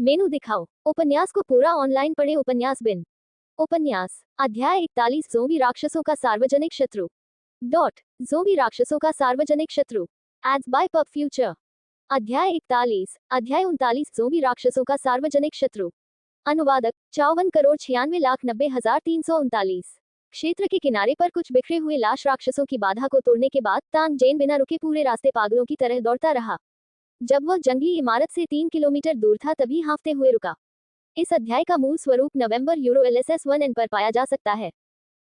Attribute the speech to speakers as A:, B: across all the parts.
A: मेनू दिखाओ। उपन्यास को पूरा ऑनलाइन पढ़े। उपन्यास बिन। उपन्यास अध्याय 41 ज़ोंबी राक्षसों का सार्वजनिक शत्रु। ज़ोंबी राक्षसों का सार्वजनिक शत्रु। Ads by PubFuture. अध्याय 41 अध्याय 39 ज़ोंबी राक्षसों का सार्वजनिक शत्रु। अनुवादक 54,96,339। क्षेत्र के किनारे पर कुछ बिखरे हुए लाश राक्षसों की बाधा को तोड़ने के बाद तान जेन बिना रुके पूरे रास्ते पागलों की तरह दौड़ता रहा। जब वह जंगली इमारत से 3 किलोमीटर दूर था तभी हाँफते हुए रुका। इस अध्याय का मूल स्वरूप नवंबर यूरो LSS 1N पर पाया जा सकता है।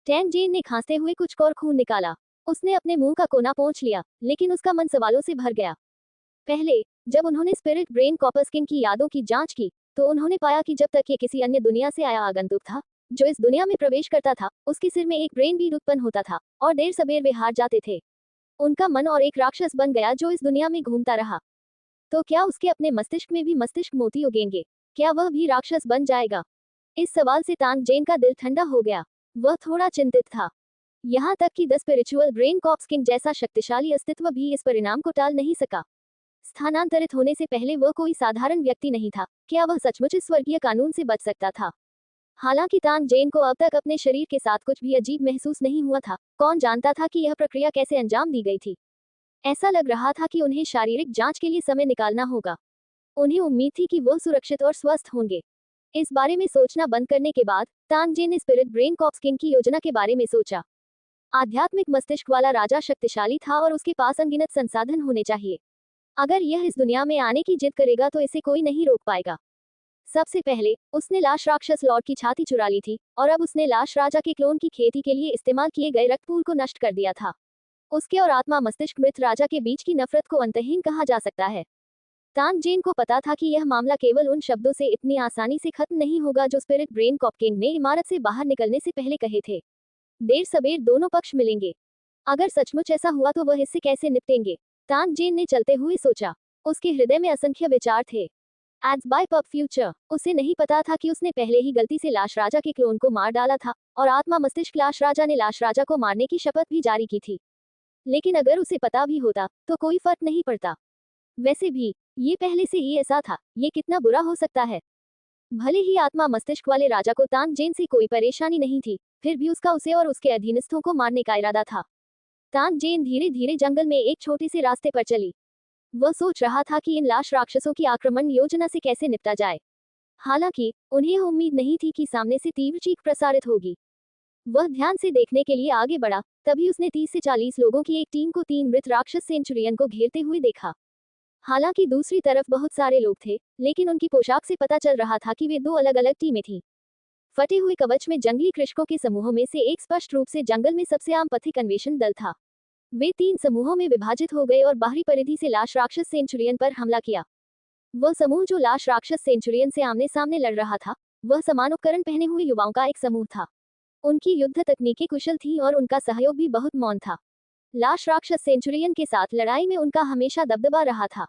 A: टैन जेन ने खांसते हुए कुछ और खून निकाला। उसने अपने मुंह का कोना पोंछ लिया, लेकिन उसका मन सवालों से भर गया। पहले जब उन्होंने स्पिरिट ब्रेन कॉपरस्किन की यादों की जांच की, तो उन्होंने पाया कि जब तक ये किसी अन्य दुनिया से आया आगंतुक था, जो इस दुनिया में प्रवेश करता था, उसके सिर में एक ब्रेन बीड उत्पन्न होता था, और देर सबेर वे हार जाते थे। उनका मन और एक राक्षस बन गया जो इस दुनिया में घूमता रहा। तो क्या उसके अपने मस्तिष्क में भी मस्तिष्क मोती उगेंगे? क्या वह भी राक्षस बन जाएगा? इस सवाल से तान जेन का दिल ठंडा हो गया। वह थोड़ा चिंतित था। यहाँ तक कि द स्पिरिचुअल ब्रेन कॉपरस्किन जैसा शक्तिशाली अस्तित्व भी इस परिणाम को टाल नहीं सका। स्थानांतरित होने से पहले वह कोई साधारण व्यक्ति नहीं था। क्या वह सचमुच इस स्वर्गीय कानून से बच सकता था? हालांकि तान जेन को अब तक अपने शरीर के साथ कुछ भी अजीब महसूस नहीं हुआ था, कौन जानता था कि यह प्रक्रिया कैसे अंजाम दी गई थी। ऐसा लग रहा था कि उन्हें शारीरिक जांच के लिए समय निकालना होगा। उन्हें उम्मीद थी कि वह सुरक्षित और स्वस्थ होंगे। इस बारे में सोचना बंद करने के बाद तान जेन ने स्पिरिट ब्रेन कॉपरस्किन की योजना के बारे में सोचा। आध्यात्मिक मस्तिष्क वाला राजा शक्तिशाली था और उसके पास अनगिनत संसाधन होने चाहिए। अगर यह इस दुनिया में आने की जिद करेगा तो इसे कोई नहीं रोक पाएगा। सबसे पहले उसने लाश राक्षस लॉर्ड की छाती चुरा ली थी, और अब उसने लाश राजा के क्लोन की खेती के लिए इस्तेमाल किए गए रक्तपूल को नष्ट कर दिया था। उसके और आत्मा मस्तिष्क मृत राजा के बीच की नफरत को अंतहीन कहा जा सकता है। तान जेन को पता था कि यह मामला केवल उन शब्दों से इतनी आसानी से खत्म नहीं होगा जो स्पिरिट ब्रेन कॉपरस्किन ने इमारत से बाहर निकलने से पहले कहे थे। देर सबेर दोनों पक्ष मिलेंगे। अगर सचमुच ऐसा हुआ तो वह इससे कैसे निपटेंगे? तान जेन ने चलते हुए सोचा। उसके हृदय में असंख्य विचार थे। Ads by PubFuture. उसे नहीं पता था कि उसने पहले ही गलती से लाश राजा के क्लोन को मार डाला था, और आत्मा मस्तिष्क लाश राजा ने लाश राजा को मारने की शपथ भी जारी की थी। लेकिन अगर उसे पता भी होता तो कोई फर्क नहीं पड़ता। वैसे भी ये पहले से ही ऐसा था। ये कितना बुरा हो सकता है? भले ही आत्मा मस्तिष्क वाले राजा को तान जेन से कोई परेशानी नहीं थी, फिर भी उसका उसे और उसके अधीनस्थों को मारने का इरादा था। तान जेन धीरे धीरे जंगल में एक छोटे से रास्ते पर चली। वह सोच रहा था कि इन लाश राक्षसों की आक्रमण योजना से कैसे निपटा जाए। हालांकि उन्हें उम्मीद नहीं थी कि सामने से तीव्र चीख प्रसारित होगी। वह ध्यान से देखने के लिए आगे बढ़ा, तभी उसने 30 से 40 लोगों की एक टीम को 3 मृत राक्षस सेंचुरियन को घेरते हुए देखा। हालांकि दूसरी तरफ बहुत सारे लोग थे, लेकिन उनकी पोशाक से पता चल रहा था कि वे 2 अलग अलग टीमें थीं। फटे हुए कवच में जंगली कृषकों के समूहों में से एक स्पष्ट रूप से जंगल में सबसे आम पथिक अन्वेषण दल था। वे 3 समूहों में विभाजित हो गए और बाहरी परिधि से लाश राक्षस सेंचुरियन पर हमला किया। वह समूह जो लाश राक्षस सेंचुरियन से आमने सामने लड़ रहा था, वह समान उपकरण पहने हुए युवाओं का एक समूह था। उनकी युद्ध तकनीकें कुशल थीं और उनका सहयोग भी बहुत मौन था। लाश राक्षस सेंचुरियन के साथ लड़ाई में उनका हमेशा दबदबा रहा था।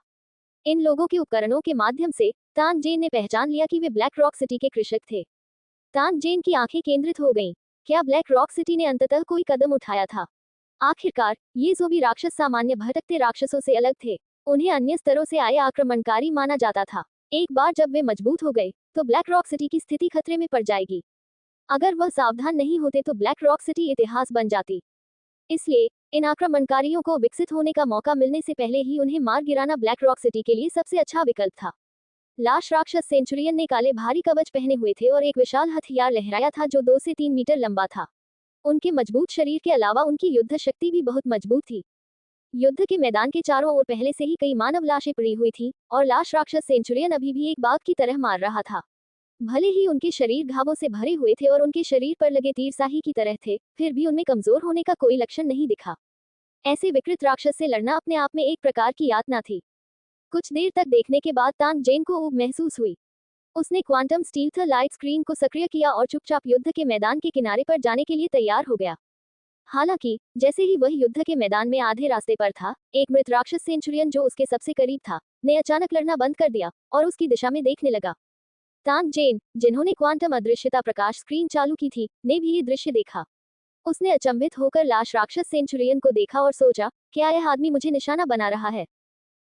A: इन लोगों के उपकरणों के माध्यम से तान जेन ने पहचान लिया कि वे ब्लैक रॉक सिटी के कृषक थे। तान जेन की आंखें केंद्रित हो गईं। क्या ब्लैक रॉक सिटी ने अंततः कोई कदम उठाया था? आखिरकार ये ज़ोंबी राक्षस सामान्य भटकते राक्षसों से अलग थे। उन्हें अन्य स्तरों से आए आक्रमणकारी माना जाता था। एक बार जब वे मजबूत हो गए तो ब्लैक रॉक सिटी की स्थिति खतरे में पड़ जाएगी। अगर वह सावधान नहीं होते तो ब्लैक रॉक सिटी इतिहास बन जाती। इसलिए इन आक्रमणकारियों को विकसित होने का मौका मिलने से पहले ही उन्हें मार गिराना ब्लैक रॉक सिटी के लिए सबसे अच्छा विकल्प था। लाश राक्षस सेंचुरियन ने काले भारी कवच पहने हुए थे और एक विशाल हथियार लहराया था जो 2 से 3 मीटर लंबा था। उनके मजबूत शरीर के अलावा उनकी युद्ध शक्ति भी बहुत मजबूत थी। युद्ध के मैदान के चारों ओर पहले से ही कई मानव लाशें पड़ी हुई थीं, और लाश राक्षस सेंचुरियन अभी भी एक बाघ की तरह मार रहा था। भले ही उनके शरीर घावों से भरे हुए थे और उनके शरीर पर लगे तीर शाही की तरह थे, फिर भी उनमें कमजोर होने का कोई लक्षण नहीं दिखा। ऐसे विकृत राक्षस से लड़ना अपने आप में एक प्रकार की यातना थी। कुछ देर तक देखने के बाद तान जेन को ऊब महसूस हुई। उसने क्वांटम स्टील्थ लाइट स्क्रीन को सक्रिय किया और चुपचाप युद्ध के मैदान के किनारे पर जाने के लिए तैयार हो गया। हालांकि जैसे ही वह युद्ध के मैदान में आधे रास्ते पर था, एक मृत राक्षस सेंचुरियन जो उसके सबसे करीब था, ने अचानक लड़ना बंद कर दिया और उसकी दिशा में देखने लगा। तान जेन, जिन्होंने क्वांटम अदृश्यता प्रकाश स्क्रीन चालू की थी, ने भी ये दृश्य देखा। उसने अचंभित होकर लाश राक्षस सेंचुरियन को देखा और सोचा, क्या यह आदमी मुझे निशाना बना रहा है?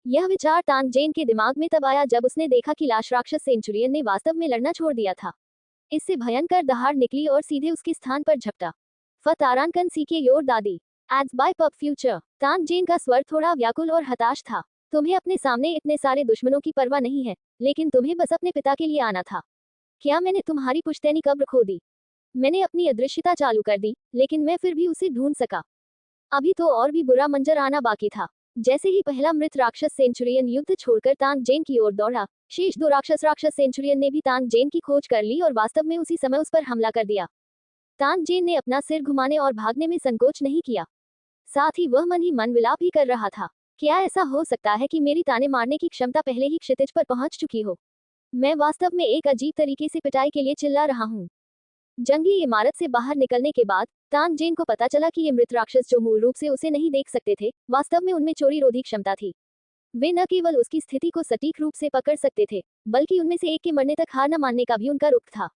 A: यह विचार तानजेन के दिमाग में तब आया जब उसने देखा कि लाश राक्षस सेंचुरियन ने वास्तव में लड़ना छोड़ दिया था। इससे भयंकर दहाड़ निकली और सीधे उसके स्थान पर झपटा। फतारानकन सी के योर दादी एड्स बाय पब फ्यूचर। तानजेन का स्वर थोड़ा व्याकुल और हताश था। तुम्हें अपने सामने इतने सारे दुश्मनों की परवाह नहीं है, लेकिन तुम्हें बस अपने पिता के लिए आना था। क्या मैंने तुम्हारी पुश्तैनी कब्र खो दी? मैंने अपनी अदृश्यता चालू कर दी, लेकिन मैं फिर भी उसे ढूंढ सका। अभी तो और भी बुरा मंजर आना बाकी था। जैसे ही पहला मृत राक्षस सेंचुरियन युद्ध छोड़कर तानजेन की ओर दौड़ा, शेष दो राक्षस सेंचुरियन ने भी तानजेन की खोज कर ली और वास्तव में उसी समय उस पर हमला कर दिया। तानजेन ने अपना सिर घुमाने और भागने में संकोच नहीं किया। साथ ही वह मन ही मन विलाप ही कर रहा था। क्या ऐसा हो सकता है कि मेरी ताने मारने की क्षमता पहले ही क्षितिज पर पहुंच चुकी हो? मैं वास्तव में एक अजीब तरीके से पिटाई के लिए चिल्ला रहा हूँ। जंगली इमारत से बाहर निकलने के बाद तानजेन को पता चला कि ये मृत राक्षस जो मूल रूप से उसे नहीं देख सकते थे, वास्तव में उनमें चोरी रोधी क्षमता थी। वे न केवल उसकी स्थिति को सटीक रूप से पकड़ सकते थे, बल्कि उनमें से एक के मरने तक हार न मानने का भी उनका रुख था।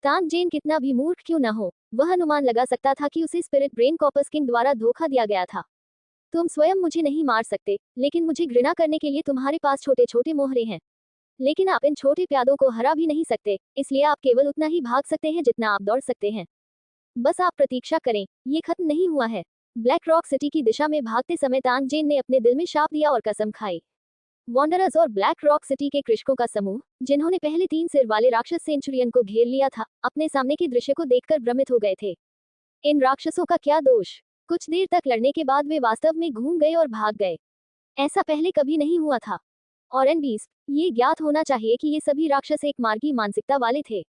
A: तानजेन कितना भी मूर्ख क्यों न हो, वह अनुमान लगा सकता था कि उसे स्पिरिट ब्रेन कॉपर्स किंग द्वारा धोखा दिया गया था। तुम स्वयं मुझे नहीं मार सकते, लेकिन मुझे घृणा करने के लिए तुम्हारे पास छोटे छोटे मोहरे हैं। लेकिन आप इन छोटे प्यादों को हरा भी नहीं सकते, इसलिए आप केवल उतना ही भाग सकते हैं जितना आप दौड़ सकते हैं। बस आप प्रतीक्षा करें, ये खत्म नहीं हुआ है। ब्लैक रॉक सिटी की दिशा में भागते समय तानजेन ने अपने दिल में शाप दिया और कसम खाई। वॉन्डरर्स और ब्लैक रॉक सिटी के कृषकों का समूह, जिन्होंने पहले 3 सिर वाले राक्षस सेंचुरियन को घेर लिया था, अपने सामने के दृश्य को देखकर भ्रमित हो गए थे। इन राक्षसों का क्या दोष? कुछ देर तक लड़ने के बाद वे वास्तव में घूम गए और भाग गए। ऐसा पहले कभी नहीं हुआ था। और एनबीस, ये ज्ञात होना चाहिए कि ये सभी राक्षस एक मार्गी मानसिकता वाले थे।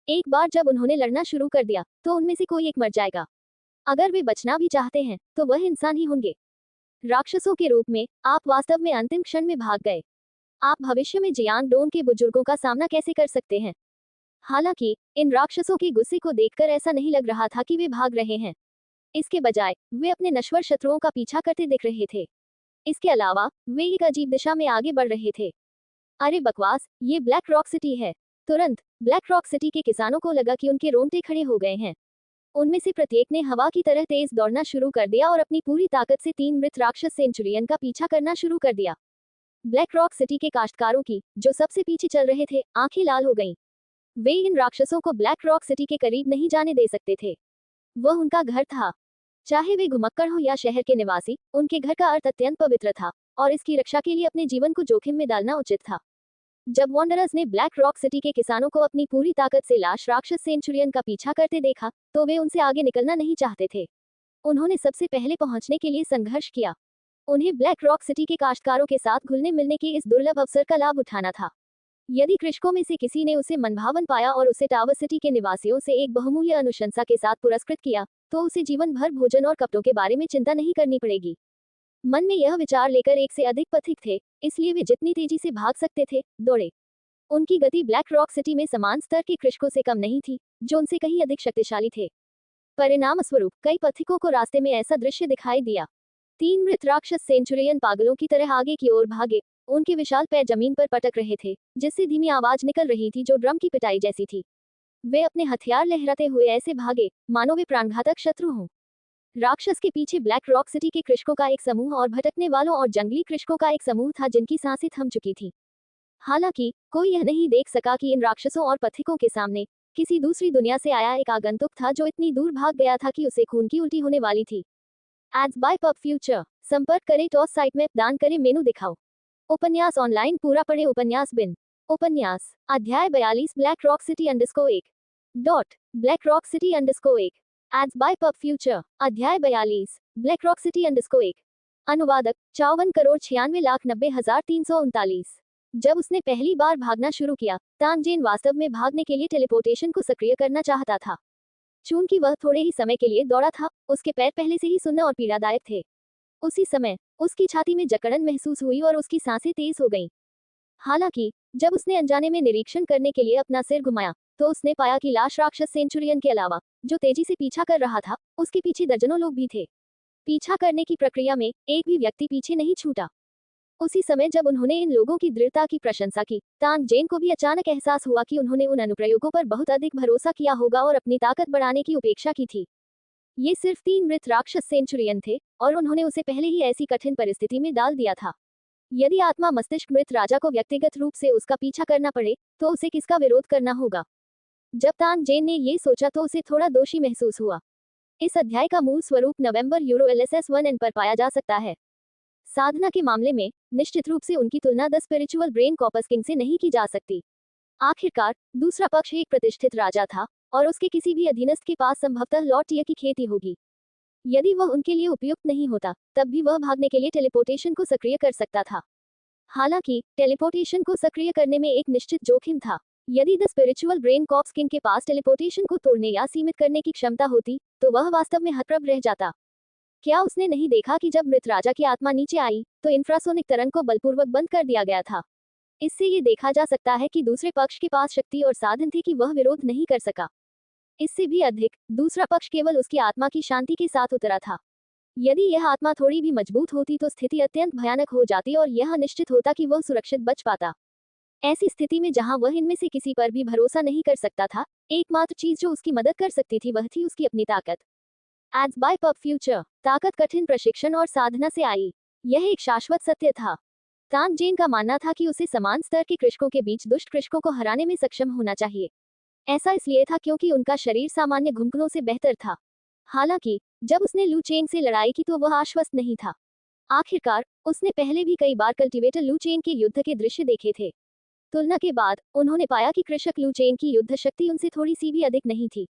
A: एक बार जब उन्होंने लड़ना शुरू कर दिया, तो उनमें से कोई एक मर जाएगा। अगर वे बचना भी चाहते हैं, तो वह इंसान ही होंगे। राक्षसों के रूप में, आप वास्तव में अंतिम क्षण में भाग गए। आप भविष्य में जियांग डोंग के बुजुर्गों का सामना कैसे कर सकते हैं? हालांकि, इन राक्षसों के गुस्से को देखकर ऐसा नहीं लग रहा था कि वे भाग रहे हैं। इसके बजाय, वे अपने नश्वर शत्रुओं का पीछा करते दिख रहे थे। इसके अलावा, वे एक अजीब दिशा में आगे बढ़ रहे थे। अरे बकवास, ये ब्लैक रॉक सिटी है। तुरंत, ब्लैक रॉक सिटी के किसानों को लगा कि उनके रोंगटे खड़े हो गए हैं। उनमें से प्रत्येक ने हवा की तरह तेज दौड़ना शुरू कर दिया और अपनी पूरी ताकत से 3 मृत राक्षस सेंचुरियन का पीछा करना शुरू कर दिया। ब्लैक रॉक सिटी के काश्तकारों की, जो सबसे पीछे चल रहे थे, आंखें लाल हो गईं। वे इन राक्षसों को ब्लैक रॉक सिटी के करीब नहीं जाने दे सकते थे। वह उनका घर था। चाहे वे घुमक्कड़ हो या शहर के निवासी, उनके घर का अर्थ अत्यंत पवित्र था, और इसकी रक्षा के लिए अपने जीवन को जोखिम में डालना उचित था। जब वॉन्डरर्स ने ब्लैक रॉक सिटी के किसानों को अपनी पूरी ताकत से लाश राक्षस सेंचुरियन का पीछा करते देखा, तो वे उनसे आगे निकलना नहीं चाहते थे। उन्होंने सबसे पहले पहुंचने के लिए संघर्ष किया। उन्हें ब्लैक रॉक सिटी के काश्तकारों के साथ घुलने मिलने के इस दुर्लभ अवसर का लाभ उठाना था। यदि कृषकों में से किसी ने उसे मनभावन पाया और उसे टावर सिटी के निवासियों से एक बहुमूल्य अनुशंसा के साथ पुरस्कृत किया, तो उसे जीवन भर भोजन और कपड़ों के बारे में चिंता नहीं करनी पड़ेगी। मन में यह विचार लेकर एक से अधिक पथिक थे, इसलिए वे जितनी तेजी से भाग सकते थे, दौड़े। उनकी गति ब्लैक रॉक सिटी में समान स्तर के कृषकों से कम नहीं थी, जो उनसे कहीं अधिक शक्तिशाली थे। परिणाम स्वरूप कई पथिकों को रास्ते में ऐसा दृश्य दिखाई दिया। 3 मृत राक्षस सेंचुरियन पागलों की तरह आगे की ओर भागे। उनके विशाल पैर जमीन पर पटक रहे थे, जिससे धीमी आवाज निकल रही थी जो ड्रम की पिटाई जैसी थी। वे अपने हथियार लहराते हुए ऐसे भागे, मानो वे प्राणघातक शत्रु हों। राक्षस के पीछे ब्लैक रॉक सिटी के कृषकों का एक समूह और भटकने वालों और जंगली कृषकों का एक समूह था जिनकी सांसें थम चुकी थी। हालांकि, कोई यह नहीं देख सका कि इन राक्षसों और पथिकों के सामने किसी दूसरी दुनिया से आया एक आगंतुक था जो इतनी दूर भाग गया था कि उसे खून की उल्टी होने वाली थी। Ads by PubFuture. संपर्क करें टॉस साइट में, दान करें, मेनू दिखाओ। उपन्यास ऑनलाइन पूरा पढ़े। उपन्यास बिन। उपन्यास अध्याय 42 black rock city _ 1 black rock city _ 1 ads by PubFuture. अध्याय 42 ब्लैक रॉक सिटी _ 1। अनुवादक 54,96,90,339। जब उसने पहली बार भागना शुरू किया, तानजेन वास्तव में भागने के लिए टेलीपोर्टेशन को सक्रिय करना चाहता था। चूंकि वह थोड़े ही समय के लिए दौड़ा था, उसके पैर पहले से ही सुन्न और पीड़ादायक थे। उसी समय उसकी छाती में जकड़न महसूस हुई और उसकी सांसें तेज हो गईं। हालांकि, जब उसने अनजाने में निरीक्षण करने के लिए अपना सिर घुमाया, तो उसने पाया कि लाश राक्षस सेंचुरियन के अलावा, जो तेजी से पीछा कर रहा था, उसके पीछे दर्जनों लोग भी थे। पीछा करने की प्रक्रिया में एक भी व्यक्ति पीछे नहीं छूटा। उसी समय जब उन्होंने इन लोगों की दृढ़ता की प्रशंसा की, तानजेन को भी अचानक एहसास हुआ कि उन्होंने उन अनुप्रयोगों पर बहुत अधिक भरोसा किया होगा और अपनी ताकत बढ़ाने की उपेक्षा की थी। ये सिर्फ 3 मृत राक्षस सेंचुरियन थे, और उन्होंने उसे पहले ही ऐसी कठिन परिस्थिति में डाल दिया था। यदि आत्मा मस्तिष्क मृत राजा को व्यक्तिगत रूप से उसका पीछा करना पड़े, तो उसे किसका विरोध करना होगा? जब तानजेन ने ये सोचा तो उसे थोड़ा दोषी महसूस हुआ। इस अध्याय का मूल स्वरूप नवंबर यूरो LSS 1N पर पाया जा सकता है। साधना के मामले में निश्चित रूप से उनकी तुलना the spiritual brain corpus king से नहीं की जा सकती। आखिरकार दूसरा पक्ष एक प्रतिष्ठित राजा था और उसके किसी भी अधीनस्थ के पास संभवतः लॉटिया की खेती होगी। यदि वह उनके लिए उपयुक्त नहीं होता, तब भी वह भागने के लिए टेलीपोर्टेशन को सक्रिय कर सकता था। हालांकि टेलीपोर्टेशन को सक्रिय करने में एक निश्चित जोखिम था। यदि the spiritual brain corps king के पास टेलीपोर्टेशन को तोड़ने या सीमित करने की क्षमता होती, तो वह वास्तव में हतप्रभ रह जाता। क्या उसने नहीं देखा कि जब मृत राजा की आत्मा नीचे आई, तो इंफ्रासोनिक तरंग को बलपूर्वक बंद कर दिया गया था? इससे ये देखा जा सकता है कि दूसरे पक्ष के पास शक्ति और साधन थे कि वह विरोध नहीं कर सका। इससे भी अधिक, दूसरा पक्ष केवल उसकी आत्मा की शांति के साथ उतरा था। यदि यह आत्मा थोड़ी भी मजबूत होती तो स्थिति अत्यंत भयानक हो जाती और यह निश्चित होता कि वह सुरक्षित बच पाता। ऐसी स्थिति में जहां वह इनमें से किसी पर भी भरोसा नहीं कर सकता था, एकमात्र चीज जो उसकी मदद कर सकती थी वह थी उसकी अपनी ताकत। एज बाय पब फ्यूचर, ताकत कठिन प्रशिक्षण और साधना से आई। यह एक शाश्वत सत्य था। तानजेन का मानना था कि उसे समान स्तर के कृषकों के बीच दुष्ट कृषकों को हराने में सक्षम होना चाहिए। ऐसा इसलिए था क्योंकि उनका शरीर सामान्य घुमकड़ों से बेहतर था। हालांकि जब उसने लू चेंग से लड़ाई की तो वह आश्वस्त नहीं था। आखिरकार उसने पहले भी कई बार कल्टीवेटर लू चेंग के युद्ध के दृश्य देखे थे। तुलना के बाद उन्होंने पाया कि कृषक लू चेंग की युद्ध शक्ति उनसे थोड़ी सी भी अधिक नहीं थी।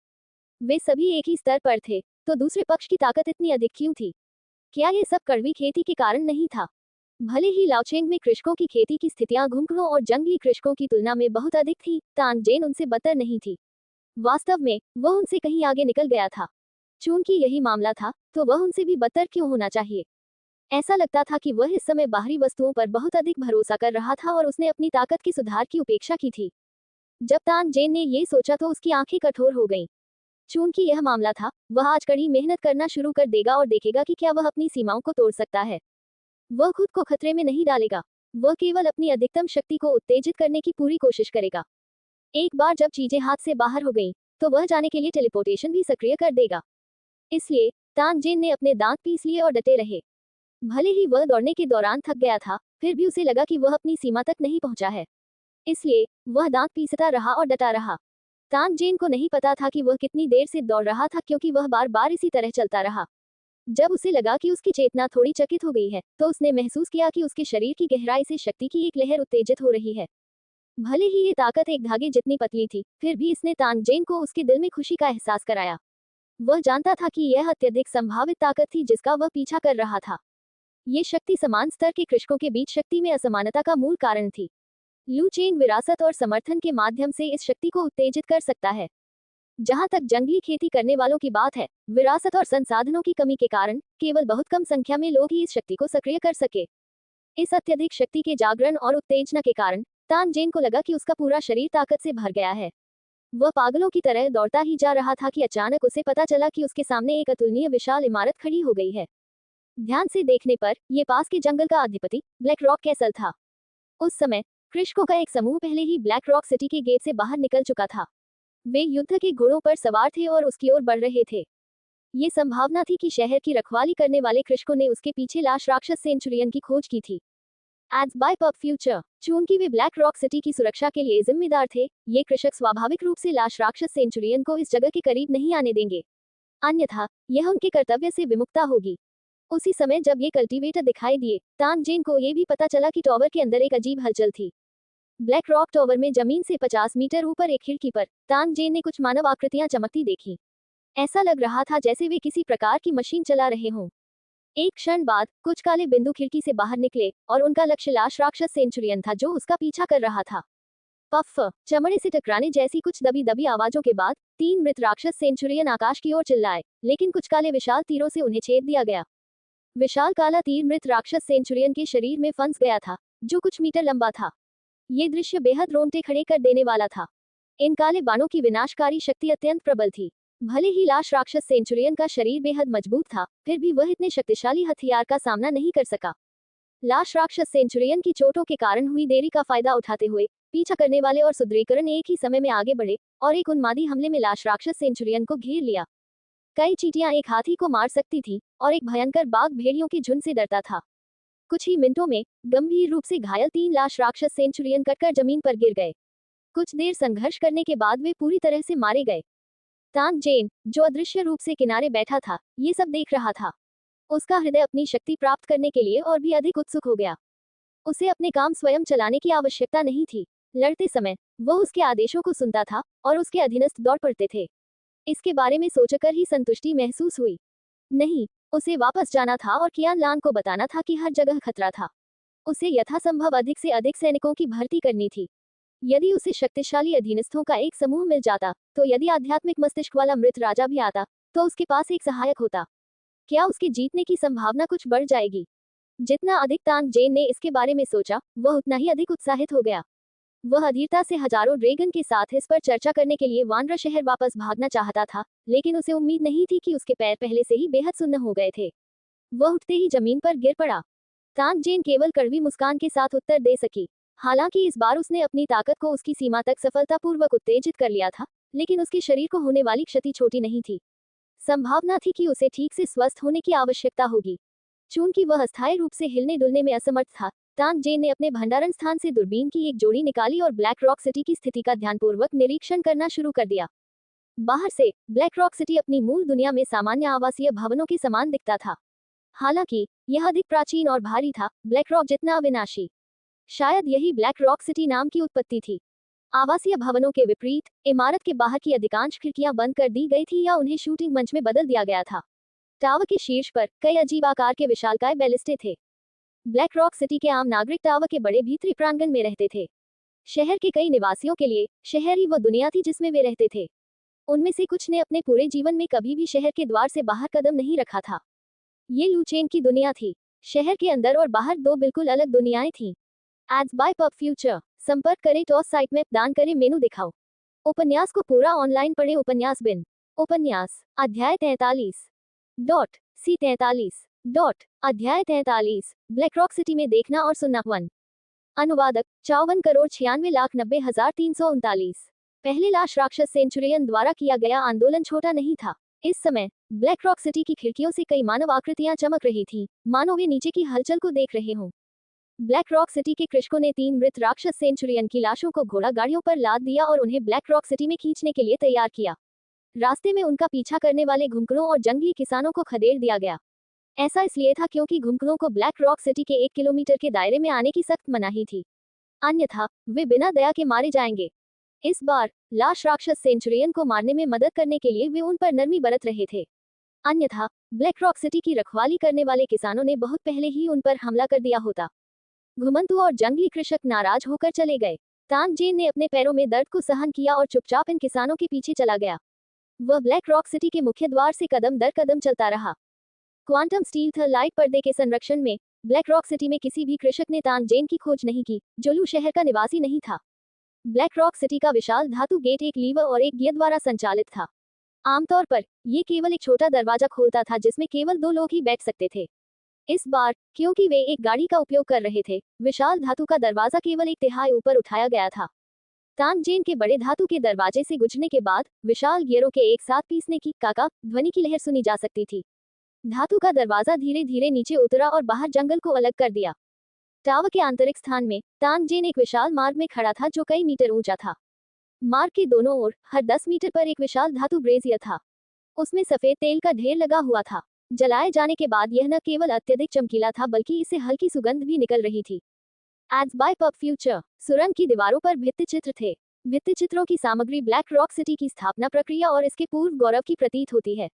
A: वे सभी एक ही स्तर पर थे, तो दूसरे पक्ष की ताकत इतनी अधिक क्यों थी? क्या यह सब कड़वी खेती के कारण नहीं था? भले ही लाओचेंग में कृषकों की खेती की स्थितियां घुमकड़ों और जंगली कृषकों की तुलना में बहुत अधिक थी, तानजेन उनसे बदतर नहीं थी। वास्तव में वह उनसे कहीं आगे निकल गया था। चूंकि यही मामला था, तो वह उनसे भी बदतर क्यों होना चाहिए? ऐसा लगता था कि वह इस समय बाहरी वस्तुओं पर बहुत अधिक भरोसा कर रहा था और उसने अपनी ताकत के सुधार की उपेक्षा की थी। जब तानजेन ने ये सोचा तो उसकी आंखें कठोर हो गईं। चूंकि यह मामला था, वह आज कड़ी मेहनत करना शुरू कर देगा और देखेगा कि क्या वह अपनी सीमाओं को तोड़ सकता है। वह खुद को खतरे में नहीं डालेगा, वह केवल अपनी अधिकतम शक्ति को उत्तेजित करने की पूरी कोशिश करेगा। एक बार जब चीजें हाथ से बाहर हो गईं, तो वह जाने के लिए टेलीपोर्टेशन भी सक्रिय कर देगा। इसलिए तानजेन ने अपने दांत पीस लिए और डटे रहे। भले ही वह दौड़ने के दौरान थक गया था, फिर भी उसे लगा कि वह अपनी सीमा तक नहीं पहुंचा है। इसलिए वह दांत पीसता रहा और डटा रहा। तानजेन को नहीं पता था कि वह कितनी देर से दौड़ रहा था क्योंकि वह बार बार इसी तरह चलता रहा। जब उसे लगा कि उसकी चेतना थोड़ी चकित हो गई है, तो उसने महसूस किया कि उसके शरीर की गहराई से शक्ति की एक लहर उत्तेजित हो रही है। भले ही ये ताकत एक धागे जितनी पतली थी, फिर भी इसने तानजेन को उसके दिल में खुशी का एहसास कराया। वह जानता था कि यह अत्यधिक संभावित ताकत थी जिसका वह पीछा कर रहा था। ये शक्ति समान स्तर के कृषकों के बीच शक्ति में असमानता का मूल कारण थी। लू चेंग विरासत और समर्थन के माध्यम से इस शक्ति को उत्तेजित कर सकता है। जहां तक जंगली खेती करने वालों की बात है, विरासत और संसाधनों की कमी के कारण केवल बहुत कम संख्या में लोग ही इस शक्ति को सक्रिय कर सके। इस अत्यधिक शक्ति के जागरण और उत्तेजना के कारण तानजेन को लगा कि उसका पूरा शरीर ताकत से भर गया है। वह पागलों की तरह दौड़ता ही जा रहा था कि अचानक उसे पता चला कि उसके सामने एक अतुलनीय विशाल इमारत खड़ी हो गई है। ध्यान से देखने पर यह पास के जंगल का अधिपति ब्लैक रॉक कैसल था। उस समय कृषकों का एक समूह पहले ही ब्लैक रॉक सिटी के गेट से बाहर निकल चुका था। वे युद्ध के घोड़ों पर सवार थे और उसकी ओर बढ़ रहे थे। ये संभावना थी कि शहर की रखवाली करने वाले कृषकों ने उसके पीछे लाश राक्षस सेंचुरियन की खोज की थी। एज बाय पब फ्यूचर, चूंकि वे ब्लैक रॉक सिटी की सुरक्षा के लिए जिम्मेदार थे, ये कृषक स्वाभाविक रूप से लाश राक्षस सेंचुरियन को इस जगह के करीब नहीं आने देंगे। अन्यथा यह उनके कर्तव्य से विमुक्ता होगी। उसी समय जब ये कल्टीवेटर दिखाई दिए, तानजेन को ये भी पता चला कि टॉवर के अंदर एक अजीब हलचल थी। ब्लैक रॉक टॉवर में जमीन से 50 मीटर ऊपर एक खिड़की पर तानजेन ने कुछ मानव आकृतियां चमकती देखी। ऐसा लग रहा था जैसे वे किसी प्रकार की मशीन चला रहे हों। एक क्षण बाद कुछ काले बिंदु खिड़की से बाहर निकले और उनका लक्ष्य लाश राक्षस सेंचुरियन था जो उसका पीछा कर रहा था। पफ, चमड़े से टकराने जैसी कुछ दबी दबी आवाजों के बाद 3 मृत राक्षस सेंचुरियन आकाश की ओर चिल्लाए, लेकिन कुछ काले विशाल तीरों से उन्हें छेद दिया गया। विशाल काला तीर मृत राक्षस सेंचुरियन के शरीर में फंस गया था, जो कुछ मीटर लंबा था। ये दृश्य बेहद रोंगटे खड़े कर देने वाला था। इन काले बाणों की विनाशकारी शक्ति अत्यंत प्रबल थी। भले ही लाश राक्षस सेंचुरियन का शरीर बेहद मजबूत था, फिर भी वह इतने शक्तिशाली हथियार का सामना नहीं कर सका। लाश राक्षस सेंचुरियन की चोटों के कारण हुई देरी का फायदा उठाते हुए पीछा करने वाले और सुदृढ़ीकरण एक ही समय में आगे बढ़े और एक उन्मादी हमले में लाश राक्षस सेंचुरियन को घेर लिया। कई चींटियां एक हाथी को मार सकती थी और एक भयंकर बाघ भेड़ियों के झुंड से डरता था। कुछ ही मिनटों में गंभीर रूप से घायल 3 लाश राक्षस सेंचुरियन कटकर जमीन पर गिर गए। कुछ देर संघर्ष करने के बाद वे पूरी तरह से मारे गए। तान जेन, जो अदृश्य रूप से किनारे बैठा था, ये सब देख रहा था। उसका हृदय अपनी शक्ति प्राप्त करने के लिए और भी अधिक उत्सुक हो गया। उसे अपने काम स्वयं चलाने की आवश्यकता नहीं थी। लड़ते समय वह उसके आदेशों को सुनता था और उसके अधीनस्थ दौड़ पड़ते थे। इसके बारे में सोचकर ही संतुष्टि महसूस हुई। नहीं, उसे वापस जाना था और कियान लांग को बताना था कि हर जगह खतरा था। उसे यथासंभव अधिक से अधिक सैनिकों की भर्ती करनी थी। यदि उसे शक्तिशाली अधीनस्थों का एक समूह मिल जाता, तो यदि आध्यात्मिक मस्तिष्क वाला मृत राजा भी आता, तो उसके पास एक सहायक होता। क्या उसके जीतने की संभावना कुछ बढ़ जाएगी? जितना अधिक तान जेन ने इसके बारे में सोचा, वह उतना ही अधिक उत्साहित हो गया। वह अधीरता से हजारों ड्रैगन के साथ इस पर चर्चा करने के लिए वानर शहर वापस भागना चाहता था, लेकिन उसे उम्मीद नहीं थी कि उसके पैर पहले से ही बेहद सुन्न हो गए थे। वह उठते ही जमीन पर गिर पड़ा। तान जेन केवल कड़वी मुस्कान के साथ उत्तर दे सकी। हालांकि इस बार उसने अपनी ताकत को उसकी सीमा तक सफलतापूर्वक उत्तेजित कर लिया था, लेकिन उसके शरीर को होने वाली क्षति छोटी नहीं थी। संभावना थी कि उसे ठीक से स्वस्थ होने की आवश्यकता होगी। चूंकि वह अस्थायी रूप से हिलने डुलने में असमर्थ था, तान जेन ने अपने भंडारण स्थान से दूरबीन की एक जोड़ी निकाली और ब्लैक रॉक सिटी की स्थिति का ध्यानपूर्वक निरीक्षण करना शुरू कर दिया। बाहर से ब्लैक रॉक सिटी अपनी मूल दुनिया में सामान्य आवासीय भवनों के समान दिखता था। हालांकि यह अधिक प्राचीन और भारी था, ब्लैक रॉक जितना अविनाशी। शायद यही ब्लैक रॉक सिटी नाम की उत्पत्ति थी। आवासीय भवनों के विपरीत इमारत के बाहर की अधिकांश खिड़कियां बंद कर दी गई थी या उन्हें शूटिंग मंच में बदल दिया गया था। टावर के शीर्ष पर कई अजीब आकार के विशालकाय बैलिस्टे थे। ब्लैक रॉक सिटी के आम नागरिक टावर के बड़े भीतरी प्रांगण में रहते थे। शहर के कई निवासियों के लिए शहर ही वो दुनिया थी जिसमें वे रहते थे। उनमें से कुछ ने अपने पूरे जीवन में कभी भी शहर के द्वार से बाहर कदम नहीं रखा था। ये लूचेन की दुनिया थी। शहर के अंदर और बाहर दो बिल्कुल अलग दुनियाएं थीं। Ads by PubFuture. संपर्क करें टॉस साइट में दान करें मेनू दिखाओ। उपन्यास को पूरा ऑनलाइन पढ़ें। उपन्यास बिन। उपन्यास अध्याय 43 डॉट सी 43 डॉट अध्याय 43 ब्लैक रॉक सिटी में देखना और सुनना। 1 अनुवादक 54,96,90,339। पहले लाश राक्षस सेंचुरियन द्वारा किया गया आंदोलन छोटा नहीं था। इस समय ब्लैक रॉक सिटी की खिड़कियों से कई मानव आकृतियां चमक रही थीं, मानो वे नीचे की हलचल को देख रहे हों। ब्लैक रॉक सिटी के कृषकों ने 3 मृत राक्षस सेंचुरियन की लाशों को घोड़ा गाड़ियों पर लाद दिया और उन्हें ब्लैक रॉक सिटी में खींचने के लिए तैयार किया। रास्ते में उनका पीछा करने वाले घुमकड़ों और जंगली किसानों को खदेड़ दिया गया। ऐसा इसलिए था क्योंकि घुमकड़ों को ब्लैक रॉक सिटी के 1 किलोमीटर के दायरे में आने की सख्त मनाही थी, अन्यथा वे बिना दया के मारे जाएंगे। इस बार लाश राक्षस सेंचुरियन को मारने में मदद करने के लिए वे उन पर नरमी बरत रहे थे, अन्यथा ब्लैक रॉक सिटी की रखवाली करने वाले किसानों ने बहुत पहले ही उन पर हमला कर दिया होता। घुमंतु और जंगली कृषक नाराज होकर चले गए। तान जेन ने अपने पैरों में दर्द को सहन किया और चुपचाप इन किसानों के पीछे चला गया। वह ब्लैक रॉक सिटी के मुख्य द्वार से कदम दर कदम चलता रहा। क्वांटम स्टील थर्लाइट पर्दे के संरक्षण में ब्लैक रॉक सिटी में किसी भी कृषक ने तान जेन की खोज नहीं की, जो लू शहर का निवासी नहीं था। ब्लैक रॉक सिटी का विशाल धातु गेट एक लीवर और एक गियर द्वारा संचालित था। आमतौर पर ये केवल एक छोटा दरवाजा खोलता था जिसमें केवल 2 लोग ही बैठ सकते थे। इस बार क्योंकि वे एक गाड़ी का उपयोग कर रहे थे, विशाल धातु का दरवाजा केवल 1/3 ऊपर उठाया गया था। तान जेन के बड़े धातु के दरवाजे से गुजरने के बाद विशाल गियरों के एक साथ पीसने की काका ध्वनि की लहर सुनी जा सकती थी। धातु का दरवाजा धीरे धीरे नीचे उतरा और बाहर जंगल को अलग कर दिया। टावर के आंतरिक स्थान में तान जेन एक विशाल मार्ग में खड़ा था जो कई मीटर ऊंचा था। मार्ग के दोनों ओर हर 10 मीटर पर एक विशाल धातु ब्रेजियर था। उसमें सफेद तेल का ढेर लगा हुआ था। जलाए जाने के बाद यह न केवल अत्यधिक चमकीला था बल्कि इससे हल्की सुगंध भी निकल रही थी। Ads by PubFuture. सुरंग की दीवारों पर भित्ति चित्र थे। भित्ति चित्रों की सामग्री ब्लैक रॉक सिटी की स्थापना प्रक्रिया और इसके पूर्व गौरव की प्रतीत होती है।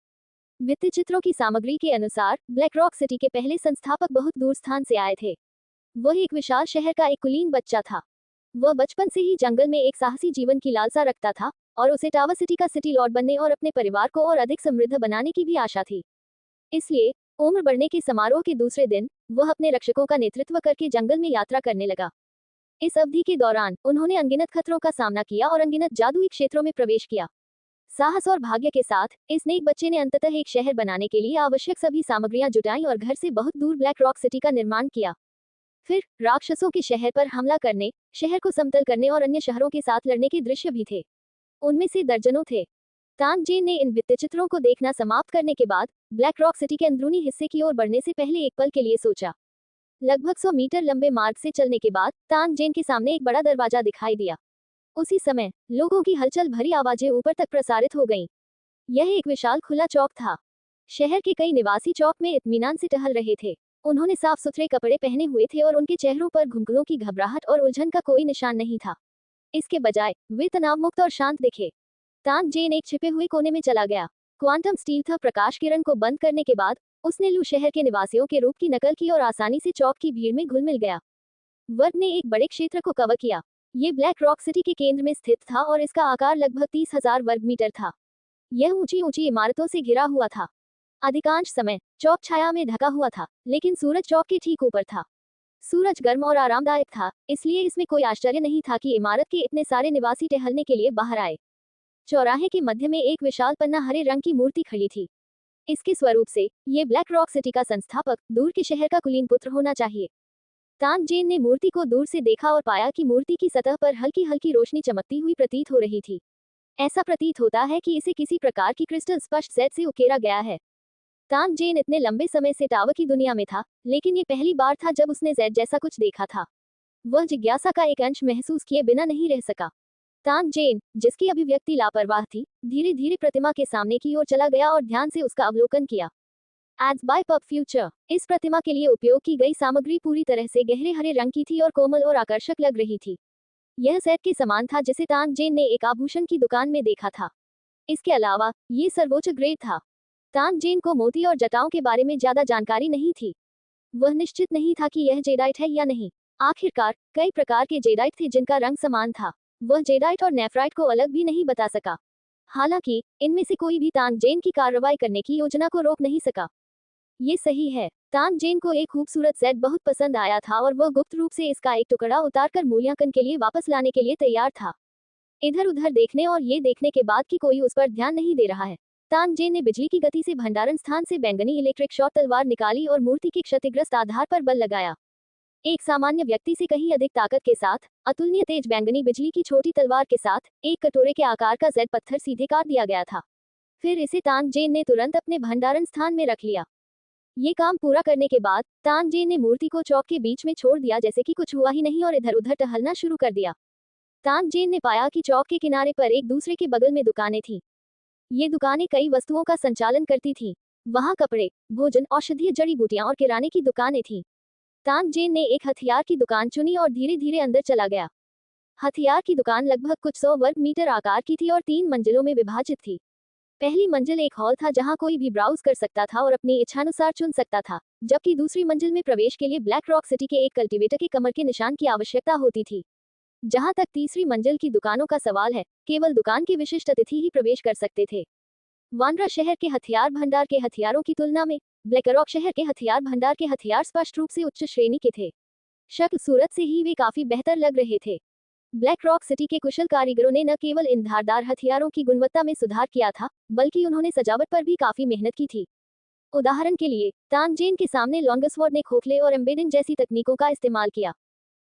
A: भित्ति चित्रों की सामग्री के अनुसार ब्लैक रॉक सिटी के पहले संस्थापक बहुत दूर स्थान से आए थे। वह एक विशाल शहर का एक कुलीन बच्चा था। वह बचपन से ही जंगल में एक साहसी जीवन की लालसा रखता था और उसे टावर सिटी का सिटी लॉर्ड बनने और अपने परिवार को और अधिक समृद्ध बनाने की भी आशा थी। इसलिए उम्र बढ़ने के समारोह के दूसरे दिन वह अपने रक्षकों का नेतृत्व करके जंगल में यात्रा करने लगा। इस अवधि के दौरान उन्होंने अनगिनत खतरों का सामना किया और अनगिनत जादुई क्षेत्रों में प्रवेश किया। साहस और भाग्य के साथ इस नेक बच्चे ने अंततः एक शहर बनाने के लिए आवश्यक सभी सामग्रियां जुटाई और घर से बहुत दूर ब्लैक रॉक सिटी का निर्माण किया। फिर राक्षसों के शहर पर हमला करने, शहर को समतल करने और अन्य शहरों के साथ लड़ने के दृश्य भी थे। उनमें से दर्जनों थे। तान जेन ने इन भित्तिचित्रों को देखना समाप्त करने के बाद ब्लैक रॉक सिटी के अंदरूनी हिस्से की ओर बढ़ने से पहले एक पल के लिए सोचा। लगभग 100 मीटर लंबे मार्ग से चलने के बाद तान जेन के सामने एक बड़ा दरवाजा दिखाई दिया। उसी समय लोगों की हलचल भरी आवाजें ऊपर तक प्रसारित हो गईं। यह एक विशाल खुला चौक था। शहर के कई निवासी चौक में इत्मीनान से टहल रहे थे। उन्होंने साफ सुथरे कपड़े पहने हुए थे और उनके चेहरों पर घुंघरूओं की घबराहट और उलझन का कोई निशान नहीं था। इसके बजाय वे तनाव मुक्त और शांत दिखे। तान जेन एक छिपे हुए कोने में चला गया। क्वांटम स्टील था प्रकाश किरण को बंद करने के बाद उसने लू शहर के निवासियों के रूप की नकल की और आसानी से चौक की भीड़ में घुल मिल गया। वर्ग ने एक बड़े क्षेत्र को कवर किया। ये ब्लैक रॉक सिटी के केंद्र में स्थित था और इसका आकार लगभग 30,000 वर्ग मीटर था। यह ऊंची ऊंची इमारतों से घिरा हुआ था। अधिकांश समय चौक छाया में ढका हुआ था, लेकिन सूरज चौक के ठीक ऊपर था। सूरज गर्म और आरामदायक था, इसलिए इसमें कोई आश्चर्य नहीं था कि इमारत के इतने सारे निवासी टहलने के लिए बाहर आए। चौराहे के मध्य में एक विशाल पन्ना हरे रंग की मूर्ति खड़ी थी। इसके स्वरूप से ये ब्लैक रॉक सिटी का संस्थापक, दूर के शहर का कुलीन पुत्र होना चाहिए। तान जेन ने मूर्ति को दूर से देखा और पाया कि मूर्ति की सतह पर हल्की हल्की रोशनी चमकती हुई प्रतीत हो रही थी। ऐसा प्रतीत होता है कि इसे किसी प्रकार की क्रिस्टल स्पष्ट जेड से उकेरा गया है। तान जेन इतने लंबे समय से टावर की दुनिया में था, लेकिन ये पहली बार था जब उसने जेड जैसा कुछ देखा था। वह जिज्ञासा का एक अंश महसूस किए बिना नहीं रह सका। तान जेन, जिसकी अभिव्यक्ति लापरवाह थी, धीरे धीरे प्रतिमा के सामने की ओर चला गया और ध्यान से उसका अवलोकन किया। एज बाय पब फ्यूचर, इस प्रतिमा के लिए उपयोग की गई सामग्री पूरी तरह से गहरे हरे रंग की थी और कोमल और आकर्षक लग रही थी। यह सेट के समान था जिसे तान जेन ने एक आभूषण की दुकान में देखा था। इसके अलावा ये सर्वोच्च ग्रेड था। तान जेन को मोती और जटाओं के बारे में ज्यादा जानकारी नहीं थी। वह निश्चित नहीं था कि यह जेडाइट है या नहीं। आखिरकार कई प्रकार के जेडाइट थे जिनका रंग समान था। वह जेडाइट और नेफ्राइट को अलग भी नहीं बता सका। हालांकि इनमें से कोई भी तान जेन की कार्रवाई करने की योजना को रोक नहीं सका। ये सही है। तान जेन को एक खूबसूरत सेट बहुत पसंद आया था और वह गुप्त रूप से इसका एक टुकड़ा उतारकर मूल्यांकन के लिए वापस लाने के लिए तैयार था। इधर उधर देखने और ये देखने के बाद कि कोई उस पर ध्यान नहीं दे रहा है, तान जेन ने बिजली की गति से भंडारण स्थान से बैंगनी इलेक्ट्रिक शॉर्ट तलवार निकाली और मूर्ति के क्षतिग्रस्त आधार पर बल लगाया। एक सामान्य व्यक्ति से कहीं अधिक ताकत के साथ, अतुलनीय तेज बैंगनी बिजली की छोटी तलवार के साथ एक कटोरे के आकार का जेड पत्थर सीधे काट दिया गया था। फिर इसे तान जेन ने तुरंत अपने भंडारण स्थान में रख लिया। ये काम पूरा करने के बाद तान जेन ने मूर्ति को चौक के बीच में छोड़ दिया जैसे कि कुछ हुआ ही नहीं और इधर उधर टहलना शुरू कर दिया। तान जेन ने पाया कि चौक के किनारे पर एक दूसरे के बगल में दुकानें थीं। ये दुकानें कई वस्तुओं का संचालन करती थीं। वहां कपड़े, भोजन, औषधीय जड़ी बूटियां और किराने की दुकानें थीं। तान जेन ने एक हथियार की दुकान चुनी और धीरे धीरे अंदर चला गया। हथियार की दुकान लगभग कुछ 100 वर्ग मीटर आकार की थी और 3 मंजिलों में विभाजित थी। पहली मंजिल एक हॉल था जहां कोई भी ब्राउज कर सकता था और अपनी इच्छानुसार चुन सकता था, जबकि दूसरी मंजिल में प्रवेश के लिए ब्लैक रॉक सिटी के एक कल्टीवेटर के कमर के निशान की आवश्यकता होती थी। जहां तक तीसरी मंजिल की दुकानों का सवाल है, केवल दुकान के विशिष्ट अतिथि ही प्रवेश कर सकते थे। वानरा शहर के हथियार भंडार के हथियारों की तुलना में ब्लैक रॉक शहर के हथियार भंडार के हथियार स्पष्ट रूप से उच्च श्रेणी के थे। शक्ल सूरत से ही वे काफी बेहतर लग रहे थे। ब्लैक रॉक सिटी के कुशल कारीगरों ने न केवल इन धारदार हथियारों की गुणवत्ता में सुधार किया था, बल्कि उन्होंने सजावट पर भी काफी मेहनत की थी। उदाहरण के लिए, तान जेन के सामने लॉन्गस्वर्ड ने खोखले और एम्बेडिंग जैसी तकनीकों का इस्तेमाल किया।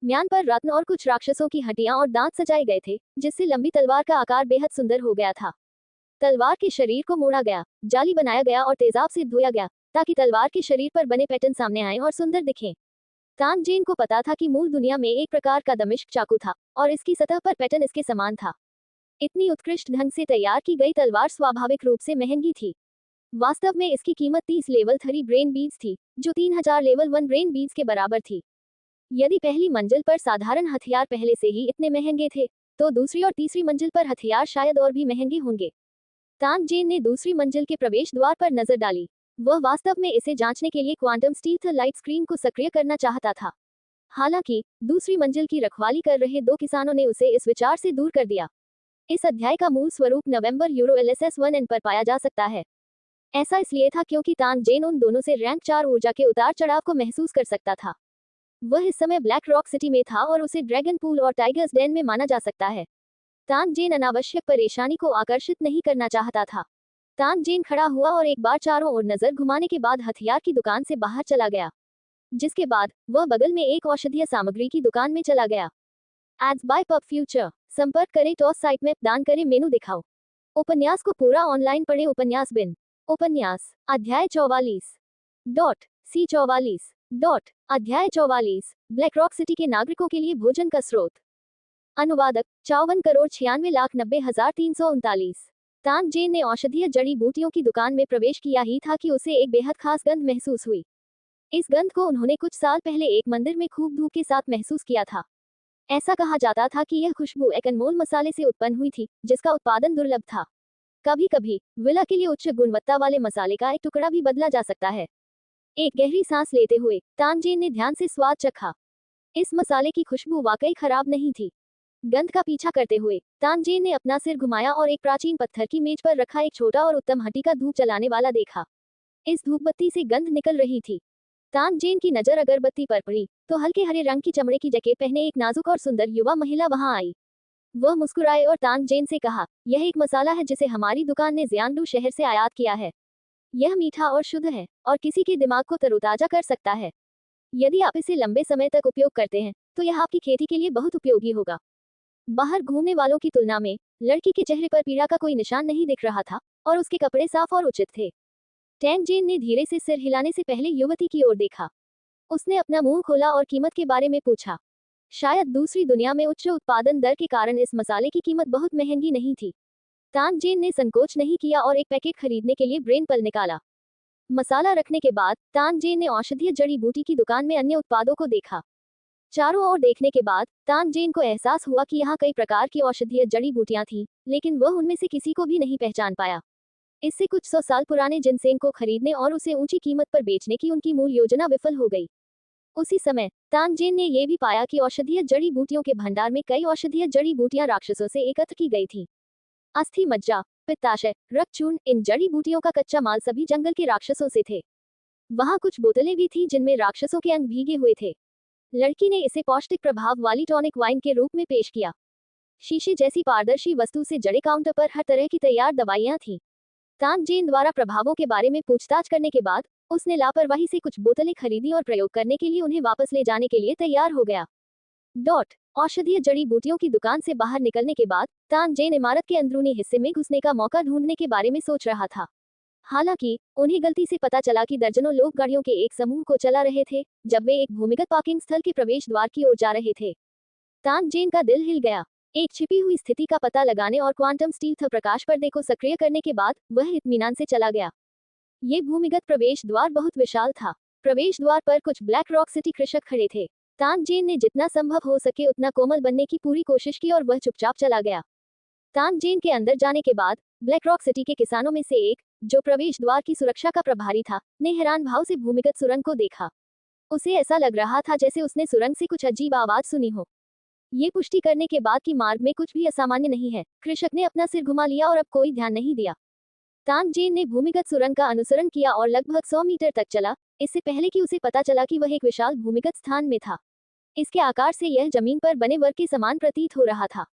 A: म्यान पर रत्न और कुछ राक्षसों की हड्डियां और दांत सजाए गए थे, जिससे लंबी तलवार का आकार बेहद सुंदर हो गया था। तलवार के शरीर को मोड़ा गया, जाली बनाया गया और तेजाब से धोया गया, ताकि तलवार के शरीर पर बने पैटर्न सामने आए और सुंदर दिखें। तान जेन को पता था कि मूल दुनिया में एक प्रकार का दमिश्क चाकू था और इसकी सतह पर पैटर्न इसके समान था। इतनी उत्कृष्ट ढंग से तैयार की गई तलवार स्वाभाविक रूप से महंगी थी। वास्तव में इसकी कीमत 30 लेवल 3 ब्रेन बीड्स थी, जो 3000 लेवल 1 ब्रेन बीड्स के बराबर थी। यदि पहली मंजिल पर साधारण हथियार पहले से ही इतने महंगे थे, तो दूसरी और तीसरी मंजिल पर हथियार शायद और भी महंगे होंगे। तान जेन ने दूसरी मंजिल के प्रवेश द्वार पर नजर डाली। वह वास्तव में इसे जांचने के लिए क्वांटम स्टील लाइट स्क्रीन को सक्रिय करना चाहता था। हालांकि दूसरी मंजिल की रखवाली कर रहे 2 किसानों ने उसे इस विचार से दूर कर दिया। इस अध्याय का मूल स्वरूप नवंबर यूरो LSS 1N पर पाया जा सकता है। ऐसा इसलिए था क्योंकि तान जेन उन दोनों से रैंक 4 ऊर्जा के उतार चढ़ाव को महसूस कर सकता था। वह इस समय ब्लैक रॉक सिटी में था और उसे ड्रैगन पूल और टाइगर्स डेन में माना जा सकता है। तान जेन अनावश्यक परेशानी को आकर्षित नहीं करना चाहता था। तान जेन खड़ा हुआ और एक बार चारों ओर नजर घुमाने के बाद हथियार की दुकान से बाहर चला गया, जिसके बाद वह बगल में एक औषधीय सामग्री की दुकान में चला गया। एड्स बाय पब फ्यूचर, संपर्क करें टॉस साइट में, दान करें, मेनू दिखाओ। उपन्यास को पूरा ऑनलाइन पढ़ें। उपन्यास बिन उपन्यास अध्याय 44.C44 अध्याय 44 ब्लैक रॉक सिटी के नागरिकों के लिए भोजन का स्रोत। अनुवादक 54,96,339। तान जेन ने औषधीय जड़ी बूटियों की दुकान में प्रवेश किया ही था कि उसे एक बेहद खास गंध महसूस हुई। इस गंध को उन्होंने कुछ साल पहले एक मंदिर में खूब धूप के साथ महसूस किया था। ऐसा कहा जाता था कि यह खुशबू एक अनमोल मसाले से उत्पन्न हुई थी, जिसका उत्पादन दुर्लभ था। कभी कभी विला के लिए उच्च गुणवत्ता वाले मसाले का एक टुकड़ा भी बदला जा सकता है। एक गहरी सांस लेते हुए तानजेन ने ध्यान से स्वाद चखा। इस मसाले की खुशबू वाकई खराब नहीं थी। गंध का पीछा करते हुए तानजेन ने अपना सिर घुमाया और एक प्राचीन पत्थर की मेज पर रखा एक छोटा और उत्तम हड्डी का धूप जलाने वाला देखा। इस धूपबत्ती से गंध निकल रही थी। तानजेन की नजर अगरबत्ती पर पड़ी तो हल्के हरे रंग की चमड़े की जैकेट पहने एक नाजुक और सुंदर युवा महिला वहां आई। वह मुस्कुराए और तानजेन से कहा, यह एक मसाला है जिसे हमारी दुकान ने जियांडू शहर से आयात किया है। यह मीठा और शुद्ध है और किसी के दिमाग को तरोताजा कर सकता है। यदि आप इसे लंबे समय तक उपयोग करते हैं तो यह आपकी खेती के लिए बहुत उपयोगी होगा। बाहर घूमने वालों की तुलना में लड़की के चेहरे पर पीड़ा का कोई निशान नहीं दिख रहा था और उसके कपड़े साफ और उचित थे। टैंगजेन ने धीरे से सिर हिलाने से पहले युवती की ओर देखा। उसने अपना मुंह खोला और कीमत के बारे में पूछा। शायद दूसरी दुनिया में उच्च उत्पादन दर के कारण इस मसाले की कीमत बहुत महंगी नहीं थी। तानजेन ने संकोच नहीं किया और एक पैकेट खरीदने के लिए ब्रेन पल निकाला। मसाला रखने के बाद तानजेन ने औषधीय जड़ी बूटी की दुकान में अन्य उत्पादों को देखा। चारों ओर देखने के बाद तानजेन को एहसास हुआ कि यहाँ कई प्रकार की औषधीय जड़ी बूटियां थीं, लेकिन वह उनमें से किसी को भी नहीं पहचान पाया। इससे कुछ 100 साल पुराने जिनसेंग को खरीदने और उसे ऊंची कीमत पर बेचने की उनकी मूल योजना विफल हो गई। उसी समय तानजेन ने यह भी पाया कि औषधीय जड़ी बूटियों के भंडार में कई औषधीय जड़ी बूटियां राक्षसों से एकत्र की गई थीं। अस्थि मज्जा, पित्ताशय, रक्तचूर्ण, इन जड़ी बूटियों का कच्चा माल सभी जंगल के राक्षसों से थे। वहां कुछ बोतलें भी थीं जिनमें राक्षसों के अंग भीगे हुए थे। लड़की ने इसे पौष्टिक प्रभाव वाली टॉनिक वाइन के रूप में पेश किया। शीशे जैसी पारदर्शी वस्तु से जड़े काउंटर पर हर तरह की तैयार दवाइयां थीं। तानजेन द्वारा प्रभावों के बारे में पूछताछ करने के बाद उसने लापरवाही से कुछ बोतलें खरीदी और प्रयोग करने के लिए उन्हें वापस ले जाने के लिए तैयार हो गया। औषधीय जड़ी बूटियों की दुकान से बाहर निकलने के बाद तानजेन इमारत के अंदरूनी हिस्से में घुसने का मौका ढूंढने के बारे में सोच रहा था। हालांकि उन्हें गलती से पता चला कि दर्जनों लोग गाड़ियों के एक समूह को चला रहे थे जब वे एक भूमिगत पार्किंग स्थल के प्रवेश द्वार की ओर जा रहे थे। तानजेन का दिल हिल गया। एक छिपी हुई स्थिति का पता लगाने और क्वांटम स्टील प्रकाश पर्दे को सक्रिय करने के बाद वह इत्मीनान से चला गया। ये भूमिगत प्रवेश द्वार बहुत विशाल था। प्रवेश द्वार पर कुछ ब्लैक रॉक सिटी कृषक खड़े थे। तानजेन ने जितना संभव हो सके उतना कोमल बनने की पूरी कोशिश की और वह चुपचाप चला गया। तानजेन के अंदर जाने के बाद ब्लैक रॉक सिटी के किसानों में से एक, जो प्रवेश द्वार की सुरक्षा का प्रभारी था, ने हैरान भाव से भूमिगत सुरंग को देखा। उसे ऐसा लग रहा था जैसे उसने सुरंग से कुछ अजीब आवाज सुनी हो। ये पुष्टि करने के बाद कि मार्ग में कुछ भी असामान्य नहीं है, कृषक ने अपना सिर घुमा लिया और अब कोई ध्यान नहीं दिया। तानजेन ने भूमिगत सुरंग का अनुसरण किया और लगभग 100 मीटर तक चला, इससे पहले कि उसे पता चला कि वह एक विशाल भूमिगत स्थान में था। इसके आकार से यह जमीन पर बने वर्ग के समान प्रतीत हो रहा था।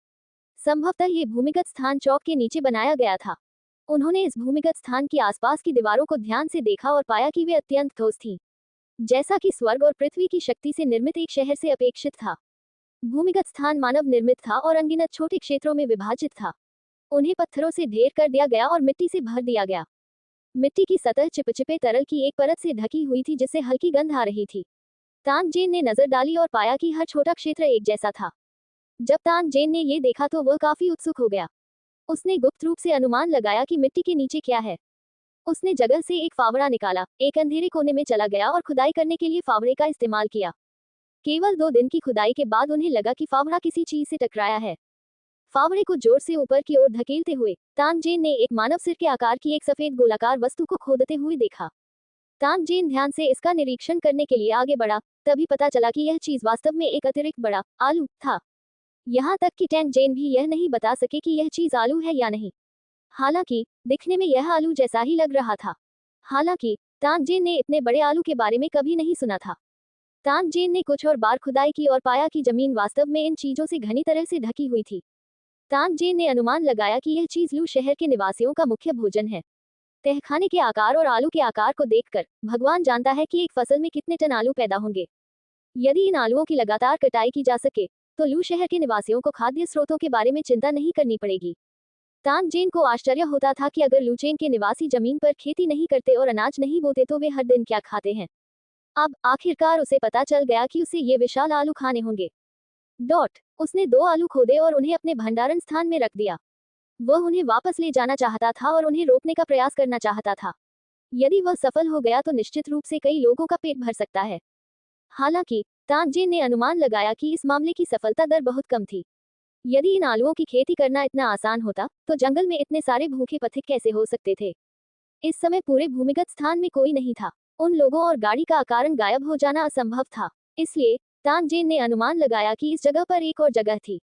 A: संभवतः ये भूमिगत स्थान चौक के नीचे बनाया गया था। उन्होंने इस भूमिगत स्थान की आसपास की दीवारों को ध्यान से देखा और पाया कि वे अत्यंत ठोस थीं, जैसा कि स्वर्ग और पृथ्वी की शक्ति से निर्मित एक शहर से अपेक्षित था। भूमिगत स्थान मानव निर्मित था और अनगिनत छोटे क्षेत्रों में विभाजित था। उन्हें पत्थरों से ढेर कर दिया गया और मिट्टी से भर दिया गया। मिट्टी की सतह चिपचिपे तरल की एक परत से ढकी हुई थी जिससे हल्की गंध आ रही थी। तानजेन ने नजर डाली और पाया कि हर छोटा क्षेत्र एक जैसा था। जब तानजेन ने ये देखा तो वह काफी उत्सुक हो गया। उसने गुप्त रूप से अनुमान लगाया कि मिट्टी के नीचे क्या है। उसने जगह से एक फावड़ा निकाला, एक अंधेरे कोने में चला गया और खुदाई करने के लिए फावड़े का इस्तेमाल किया। केवल 2 दिन की खुदाई के बाद उन्हें लगा कि फावड़ा किसी चीज से टकराया है। फावड़े को जोर से ऊपर की ओर धकेलते हुए तानजेन ने एक मानव सिर के आकार की एक सफेद गोलाकार वस्तु को खोदते हुए देखा। तानजेन ध्यान से इसका निरीक्षण करने के लिए आगे बढ़ा, तभी पता चला कि यह चीज वास्तव में एक अतिरिक्त बड़ा आलू था। यहाँ तक कि टैंगजेन भी यह नहीं बता सके कि यह चीज आलू है या नहीं। हालांकि दिखने में यह आलू जैसा ही लग रहा था। हालांकि तानजेन ने इतने बड़े आलू के बारे में कभी नहीं सुना था। तानजेन ने कुछ और बार खुदाई की और पाया कि जमीन वास्तव में इन चीजों से घनी तरह से ढकी हुई थी। तानजेन ने अनुमान लगाया कि यह चीज लू शहर के निवासियों का मुख्य भोजन है। तहखाने के आकार और आलू के आकार को देखकर भगवान जानता है कि एक फसल में कितने टन आलू पैदा होंगे। यदि इन आलूओं की लगातार कटाई की जा सके तो लू शहर के निवासियों को खाद्य स्रोतों के बारे में चिंता नहीं करनी पड़ेगी। तानजेन को आश्चर्य होता था कि अगर लूचेन के निवासी जमीन पर खेती नहीं करते और अनाज नहीं बोते तो वे हर दिन क्या खाते हैं। अब आखिरकार उसे पता चल गया कि उसे ये विशाल आलू खाने होंगे। उसने 2 आलू खोदे और उन्हें अपने भंडारण स्थान में रख दिया। वह उन्हें वापस ले जाना चाहता था और उन्हें रोकने का प्रयास करना चाहता था। यदि वह सफल हो गया तो निश्चित रूप से कई लोगों का पेट भर सकता है। हालांकि तानजेन ने अनुमान लगाया कि इस मामले की सफलता दर बहुत कम थी। यदि इन आलूओं की खेती करना इतना आसान होता तो जंगल में इतने सारे भूखे पथिक कैसे हो सकते थे। इस समय पूरे भूमिगत स्थान में कोई नहीं था। उन लोगों और गाड़ी का कारण गायब हो जाना असंभव था। इसलिए तानजेन ने अनुमान लगाया कि इस जगह पर एक और जगह थी।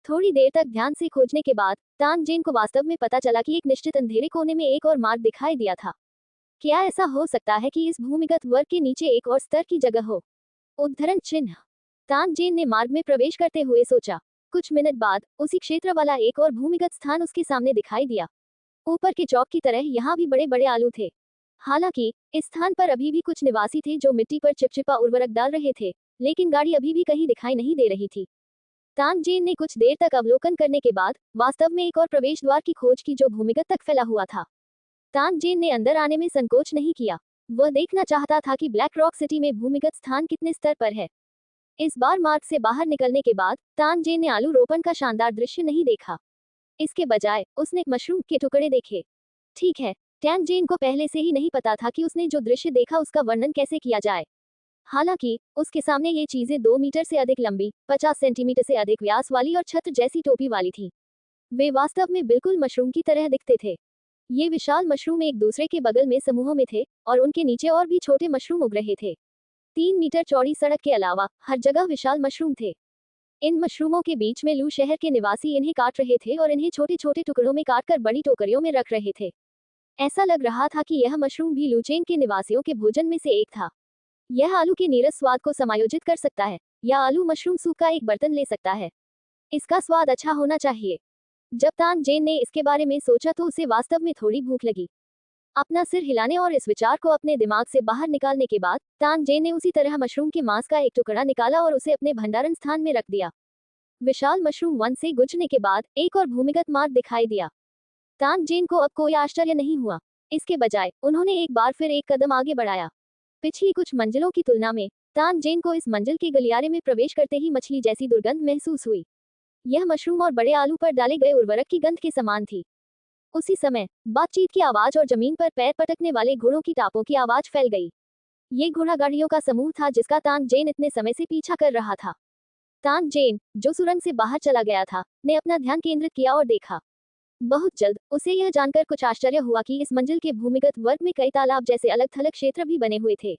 A: थोड़ी देर तक ध्यान से खोजने के बाद तानजेन को वास्तव में पता चला कि एक निश्चित अंधेरे कोने में एक और मार्ग दिखाई दिया था। क्या ऐसा हो सकता है कि इस भूमिगत वर्ग के नीचे एक और स्तर की जगह हो? उद्धरण चिन्ह। तानजेन ने मार्ग में प्रवेश करते हुए सोचा। कुछ मिनट बाद उसी क्षेत्र वाला एक और भूमिगत स्थान उसके सामने दिखाई दिया। ऊपर के चौक की तरह यहाँ भी बड़े बड़े आलू थे। हालांकि इस स्थान पर अभी भी कुछ निवासी थे जो मिट्टी पर चिपचिपा उर्वरक डाल रहे थे, लेकिन गाड़ी अभी भी कहीं दिखाई नहीं दे रही थी। तानजेन ने कुछ देर तक अवलोकन करने के बाद वास्तव में एक और प्रवेश द्वार की खोज की जो भूमिगत तक फैला हुआ था। तानजेन ने अंदर आने में संकोच नहीं किया। वह देखना चाहता था कि ब्लैक रॉक सिटी में भूमिगत स्थान कितने स्तर पर है। इस बार मार्ग से बाहर निकलने के बाद तानजेन ने आलू रोपण का शानदार दृश्य नहीं देखा। इसके बजाय उसने मशरूम के टुकड़े देखे। ठीक है, तानजेन को पहले से ही नहीं पता था कि उसने जो दृश्य देखा उसका वर्णन कैसे किया जाए। हालांकि उसके सामने ये चीजें 2 मीटर से अधिक लंबी, 50 सेंटीमीटर से अधिक व्यास वाली और छत्र जैसी टोपी वाली थी। वे वास्तव में बिल्कुल मशरूम की तरह दिखते थे। ये विशाल मशरूम एक दूसरे के बगल में समूहों में थे और उनके नीचे और भी छोटे मशरूम उग रहे थे। 3 मीटर चौड़ी सड़क के अलावा हर जगह विशाल मशरूम थे। इन मशरूमों के बीच में लू शहर के निवासी इन्हें काट रहे थे और इन्हें छोटे छोटे टुकड़ों में काटकर बड़ी टोकरियों में रख रहे थे। ऐसा लग रहा था कि यह मशरूम भी लूचेन के निवासियों के भोजन में से एक था। यह आलू के नीरस स्वाद को समायोजित कर सकता है या आलू मशरूम सूप का एक बर्तन ले सकता है। इसका स्वाद अच्छा होना चाहिए। जब तानजेन ने इसके बारे में सोचा तो उसे वास्तव में थोड़ी भूख लगी। अपना सिर हिलाने और इस विचार को अपने दिमाग से बाहर निकालने के बाद तानजेन ने उसी तरह मशरूम के मांस का एक टुकड़ा निकाला और उसे अपने भंडारण स्थान में रख दिया। विशाल मशरूम वन से गुजरने के बाद एक और भूमिगत मार्ग दिखाई दिया। तानजेन को अब कोई आश्चर्य नहीं हुआ। इसके बजाय उन्होंने एक बार फिर एक कदम आगे बढ़ाया। पिछली कुछ मंजिलों की तुलना में तानजेन को इस मंजिल के गलियारे में प्रवेश करते ही मछली जैसी दुर्गंध महसूस हुई। यह मशरूम और बड़े आलू पर डाले गए उर्वरक की गंध के समान थी। उसी समय बातचीत की आवाज और जमीन पर पैर पटकने वाले घोड़ों की टापों की आवाज फैल गई। ये घोड़ागाड़ियों का समूह था जिसका तानजेन इतने समय से पीछा कर रहा था। तानजेन, जो सुरंग से बाहर चला गया था, ने अपना ध्यान केंद्रित किया और देखा। बहुत जल्द उसे यह जानकर कुछ आश्चर्य हुआ कि इस मंजिल के भूमिगत वर्ग में कई तालाब जैसे अलग थलग क्षेत्र भी बने हुए थे।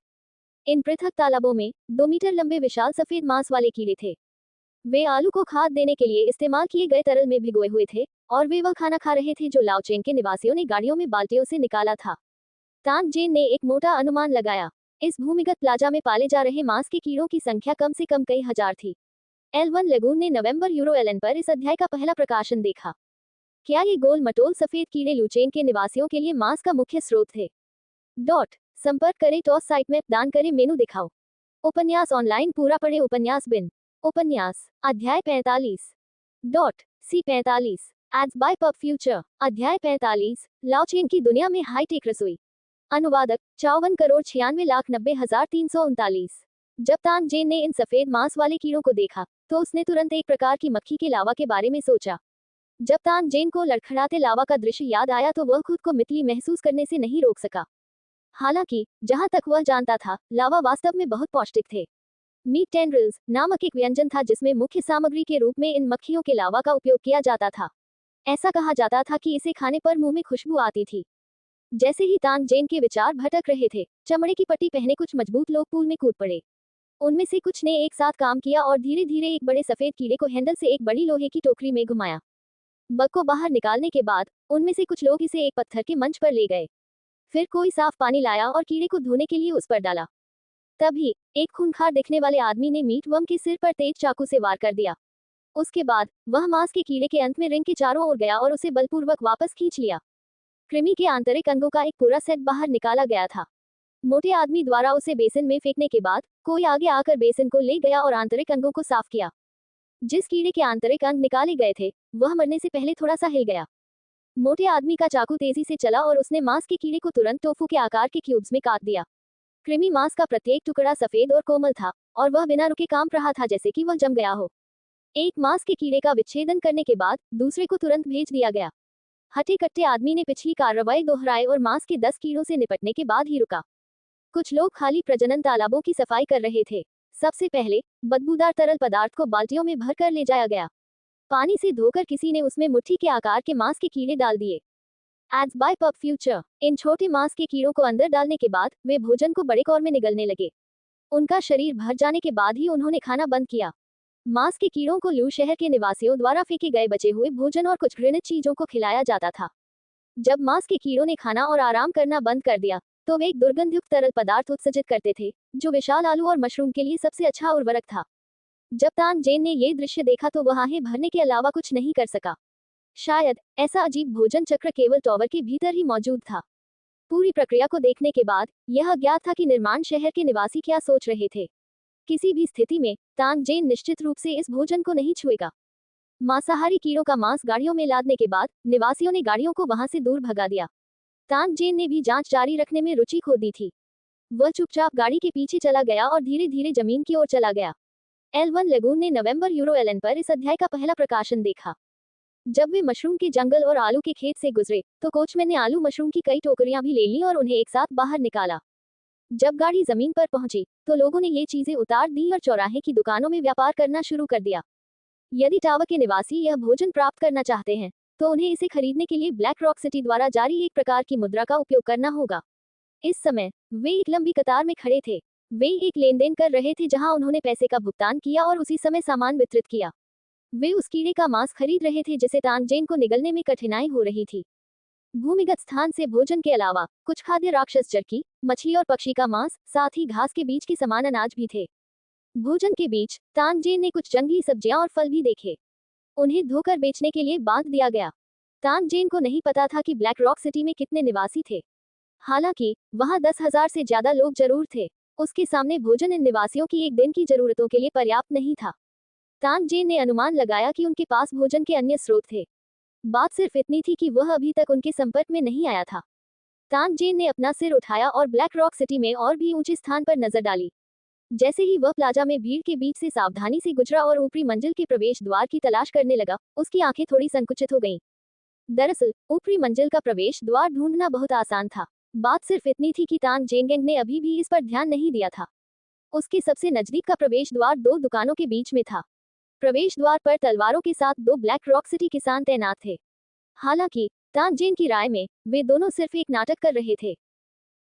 A: इन पृथक तालाबों में 2 मीटर लंबे विशाल सफेद मांस वाले कीड़े थे। वे आलू को खाद देने के लिए इस्तेमाल किए गए तरल में भिगोए हुए थे और वे वह खाना खा रहे थे जो लाओचेन के निवासियों ने गाड़ियों में बाल्टियों से निकाला था। तानजेन ने एक मोटा अनुमान लगाया। इस भूमिगत प्लाजा में पाले जा रहे मांस के कीड़ों की संख्या कम से कम कई हजार थी। एल1 लगून ने नवंबर यूरोएलन पर इस अध्याय का पहला प्रकाशन देखा। क्या ये गोल मटोल सफेद कीड़े लूचेन के निवासियों के लिए मांस का मुख्य स्रोत थे? संपर्क करें टॉस साइट में दान करें मेनू दिखाओ। उपन्यास ऑनलाइन पूरा पढ़े उपन्यास बिन। उपन्यास अध्याय 45 C45 ads by PubFuture. अध्याय 45 लाओचेन की दुनिया में हाईटेक रसोई। अनुवादक 54,96,90,339। जब तानजेन ने इन सफेद मांस वाले कीड़ों को देखा तो उसने तुरंत एक प्रकार की मक्खी के लावा के बारे में सोचा। जब तानजेन को लड़खड़ाते लावा का दृश्य याद आया तो वह खुद को मितली महसूस करने से नहीं रोक सका। हालांकि जहां तक वह जानता था, लावा वास्तव में बहुत पौष्टिक थे। मीट टेंड्रिल्स नामक एक व्यंजन था जिसमें मुख्य सामग्री के रूप में इन मक्खियों के लावा का उपयोग किया जाता था। ऐसा कहा जाता था कि इसे खाने पर मुंह में खुशबू आती थी। जैसे ही तानजेन के विचार भटक रहे थे, चमड़े की पट्टी पहने कुछ मजबूत लोग पूल में कूद पड़े। उनमें से कुछ ने एक साथ काम किया और धीरे धीरे एक बड़े सफेद कीड़े को हैंडल से एक बड़ी लोहे की टोकरी में घुमाया। बग को बाहर निकालने के बाद उनमें से कुछ लोग इसे एक पत्थर के मंच पर ले गए। फिर कोई साफ पानी लाया और कीड़े को धोने के लिए उस पर डाला। तभी एक खूंखार दिखने वाले आदमी ने मीट वर्म के सिर पर तेज चाकू से वार कर दिया। उसके बाद वह मांस के कीड़े के अंत में रिंग के चारों ओर गया और उसे बलपूर्वक वापस खींच लिया। कृमि के आंतरिक अंगों का एक पूरा सेट बाहर निकाला गया था। मोटे आदमी द्वारा उसे बेसिन में फेंकने के बाद कोई आगे आकर बेसिन को ले गया और आंतरिक अंगों को साफ किया। जिस कीड़े के आंतरिक अंग निकाले गए थे वह मरने से पहले थोड़ा सा हिल गया। मोटे आदमी का चाकू तेजी से चला और उसने मांस के कीड़े को तुरंत टोफू के आकार के क्यूब्स में काट दिया। कृमि मांस का प्रत्येक टुकड़ा सफेद और कोमल था, और वह बिना रुके कांप रहा था जैसे कि वह जम गया हो। एक मांस के कीड़े का विच्छेदन करने के बाद दूसरे को तुरंत भेज दिया गया। हटे कट्टे आदमी ने पिछली कार्रवाई दोहराई और मांस के 10 कीड़ों से निपटने के बाद ही रुका। कुछ लोग खाली प्रजनन तालाबों की सफाई कर रहे थे। सबसे पहले बदबूदार तरल पदार्थ को बाल्टियों में भर कर ले जाया गया। पानी से धोकर किसी ने उसमें मुट्ठी के आकार के मांस के कीड़े डाल दिए। Ads by PubFuture. इन छोटे मांस के कीड़ों को अंदर डालने के बाद वे भोजन को बड़े कौर में निगलने लगे। उनका शरीर भर जाने के बाद ही उन्होंने खाना बंद किया। मांस के कीड़ों को लू शहर के निवासियों द्वारा फेंके गए बचे हुए भोजन और कुछ घृणित चीजों को खिलाया जाता था। जब मांस के कीड़ों ने खाना और आराम करना बंद कर दिया तो वे एक दुर्गंधयुक्त तरल पदार्थ उत्सर्जित करते थे, जो विशाल आलू और मशरूम के लिए सबसे अच्छा उर्वरक था। जब तान जेन ने ये दृश्य देखा तो वह आहें भरने के अलावा कुछ नहीं कर सका। शायद ऐसा अजीब भोजन चक्र केवल टॉवर के भीतर ही मौजूद था। पूरी प्रक्रिया को देखने के बाद यह अज्ञात था कि निर्माण शहर के निवासी क्या सोच रहे थे। किसी भी स्थिति में तान जेन निश्चित रूप से इस भोजन को नहीं छुएगा। मांसाहारी कीड़ों का मांस गाड़ियों में लादने के बाद निवासियों ने गाड़ियों को वहां से दूर भगा दिया। तान जेन ने भी जांच जारी रखने में रुचि खो दी थी। वह चुपचाप गाड़ी के पीछे चला गया और धीरे धीरे जमीन की ओर चला गया। L1 लगून ने नवंबर यूरो पर इस अध्याय का पहला प्रकाशन देखा। जब वे मशरूम के जंगल और आलू के खेत से गुजरे तो कोचमैन ने आलू मशरूम की कई टोकरियां भी ले लीं और उन्हें एक साथ बाहर निकाला। जब गाड़ी जमीन पर पहुंची तो लोगों ने ये चीजें उतार दी और चौराहे की दुकानों में व्यापार करना शुरू कर दिया। यदि टावर के निवासी यह भोजन प्राप्त करना चाहते हैं तो उन्हें इसे खरीदने के लिए ब्लैक रॉक सिटी द्वारा जारी एक प्रकार की मुद्रा का उपयोग करना होगा। इस समय वे एक लंबी कतार में खड़े थे। वे एक लेनदेन कर रहे थे जहां उन्होंने पैसे का भुगतान किया और उसी समय सामान वितरित किया। वे उस कीड़े का मांस खरीद रहे थे जिसे तान जेन को निगलने में कठिनाई हो रही थी। भूमिगत स्थान से भोजन के अलावा कुछ खाद्य राक्षस चरकी, मछली और पक्षी का मांस, साथ ही घास के बीज के समान अनाज भी थे। भोजन के बीच तान जेन ने कुछ जंगली सब्जियां और फल भी देखे। उन्हें धोकर बेचने के लिए बांध दिया गया। तान जेन को नहीं पता था कि ब्लैक रॉक सिटी में कितने निवासी थे। हालांकि वहां 10,000 से ज्यादा लोग जरूर थे। उसके सामने भोजन इन निवासियों की एक दिन की जरूरतों के लिए पर्याप्त नहीं था। तान जेन ने अनुमान लगाया कि उनके पास भोजन के अन्य स्रोत थे। बात सिर्फ इतनी थी कि वह अभी तक उनके संपर्क में नहीं आया था। तान जेन ने अपना सिर उठाया और ब्लैक रॉक सिटी में और भी ऊंचे स्थान पर नजर डाली। जैसे ही वह प्लाजा में भीड़ के बीच से सावधानी से गुजरा और ऊपरी मंजिल के प्रवेश द्वार की तलाश करने लगा, उसकी आंखें थोड़ी संकुचित हो गईं। दरअसल ऊपरी मंजिल का प्रवेश द्वार ढूंढना बहुत आसान था। बात सिर्फ इतनी थी कि तान जेंगेंग ने अभी भी इस पर ध्यान नहीं दिया था। उसके सबसे नजदीक का प्रवेश द्वार दो दुकानों के बीच में था। प्रवेश द्वार पर तलवारों के साथ दो ब्लैक रॉक सिटी किसान तैनात थे। हालांकि तान जेन की राय में वे दोनों सिर्फ एक नाटक कर रहे थे।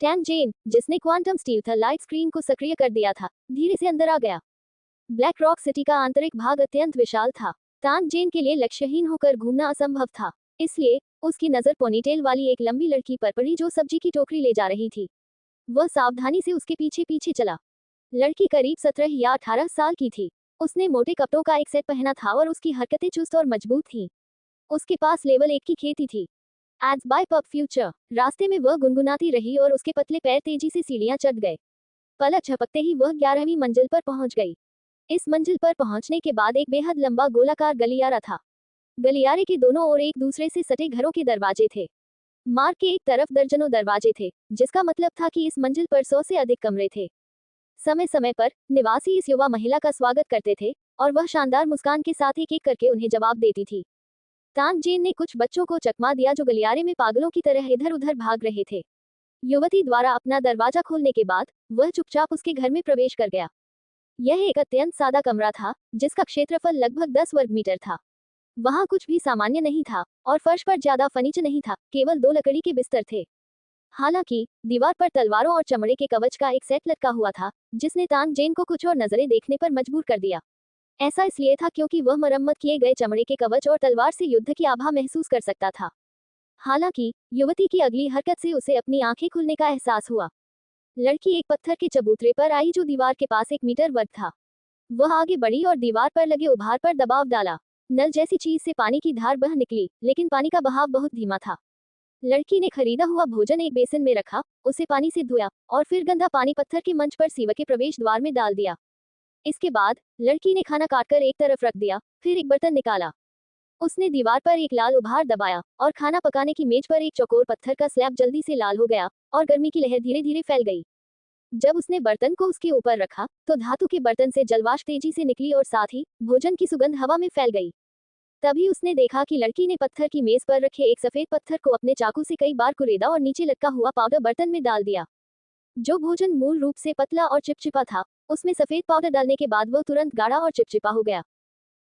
A: टैन जेन, जिसने क्वांटम स्टील लाइट स्क्रीन को सक्रिय कर दिया था, धीरे से अंदर आ गया। ब्लैक रॉक सिटी का आंतरिक भाग अत्यंत विशाल था। तान जेन के लिए लक्ष्यहीन होकर घूमना असंभव था, इसलिए उसकी नजर पोनीटेल वाली एक लंबी लड़की पर पड़ी जो सब्जी की टोकरी ले जा रही थी। वह सावधानी से उसके पीछे पीछे चला। लड़की करीब 17 या 18 साल की थी। उसने मोटे कपड़ों का एक सेट पहना था और उसकी हरकतें चुस्त और मजबूत थीं। उसके पास लेवल 1 की खेती थी। Ads by PubFuture. रास्ते में वह गुनगुनाती रही और उसके पतले पैर तेजी से सीढ़ियां चढ़ गए। पलक झपकते ही वह 11वीं मंजिल पर पहुंच गई। इस मंजिल पर पहुंचने के बाद एक बेहद लंबा गोलाकार गलियारा था। गलियारे के दोनों ओर एक दूसरे से सटे घरों के दरवाजे थे। मार्ग के एक तरफ दर्जनों दरवाजे थे, जिसका मतलब था कि इस मंजिल पर 100 से अधिक कमरे थे। समय समय पर निवासी इस युवा महिला का स्वागत करते थे और वह शानदार मुस्कान के साथ एक एक करके उन्हें जवाब देती थी। तान जेन ने कुछ बच्चों को चकमा दिया जो गलियारे में पागलों की तरह इधर उधर भाग रहे थे। युवती द्वारा अपना दरवाजा खोलने के बाद वह चुपचाप उसके घर में प्रवेश कर गया। यह एक अत्यंत सादा कमरा था, जिसका क्षेत्रफल लगभग 10 वर्ग मीटर था। वहां कुछ भी सामान्य नहीं था और फर्श पर ज्यादा फर्नीचर नहीं था, केवल 2 लकड़ी के बिस्तर थे। हालांकि दीवार पर तलवारों और चमड़े के कवच का एक सेट लटका हुआ था, जिसने तान जेन को कुछ और नजरें देखने पर मजबूर कर दिया। ऐसा इसलिए था क्योंकि वह मरम्मत किए गए चमड़े के कवच और तलवार से युद्ध की आभा महसूस कर सकता था। हालांकि युवती की अगली हरकत से उसे अपनी आंखें खुलने का एहसास हुआ। लड़की एक पत्थर के चबूतरे पर आई जो दीवार के पास 1 मीटर वर्ग था। वह आगे बढ़ी और दीवार पर लगे उभार पर दबाव डाला। नल जैसी चीज से पानी की धार बह निकली, लेकिन पानी का बहाव बहुत धीमा था। लड़की ने खरीदा हुआ भोजन एक बेसिन में रखा, उसे पानी से धोया और फिर गंदा पानी पत्थर के मंच पर सीवर के प्रवेश द्वार में डाल दिया। इसके बाद लड़की ने खाना काटकर एक तरफ रख दिया, फिर एक बर्तन निकाला। उसने दीवार पर एक लाल उभार दबाया और खाना पकाने की मेज पर एक चौकोर पत्थर का स्लैब जल्दी से लाल हो गया और गर्मी की लहर धीरे धीरे फैल गई। जब उसने बर्तन को उसके ऊपर रखा तो धातु के बर्तन से जलवाष्प तेजी से निकली और साथ ही भोजन की सुगंध हवा में फैल गई। तभी उसने देखा कि लड़की ने पत्थर की मेज पर रखे एक सफेद पत्थर को अपने चाकू से कई बार कुरेदा और नीचे लटका हुआ पाउडर बर्तन में डाल दिया। जो भोजन मूल रूप से पतला और चिपचिपा था, उसमें सफेद पाउडर डालने के बाद वह तुरंत गाढ़ा और चिपचिपा हो गया।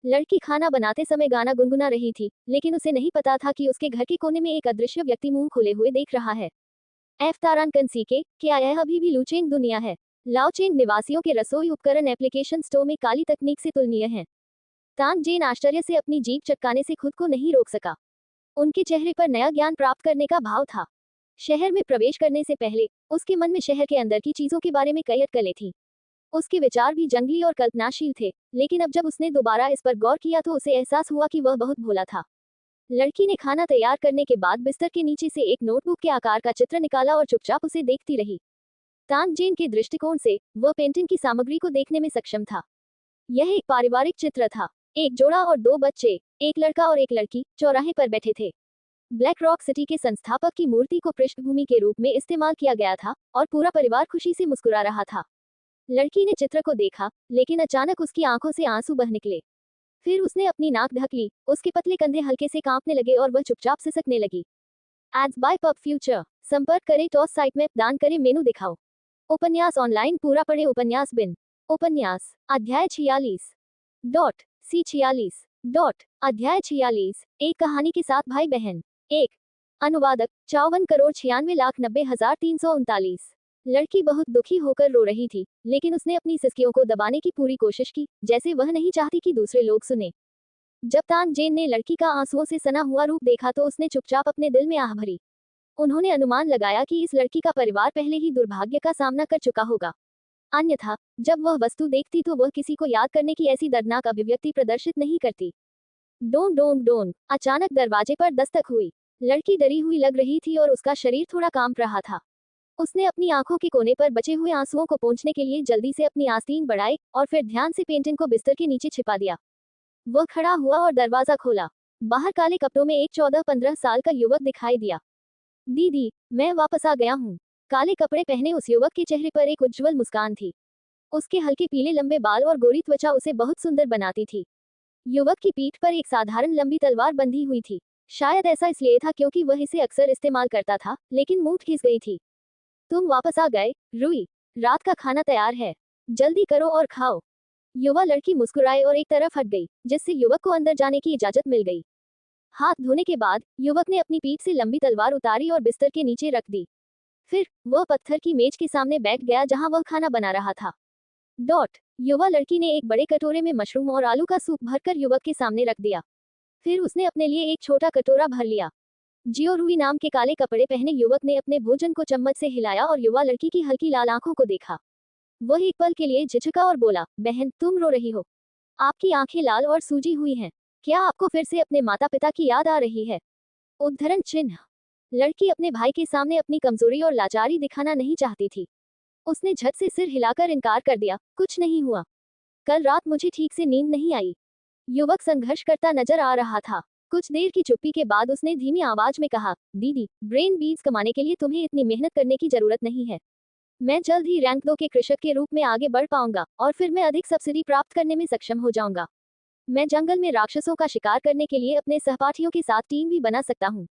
A: लड़की खाना बनाते समय गाना गुनगुना रही थी, लेकिन उसे नहीं पता था कि उसके घर के कोने में एक अदृश्य व्यक्ति मुंह खोले हुए देख रहा है। तारानकन सीके, क्या यह अभी भी लुचेंग दुनिया है? लाओचेंग निवासियों के रसोई उपकरण एप्लीकेशन स्टोर में काली तकनीक से तुलनीय हैं। तान जेन आश्चर्य से अपनी जीभ चटकाने से खुद को नहीं रोक सका। उनके चेहरे पर नया ज्ञान प्राप्त करने का भाव था। शहर में प्रवेश करने से पहले उसके मन में शहर के अंदर की चीजों के बारे में कई अटकलें थीं। उसके विचार भी जंगली और कल्पनाशील थे, लेकिन अब जब उसने दोबारा इस पर गौर किया तो उसे एहसास हुआ कि वह बहुत भोला था। लड़की ने खाना तैयार करने के बाद बिस्तर के नीचे से एक नोटबुक के आकार का चित्र निकाला और चुपचाप उसे देखती रही। तान जेन के दृष्टिकोण से वह पेंटिंग की सामग्री को देखने में सक्षम था। यह एक पारिवारिक चित्र था। एक जोड़ा और दो बच्चे, एक लड़का और एक लड़की, चौराहे पर बैठे थे। ब्लैक रॉक सिटी के संस्थापक की मूर्ति को पृष्ठभूमि के रूप में इस्तेमाल किया गया था और पूरा परिवार खुशी से मुस्कुरा रहा था। लड़की ने चित्र को देखा, लेकिन अचानक उसकी आंखों से आंसू बह निकले। फिर उसने अपनी नाक ढक ली, उसके पतले कंधे हल्के से कांपने लगे और वह चुपचाप सिसकने लगी। Ads by PubFuture. संपर्क करें टॉस साइट में, दान करें, मेनू दिखाओ। उपन्यास ऑनलाइन पूरा पढ़े। उपन्यास बिन। उपन्यास अध्याय 46 डॉट सी 46 डॉट अध्याय 46। एक कहानी के साथ भाई बहन। एक अनुवादक 54,96,90,339। लड़की बहुत दुखी होकर रो रही थी, लेकिन उसने अपनी सिसकियों को दबाने की पूरी कोशिश की, जैसे वह नहीं चाहती कि दूसरे लोग सुने। जब तान जेन ने लड़की का आंसुओं से सना हुआ रूप देखा तो उसने चुपचाप अपने दिल में आह भरी। उन्होंने अनुमान लगाया कि इस लड़की का परिवार पहले ही दुर्भाग्य का सामना कर चुका होगा। अन्यथा जब वह वस्तु देखती तो वह किसी को याद करने की ऐसी दर्दनाक अभिव्यक्ति प्रदर्शित नहीं करती। Dong Dong Dong. अचानक दरवाजे पर दस्तक हुई। लड़की डरी हुई लग रही थी और उसका शरीर थोड़ा कांप रहा था। उसने अपनी आंखों के कोने पर बचे हुए आंसुओं को पोंछने के लिए जल्दी से अपनी आस्तीन बढ़ाई और फिर ध्यान से पेंटिंग को बिस्तर के नीचे छिपा दिया। वह खड़ा हुआ और दरवाजा खोला। बाहर काले कपड़ों में एक 14-15 साल का युवक दिखाई दिया। दीदी, मैं वापस आ गया हूँ। काले कपड़े पहने उस युवक के चेहरे पर एक उज्ज्वल मुस्कान थी। उसके हल्के पीले लंबे बाल और गोरी त्वचा उसे बहुत सुंदर बनाती थी। युवक की पीठ पर एक साधारण लंबी तलवार बंधी हुई थी। शायद ऐसा इसलिए था क्योंकि वह इसे अक्सर इस्तेमाल करता था, लेकिन मूठ खिस गई थी। तुम वापस आ गए, रुई। रात का खाना तैयार है, जल्दी करो और खाओ। युवा लड़की मुस्कुराई और एक तरफ हट गई, जिससे युवक को अंदर जाने की इजाजत मिल गई। हाथ धोने के बाद युवक ने अपनी पीठ से लंबी तलवार उतारी और बिस्तर के नीचे रख दी। फिर वह पत्थर की मेज के सामने बैठ गया जहां वह खाना बना रहा था। डॉट। युवा लड़की ने एक बड़े कटोरे में मशरूम और आलू का सूप भरकर युवक के सामने रख दिया। फिर उसने अपने लिए एक छोटा कटोरा भर लिया। जियोरुई नाम के काले कपड़े पहने युवक ने अपने भोजन को चम्मच से हिलाया और युवा लड़की की हल्की लाल आंखों को देखा। वह एक पल के लिए झिझका और बोला, बहन, तुम रो रही हो। आपकी आंखें लाल और सूजी हुई हैं। क्या आपको फिर से अपने माता पिता की याद आ रही है? उद्धरण चिन्ह। लड़की अपने भाई के सामने अपनी कमजोरी और लाचारी दिखाना नहीं चाहती थी। उसने झट से सिर हिलाकर इनकार कर दिया, कुछ नहीं हुआ। कल रात मुझे ठीक से नींद नहीं आई। युवक संघर्ष करता नजर आ रहा था। कुछ देर की चुप्पी के बाद उसने धीमी आवाज में कहा, दीदी, ब्रेन बीज कमाने के लिए तुम्हें इतनी मेहनत करने की जरूरत नहीं है। मैं जल्द ही रैंक 2 के कृषक के रूप में आगे बढ़ पाऊंगा और फिर मैं अधिक सब्सिडी प्राप्त करने में सक्षम हो जाऊंगा। मैं जंगल में राक्षसों का शिकार करने के लिए अपने सहपाठियों के साथ टीम भी बना सकता हूँ।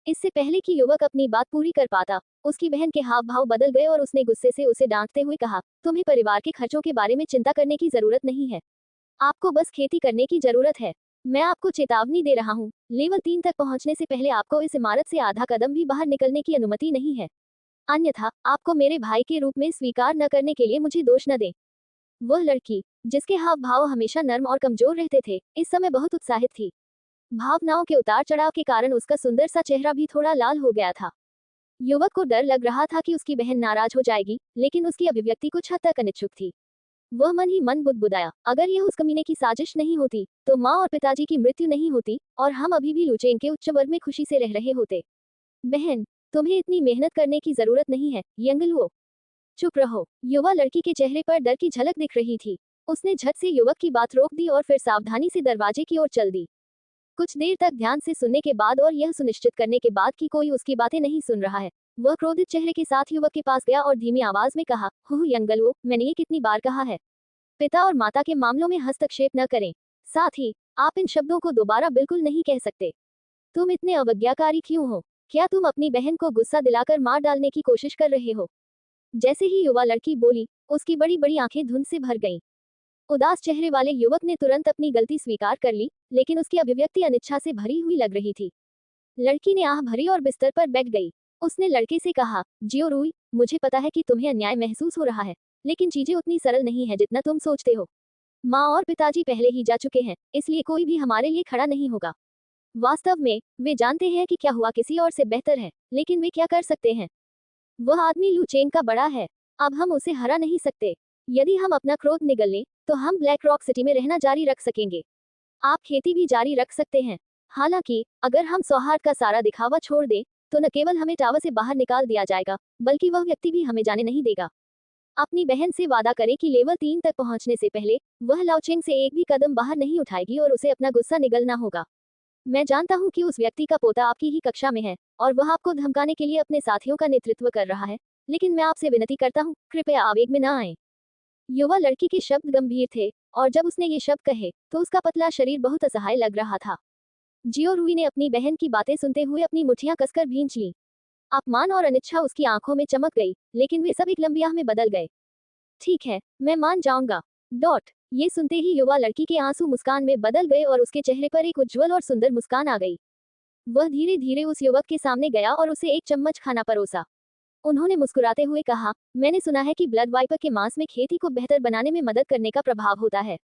A: इससे पहले कि युवक अपनी बात पूरी कर पाता, उसकी बहन के हाव भाव बदल गए और उसने गुस्से से उसे डांटते हुए कहा, तुम्हें परिवार के खर्चों के बारे में चिंता करने की जरूरत नहीं है। आपको बस खेती करने की जरूरत है। मैं आपको चेतावनी दे रहा हूँ, लेवल 3 तक पहुँचने से पहले आपको इस इमारत से आधा कदम भी बाहर निकलने की अनुमति नहीं है। अन्यथा आपको मेरे भाई के रूप में स्वीकार न करने के लिए मुझे दोष न दें। वह लड़की, जिसके हाव भाव हमेशा नर्म और कमजोर रहते थे, इस समय बहुत उत्साहित थी। भावनाओं के उतार चढ़ाव के कारण उसका सुंदर सा चेहरा भी थोड़ा लाल हो गया था। युवक को डर लग रहा था कि उसकी बहन नाराज हो जाएगी, लेकिन उसकी अभिव्यक्ति कुछ हद तक अनिच्छुक थी। वह मन ही मन बुदबुदाया, अगर यह उस कमीने की साजिश नहीं होती, तो माँ और पिताजी की मृत्यु नहीं होती, और हम अभी भी लुचेन के उच्च वर्ग में खुशी से रह रहे होते। बहन, तुम्हें इतनी मेहनत करने की जरूरत नहीं है, यंगलुओ। चुप रहो। युवा लड़की के चेहरे पर डर की झलक दिख रही थी। उसने झट से युवक की बात रोक दी और फिर सावधानी से दरवाजे की ओर चल दी। कुछ देर तक ध्यान से सुनने के बाद और यह सुनिश्चित करने के बाद कि कोई उसकी बातें नहीं सुन रहा है, वह क्रोधित चेहरे के साथ युवक के पास गया और धीमी आवाज में कहा, यंगलो, मैंने ये कितनी बार कहा है, पिता और माता के मामलों में हस्तक्षेप न करें। साथ ही आप इन शब्दों को दोबारा बिल्कुल नहीं कह सकते। तुम इतने अवज्ञाकारी क्यों हो? क्या तुम अपनी बहन को गुस्सा दिलाकर मार डालने की कोशिश कर रहे हो? जैसे ही युवा लड़की बोली, उसकी बड़ी बड़ी आंखें धुंध से भर गईं। उदास चेहरे वाले युवक ने तुरंत अपनी गलती स्वीकार कर ली, लेकिन उसकी अभिव्यक्ति अनिच्छा से भरी हुई लग रही थी। लड़की ने आह भरी और बिस्तर पर बैठ गई। उसने लड़के से कहा, जियोरुई, मुझे पता है कि तुम्हें अन्याय महसूस हो रहा है, लेकिन चीजें उतनी सरल नहीं है जितना तुम सोचते हो। माँ और पिताजी पहले ही जा चुके हैं, इसलिए कोई भी हमारे लिए खड़ा नहीं होगा। वास्तव में वे जानते हैं कि क्या हुआ किसी और से बेहतर है, लेकिन वे क्या कर सकते हैं? वह आदमी लू चेंग का बड़ा है, अब हम उसे हरा नहीं सकते। यदि हम अपना क्रोध निगल लें, तो हम ब्लैक रॉक सिटी में रहना जारी रख सकेंगे। आप खेती भी जारी रख सकते हैं। हालांकि अगर हम सौहार्द का सारा दिखावा छोड़ दें, तो न केवल हमें टावर से बाहर निकाल दिया जाएगा, बल्कि वह व्यक्ति भी हमें जाने नहीं देगा। अपनी बहन से वादा करें कि लेवल 3 तक पहुंचने से पहले वह लाओचेंग से एक भी कदम बाहर नहीं उठाएगी और उसे अपना गुस्सा निगलना होगा। मैं जानता हूं कि उस व्यक्ति का पोता आपकी ही कक्षा में है और वह आपको धमकाने के लिए अपने साथियों का नेतृत्व कर रहा है, लेकिन मैं आपसे विनती करता हूं, कृपया आवेग में न आए। युवा लड़की के शब्द गंभीर थे, और जब उसने ये शब्द कहे, तो उसका पतला शरीर बहुत असहाय लग रहा था। जियोरुई ने अपनी बहन की बातें सुनते हुए अपनी मुट्ठियां कसकर भींच लीं। अपमान और अनिच्छा उसकी आंखों में चमक गई, लेकिन वे सब एक लंबी आह में बदल गए। ठीक है, मैं मान जाऊंगा। ये सुनते ही युवा लड़की के आंसू मुस्कान में बदल गए और उसके चेहरे पर एक उज्जवल और सुंदर मुस्कान आ गई। वह धीरे धीरे उस युवक के सामने गया और उसे एक चम्मच खाना परोसा। उन्होंने मुस्कुराते हुए कहा, मैंने सुना है कि ब्लड वाइपर के मांस में खेती को बेहतर बनाने में मदद करने का प्रभाव होता है।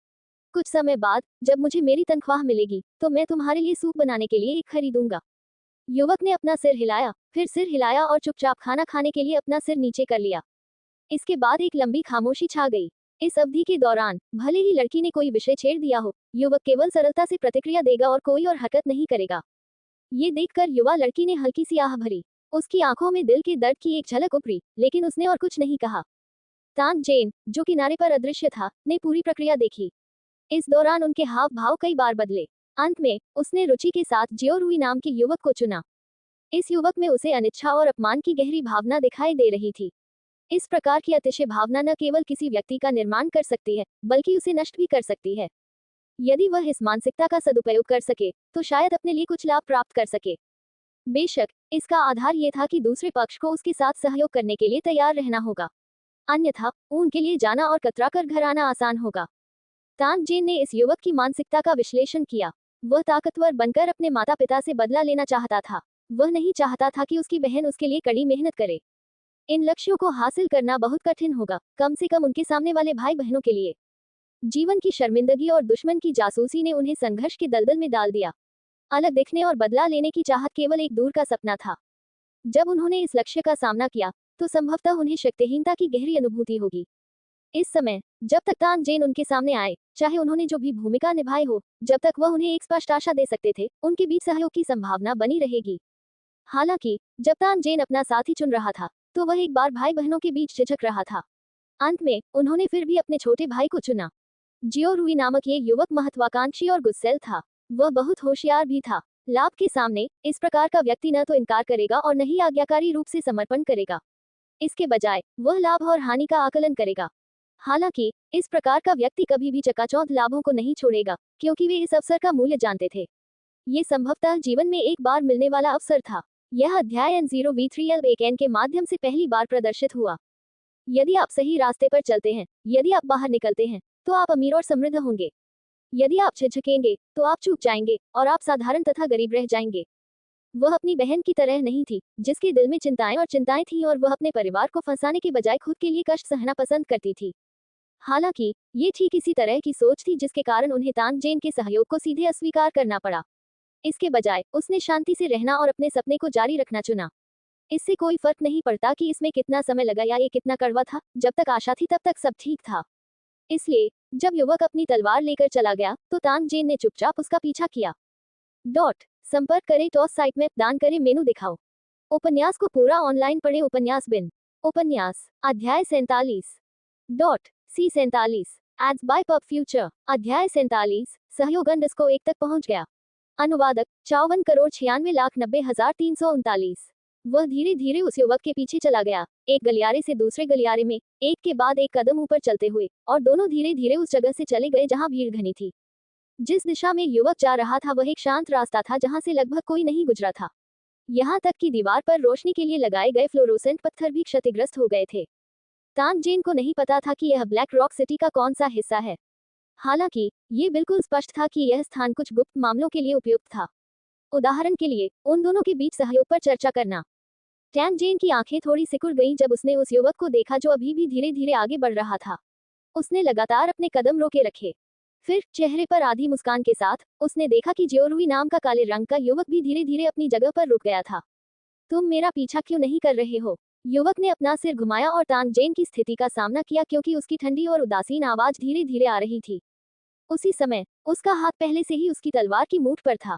A: कुछ समय बाद, जब मुझे मेरी तनख्वाह मिलेगी, तो मैं तुम्हारे लिए सूप बनाने के लिए एक खरीदूंगा। युवक ने अपना सिर हिलाया, फिर सिर हिलाया और चुपचाप खाना खाने के लिए अपना सिर नीचे कर लिया। इसके बाद एक लंबी खामोशी छा गई। इस अवधि के दौरान, भले ही लड़की ने कोई विषय छेड़ दिया हो, युवक केवल सरलता से प्रतिक्रिया देगा और कोई और हरकत नहीं करेगा। ये देखकर युवा लड़की ने हल्की सी आह भरी। उसकी आंखों में दिल के दर्द की एक झलक उभरी, लेकिन उसने और कुछ नहीं कहा। तांग जेन, जो किनारे पर अदृश्य था, ने पूरी प्रक्रिया देखी। इस दौरान उनके हाव भाव कई बार बदले। अंत में उसने रुचि के साथ जियोरुई नाम के युवक को चुना। इस युवक में उसे अनिच्छा और अपमान की गहरी भावना दिखाई दे रही थी। इस प्रकार की अतिशय भावना न केवल किसी व्यक्ति का निर्माण कर सकती है, बल्कि उसे नष्ट भी कर सकती है। यदि वह इस मानसिकता का सदुपयोग कर सके, तो शायद अपने लिए कुछ लाभ प्राप्त कर सके। बेशक, इसका आधार ये था कि दूसरे पक्ष को उसके साथ सहयोग करने के लिए तैयार रहना होगा। अन्यथा, उनके लिए जाना और कतराकर घर आना आसान होगा। तांग जेन ने इस युवक की मानसिकता का विश्लेषण किया। वह ताकतवर बनकर अपने माता पिता से बदला लेना चाहता था। वह नहीं चाहता था कि उसकी बहन उसके लिए कड़ी मेहनत करे। इन लक्ष्यों को हासिल करना बहुत कठिन होगा, कम से कम उनके सामने वाले भाई बहनों के लिए। जीवन की शर्मिंदगी और दुश्मन की जासूसी ने उन्हें संघर्ष के दलदल में डाल दिया। अलग दिखने और बदला लेने की चाहत केवल एक दूर का सपना था। जब उन्होंने इस लक्ष्य का सामना किया, तो संभवतः उन्हें शक्तिहीनता की गहरी अनुभूति होगी। इस समय, जब तक तांग जेन उनके सामने आए, चाहे उन्होंने जो भी भूमिका निभाई हो, जब तक वह उन्हें एक स्पष्ट आशा दे सकते थे, उनके बीच सहयोग की संभावना बनी रहेगी। हालांकि जब तांग जेन अपना साथी चुन रहा था, तो वह एक बार भाई बहनों के बीच झिझक रहा था। अंत में उन्होंने फिर भी अपने छोटे भाई को चुना। जियोरुई नामक ये युवक महत्वाकांक्षी और गुस्सैल था। वह बहुत होशियार भी था। लाभ के सामने इस प्रकार का व्यक्ति न तो इनकार करेगा और न ही आज्ञाकारी रूप से समर्पण करेगा। इसके बजाय वह लाभ और हानि का आकलन करेगा। हालांकि इस प्रकार का व्यक्ति कभी भी चकाचौंध लाभों को नहीं छोड़ेगा, क्योंकि वे इस अवसर का मूल्य जानते थे। ये संभवतः जीवन में एक बार मिलने वाला अवसर था। यह अध्याय N0V3L1N के माध्यम से पहली बार प्रदर्शित हुआ। यदि आप सही रास्ते पर चलते हैं, यदि आप बाहर निकलते हैं, तो आप अमीर और समृद्ध होंगे। यदि आप झिझकेंगे, तो आप चूक जाएंगे और आप साधारण तथा गरीब रह जाएंगे। वह अपनी बहन की तरह नहीं थी, जिसके दिल में चिंताएं थीं और वह अपने परिवार को फंसाने के बजाय खुद के लिए कष्ट सहना पसंद करती थी। हालांकि ये ठीक इसी तरह की सोच थी जिसके कारण उन्हें तांग जेन के सहयोग को सीधे अस्वीकार करना पड़ा। इसके बजाय उसने शांति से रहना और अपने सपने को जारी रखना चुना। इससे कोई फर्क नहीं पड़ता कि इसमें कितना समय लगा या ये कितना कड़वा था, जब तक आशा थी तब तक सब ठीक था। इसलिए जब युवक अपनी तलवार लेकर चला गया, तो तांग जेन ने चुपचाप उसका पीछा किया। संपर्क करें टॉस साइट में दान करें मेनू दिखाओ। उपन्यास को पूरा ऑनलाइन पढ़ें। उपन्यास बिन उपन्यास अध्याय 47 C47 ads by PubFuture. अध्याय 47 सहयोग _ 1 तक पहुंच गया। अनुवादक 54,96,90,339। वह धीरे धीरे उस युवक के पीछे चला गया, एक गलियारे से दूसरे गलियारे में, एक के बाद एक कदम ऊपर चलते हुए, और दोनों धीरे धीरे उस जगह से चले गए जहां भीड़ घनी थी। जिस दिशा में युवक जा रहा था वह एक शांत रास्ता था जहां से लगभग कोई नहीं गुजरा था। यहाँ तक कि दीवार पर रोशनी के लिए लगाए गए फ्लोरोसेंट पत्थर भी क्षतिग्रस्त हो गए थे। तानजेन को नहीं पता था कि यह ब्लैक रॉक सिटी का कौन सा हिस्सा है। हालांकि ये बिल्कुल स्पष्ट था कि यह स्थान कुछ गुप्त मामलों के लिए उपयुक्त था। उदाहरण के लिए, उन दोनों के बीच सहयोग पर चर्चा करना। तानजेन की आंखें थोड़ी सिकुड़ गईं जब उसने उस युवक को देखा जो अभी भी धीरे धीरे आगे बढ़ रहा था। उसने लगातार अपने कदम रोके रखे। फिर चेहरे पर आधी मुस्कान के साथ उसने देखा कि जियोरुई नाम का काले रंग का युवक भी धीरे धीरे अपनी जगह पर रुक गया था। तुम मेरा पीछा क्यों नहीं कर रहे हो? युवक ने अपना सिर घुमाया और तानजेन की स्थिति का सामना किया क्योंकि उसकी ठंडी और उदासीन आवाज धीरे धीरे आ रही थी। उसी समय उसका हाथ पहले से ही उसकी तलवार की मूठ पर था।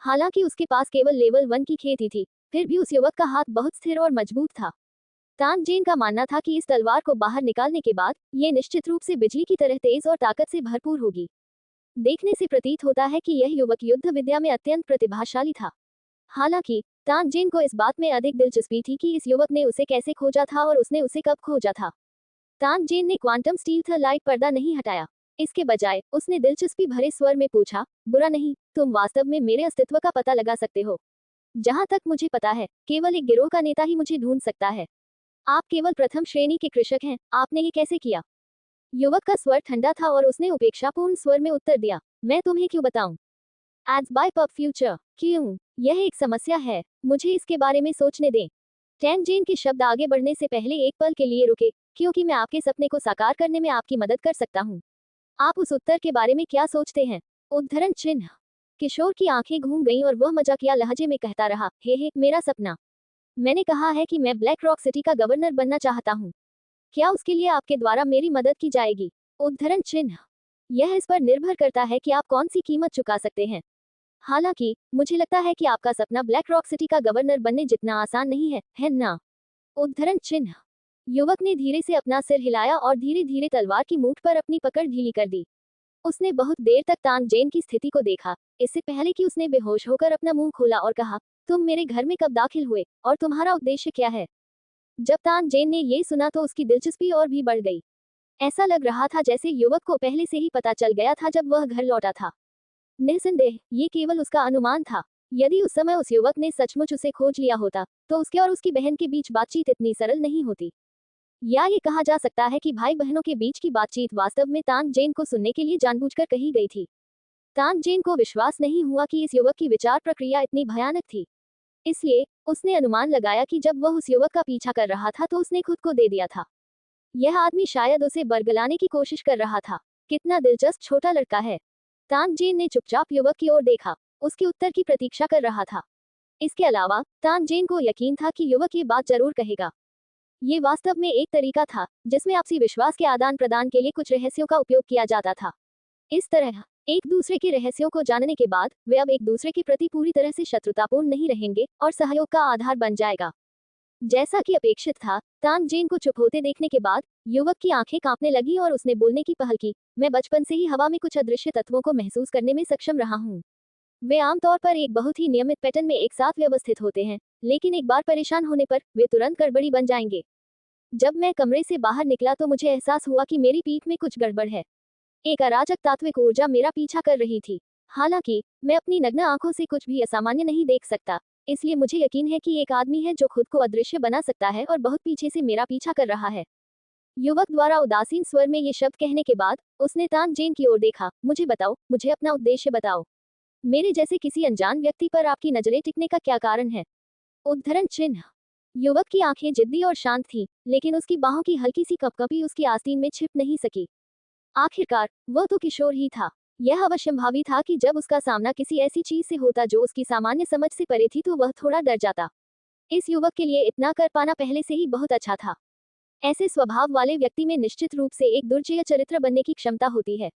A: हालांकि उसके पास केवल लेवल 1 की खेती थी, फिर भी उस युवक का हाथ बहुत स्थिर और मजबूत था। तानजेन का मानना था कि इस तलवार को बाहर निकालने के बाद ये निश्चित रूप से बिजली की तरह तेज और ताकत से भरपूर होगी। देखने से प्रतीत होता है कि यह युवक युद्ध विद्या में अत्यंत प्रतिभाशाली था। हालांकि तानजेन को इस बात में अधिक दिलचस्पी थी कि इस युवक ने उसे कैसे खोजा था और उसने उसे कब खोजा था। तानजेन ने क्वांटम स्टील थ लाइट पर्दा नहीं हटाया। इसके बजाय उसने दिलचस्पी भरे स्वर में पूछा, बुरा नहीं, तुम वास्तव में मेरे अस्तित्व का पता लगा सकते हो? जहां तक मुझे पता है, केवल एक गिरोह का नेता ही मुझे ढूंढ सकता है। आप केवल प्रथम श्रेणी के कृषक हैं, आपने ये कैसे किया? युवक का स्वर ठंडा था और उसने उपेक्षापूर्ण स्वर में उत्तर दिया, मैं तुम्हें क्यों बताऊं? एज बाय पब फ्यूचर, क्यों? यह एक समस्या है, मुझे इसके बारे में सोचने दें। तानजेन के शब्द आगे बढ़ने से पहले एक पल के लिए रुके, क्योंकि मैं आपके सपने को साकार करने में आपकी मदद कर सकता हूँ। आप उस उत्तर के बारे में क्या सोचते हैं? उद्धरण चिन्ह। किशोर की आंखें घूम गईं और वह मजाकिया लहजे में कहता रहा, हे मेरा सपना। मैंने कहा है कि मैं ब्लैक रॉक सिटी का गवर्नर बनना चाहता हूँ। क्या उसके लिए आपके द्वारा मेरी मदद की जाएगी? उद्धरण चिन्ह। यह इस पर निर्भर करता है कि आप कौन सी कीमत चुका सकते हैं। हालांकि मुझे लगता है कि आपका सपना ब्लैक रॉक सिटी का गवर्नर बनने जितना आसान नहीं है ना? उद्धरण चिन्ह। युवक ने धीरे से अपना सिर हिलाया और धीरे धीरे तलवार की मूठ पर अपनी पकड़ ढीली कर दी। उसने बहुत देर तक तानजेन की स्थिति को देखा, इससे पहले कि उसने बेहोश होकर अपना मुंह खोला और कहा, तुम मेरे घर में कब दाखिल हुए और तुम्हारा उद्देश्य क्या है? जब तानजेन ने ये सुना तो उसकी दिलचस्पी और भी बढ़ गई। ऐसा लग रहा था जैसे युवक को पहले से ही पता चल गया था जब वह घर लौटा था। निस्संदेह ये केवल उसका अनुमान था। यदि उस समय उस युवक ने सचमुच उसे खोज लिया होता तो उसके और उसकी बहन के बीच बातचीत इतनी सरल नहीं होती। या ये कहा जा सकता है कि भाई बहनों के बीच की बातचीत वास्तव में तानजेन को सुनने के लिए जानबूझकर कही गई थी। तानजेन को विश्वास नहीं हुआ कि इस युवक की विचार प्रक्रिया इतनी भयानक थी। इसलिए उसने अनुमान लगाया कि जब वह उस युवक का पीछा कर रहा था तो उसने खुद को दे दिया था। यह आदमी शायद उसे बरगलाने की कोशिश कर रहा था। कितना दिलचस्प छोटा लड़का है। तानजेन ने चुपचाप युवक की ओर देखा, उसके उत्तर की प्रतीक्षा कर रहा था। इसके अलावा तानजेन को यकीन था कि युवक ये बात जरूर कहेगा। ये वास्तव में एक तरीका था जिसमें आपसी विश्वास के आदान प्रदान के लिए कुछ रहस्यों का उपयोग किया जाता था। इस तरह एक दूसरे के रहस्यों को जानने के बाद वे अब एक दूसरे के प्रति पूरी तरह से शत्रुतापूर्ण नहीं रहेंगे और सहयोग का आधार बन जाएगा। जैसा कि अपेक्षित था, तानजेन को चुप होते देखने के बाद युवक की आंखें कांपने लगी और उसने बोलने की पहल की, मैं बचपन से ही हवा में कुछ अदृश्य तत्वों को महसूस करने में सक्षम रहा हूँ। वे आमतौर पर एक बहुत ही नियमित पैटर्न में एक साथ व्यवस्थित होते हैं, लेकिन एक बार परेशान होने पर वे तुरंत गड़बड़ी बन जाएंगे। जब मैं कमरे से बाहर निकला तो मुझे एहसास हुआ कि मेरी पीठ में कुछ गड़बड़ है। एक अराजक तात्विक ऊर्जा मेरा पीछा कर रही थी। हालांकि मैं अपनी नग्न आंखों से कुछ भी असामान्य नहीं देख सकता, इसलिए मुझे यकीन है कि एक आदमी है जो खुद को अदृश्य बना सकता है और बहुत पीछे से मेरा पीछा कर रहा है। युवक द्वारा उदासीन स्वर में ये शब्द कहने के बाद उसने तानजेन की ओर देखा, मुझे बताओ, मुझे अपना उद्देश्य बताओ। मेरे जैसे किसी अनजान व्यक्ति पर आपकी नजरें टिकने का क्या कारण है? उद्धरण चिन्ह। युवक की आंखें जिद्दी और शांत थीं, लेकिन उसकी बाहों की हल्की सी कपकपी उसकी आस्तीन में छिप नहीं सकी। आखिरकार वह तो किशोर ही था। यह अवश्यंभावी था कि जब उसका सामना किसी ऐसी चीज से होता जो उसकी सामान्य समझ से परे थी तो वह थोड़ा डर जाता। इस युवक के लिए इतना कर पाना पहले से ही बहुत अच्छा था। ऐसे स्वभाव वाले व्यक्ति में निश्चित रूप से एक दुर्जय चरित्र बनने की क्षमता होती है।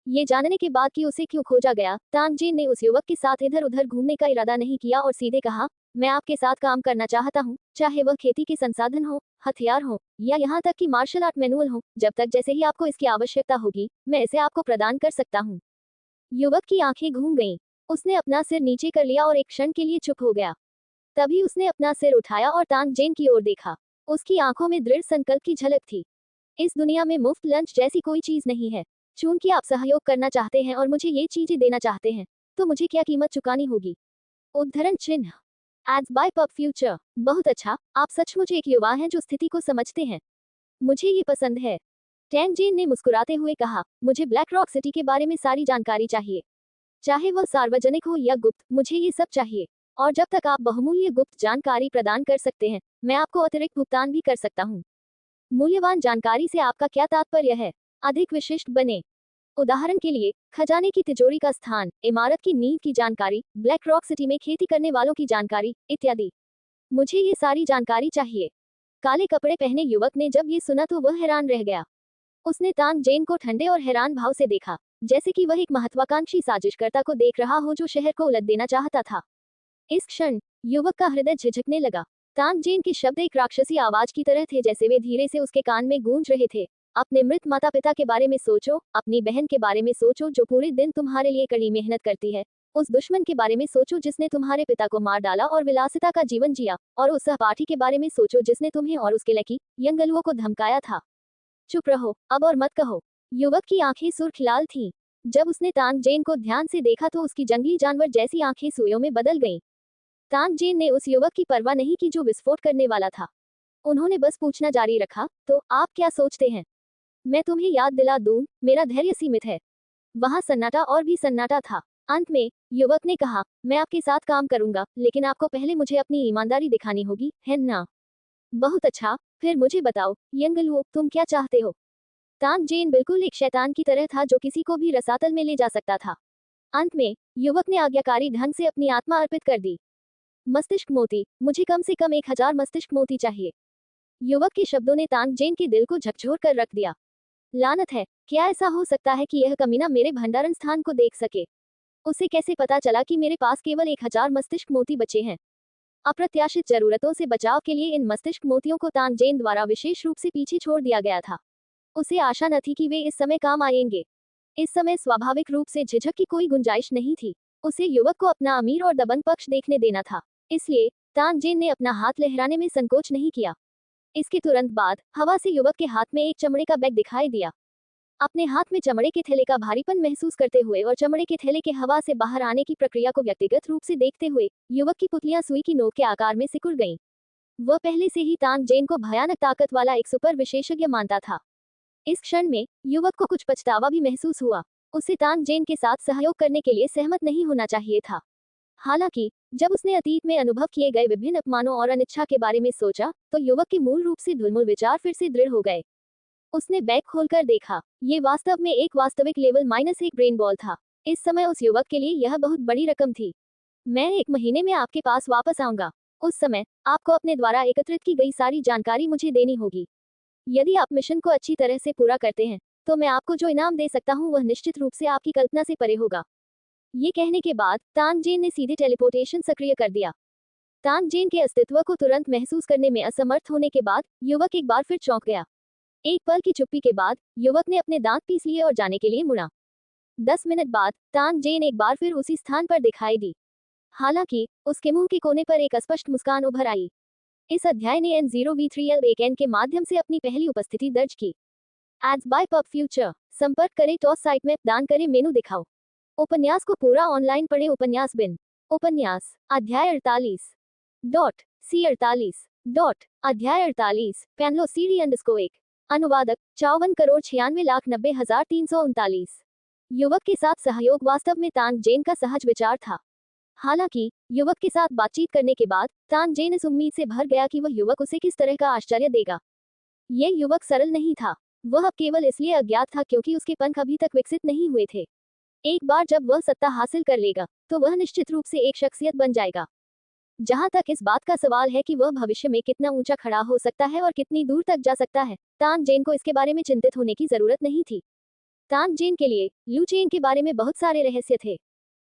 A: ये जानने के बाद कि उसे क्यों खोजा गया, तानजेन ने उस युवक के साथ इधर उधर घूमने का इरादा नहीं किया और सीधे कहा, मैं आपके साथ काम करना चाहता हूँ, चाहे वह खेती के संसाधन हो, हथियार हो, या यहाँ तक कि मार्शल आर्ट मैनुअल हो, जब तक जैसे ही आपको इसकी आवश्यकता होगी, मैं इसे आपको प्रदान कर सकता हूँ। युवक की आंखें घूम गईं। उसने अपना सिर नीचे कर लिया और एक क्षण के लिए चुप हो गया। तभी उसने अपना सिर उठाया और तान जेन की ओर देखा। उसकी आंखों में दृढ़ संकल्प की झलक थी। इस दुनिया में मुफ्त लंच जैसी कोई चीज नहीं है। चूंकि आप सहयोग करना चाहते हैं और मुझे ये चीजें देना चाहते हैं, तो मुझे क्या कीमत चुकानी होगी? उद्धरण चिन्ह। Ads by PubFuture. बहुत अच्छा, आप सचमुच एक युवा हैं जो स्थिति को समझते हैं। मुझे ये पसंद है। टैन जेन ने मुस्कुराते हुए कहा, मुझे ब्लैक रॉक सिटी के बारे में सारी जानकारी चाहिए। चाहे वह सार्वजनिक हो या गुप्त, मुझे ये सब चाहिए। और जब तक आप बहुमूल्य गुप्त जानकारी प्रदान कर सकते हैं, मैं आपको अतिरिक्त भुगतान भी कर सकता हूँ। मूल्यवान जानकारी से आपका क्या तात्पर्य है? अधिक विशिष्ट बने। उदाहरण के लिए, खजाने की तिजोरी का स्थान, इमारत की नींव की जानकारी, ब्लैक रॉक सिटी में खेती करने वालों की जानकारी, इत्यादि। मुझे ये सारी जानकारी चाहिए। काले कपड़े पहने युवक ने जब ये सुना तो वह हैरान रह गया। उसने तांग जेन को ठंडे और हैरान भाव से देखा, जैसे कि वह एक महत्वाकांक्षी साजिशकर्ता को देख रहा हो जो शहर को उलट देना चाहता था। इस क्षण युवक का हृदय झिझकने लगा। तांग जेन के शब्द एक राक्षसी आवाज की तरह थे, जैसे वे धीरे से उसके कान में गूंज रहे थे। अपने मृत माता पिता के बारे में सोचो, अपनी बहन के बारे में सोचो जो पूरे दिन तुम्हारे लिए कड़ी मेहनत करती है, उस दुश्मन के बारे में सोचो जिसने तुम्हारे पिता को मार डाला और विलासिता का जीवन जिया, और उस सहपाठी के बारे में सोचो जिसने तुम्हें और उसके लकी यंगलुओं को धमकाया था। चुप रहो अब और मत कहो। युवक की आंखें सुर्ख लाल थीं। जब उसने तांग जेन को ध्यान से देखा तो उसकी जंगली जानवर जैसी आंखें सुइयों में बदल गईं। तांग जेन ने उस युवक की परवाह नहीं की जो विस्फोट करने वाला था। उन्होंने बस पूछना जारी रखा, तो आप क्या सोचते हैं? मैं तुम्हें याद दिला दूं, मेरा धैर्य सीमित है। वहां सन्नाटा और भी सन्नाटा था। अंत में युवक ने कहा, मैं आपके साथ काम करूंगा, लेकिन आपको पहले मुझे अपनी ईमानदारी दिखानी होगी, है ना? बहुत अच्छा, फिर मुझे बताओ, यंगलुओ, तुम क्या चाहते हो? तांग जेन बिल्कुल एक शैतान की तरह था जो किसी को भी रसातल में ले जा सकता था। अंत में युवक ने आज्ञाकारी ढंग से अपनी आत्मा अर्पित कर दी। मस्तिष्क मोती, मुझे कम से कम 1000 मस्तिष्क मोती चाहिए। युवक के शब्दों ने तांग जेन के दिल को झकझोर कर रख दिया। लानत है, क्या ऐसा हो सकता है कि यह कमीना मेरे भंडारण स्थान को देख सके? उसे कैसे पता चला कि मेरे पास केवल 1000 मस्तिष्क मोती बचे हैं? अप्रत्याशित जरूरतों से बचाव के लिए इन मस्तिष्क मोतियों को तांग जेन द्वारा विशेष रूप से पीछे छोड़ दिया गया था। उसे आशा न थी कि वे इस समय काम आएंगे। इस समय स्वाभाविक रूप से झिझक की कोई गुंजाइश नहीं थी। उसे युवक को अपना अमीर और दबंग पक्ष देखने देना था। इसलिए तांग जेन ने अपना हाथ लहराने में संकोच नहीं किया। इसके तुरंत बाद हवा से युवक के हाथ में एक चमड़े का बैग दिखाई दिया। अपने हाथ में चमड़े के थैले का भारीपन महसूस करते हुए और चमड़े के थैले के हवा से बाहर आने की प्रक्रिया को व्यक्तिगत रूप से देखते हुए युवक की पुतलियां सुई की नोक के आकार में सिकुड़ गईं। वह पहले से ही तांग जेन को भयानक ताकत वाला एक सुपर विशेषज्ञ मानता था। इस क्षण में युवक को कुछ पछतावा भी महसूस हुआ। उसे तांग जेन के साथ सहयोग करने के लिए सहमत नहीं होना चाहिए था। हालांकि जब उसने अतीत में अनुभव किए गए विभिन्न अपमानों और अनिच्छा के बारे में सोचा, तो युवक के मूल रूप से धुलमुल विचार फिर से दृढ़ हो गए। उसने बैग खोलकर देखा। ये वास्तव में एक वास्तविक लेवल -1 ब्रेन बॉल था। इस समय उस युवक के लिए यह बहुत बड़ी रकम थी। मैं 1 महीने में आपके पास वापस आऊंगा। उस समय आपको अपने द्वारा एकत्रित की गई सारी जानकारी मुझे देनी होगी। यदि आप मिशन को अच्छी तरह से पूरा करते हैं, तो मैं आपको जो इनाम दे सकता हूं वह निश्चित रूप से आपकी कल्पना से परे होगा। ये कहने के बाद तांग जेन ने सीधे टेलीपोर्टेशन सक्रिय कर दिया। तांग जेन के अस्तित्व को तुरंत महसूस करने में असमर्थ होने के बाद युवक एक बार फिर चौंक गया। एक पल की चुप्पी के बाद युवक ने अपने दांत पीस लिए और जाने के लिए मुड़ा। 10 मिनट बाद तांग जेन एक बार फिर उसी स्थान पर दिखाई दी। हालांकि उसके मुंह के कोने पर एक अस्पष्ट मुस्कान उभर आई। इस अध्याय ने N0V3L1N के माध्यम से अपनी पहली उपस्थिति दर्ज की। Ads by PubFuture. संपर्क करें टॉस साइट में, दान करें, मेनू दिखाओ। उपन्यास को पूरा ऑनलाइन पढ़ें। उपन्यास बिन। उपन्यास अध्याय 48 डॉट C48 डॉट अध्याय 48 पैनलो सीडी _1। अनुवादक 54,96,90,339। युवक के साथ सहयोग वास्तव में तांग जेन का सहज विचार था। हालांकि युवक के साथ बातचीत करने के बाद तांग जेन इस उम्मीद से भर गया कि वह युवक उसे किस तरह का आश्चर्य देगा। यह युवक सरल नहीं था। वह अब केवल इसलिए अज्ञात था क्योंकि उसके पंख अभी तक विकसित नहीं हुए थे। एक बार जब वह सत्ता हासिल कर लेगा, तो वह निश्चित रूप से एक शख्सियत बन जाएगा। जहां तक इस बात का सवाल है कि वह भविष्य में कितना ऊंचा खड़ा हो सकता है और कितनी दूर तक जा सकता है, तांग जेन को इसके बारे में चिंतित होने की जरूरत नहीं थी। तांग जेन के लिए लू चेंग के बारे में बहुत सारे रहस्य थे।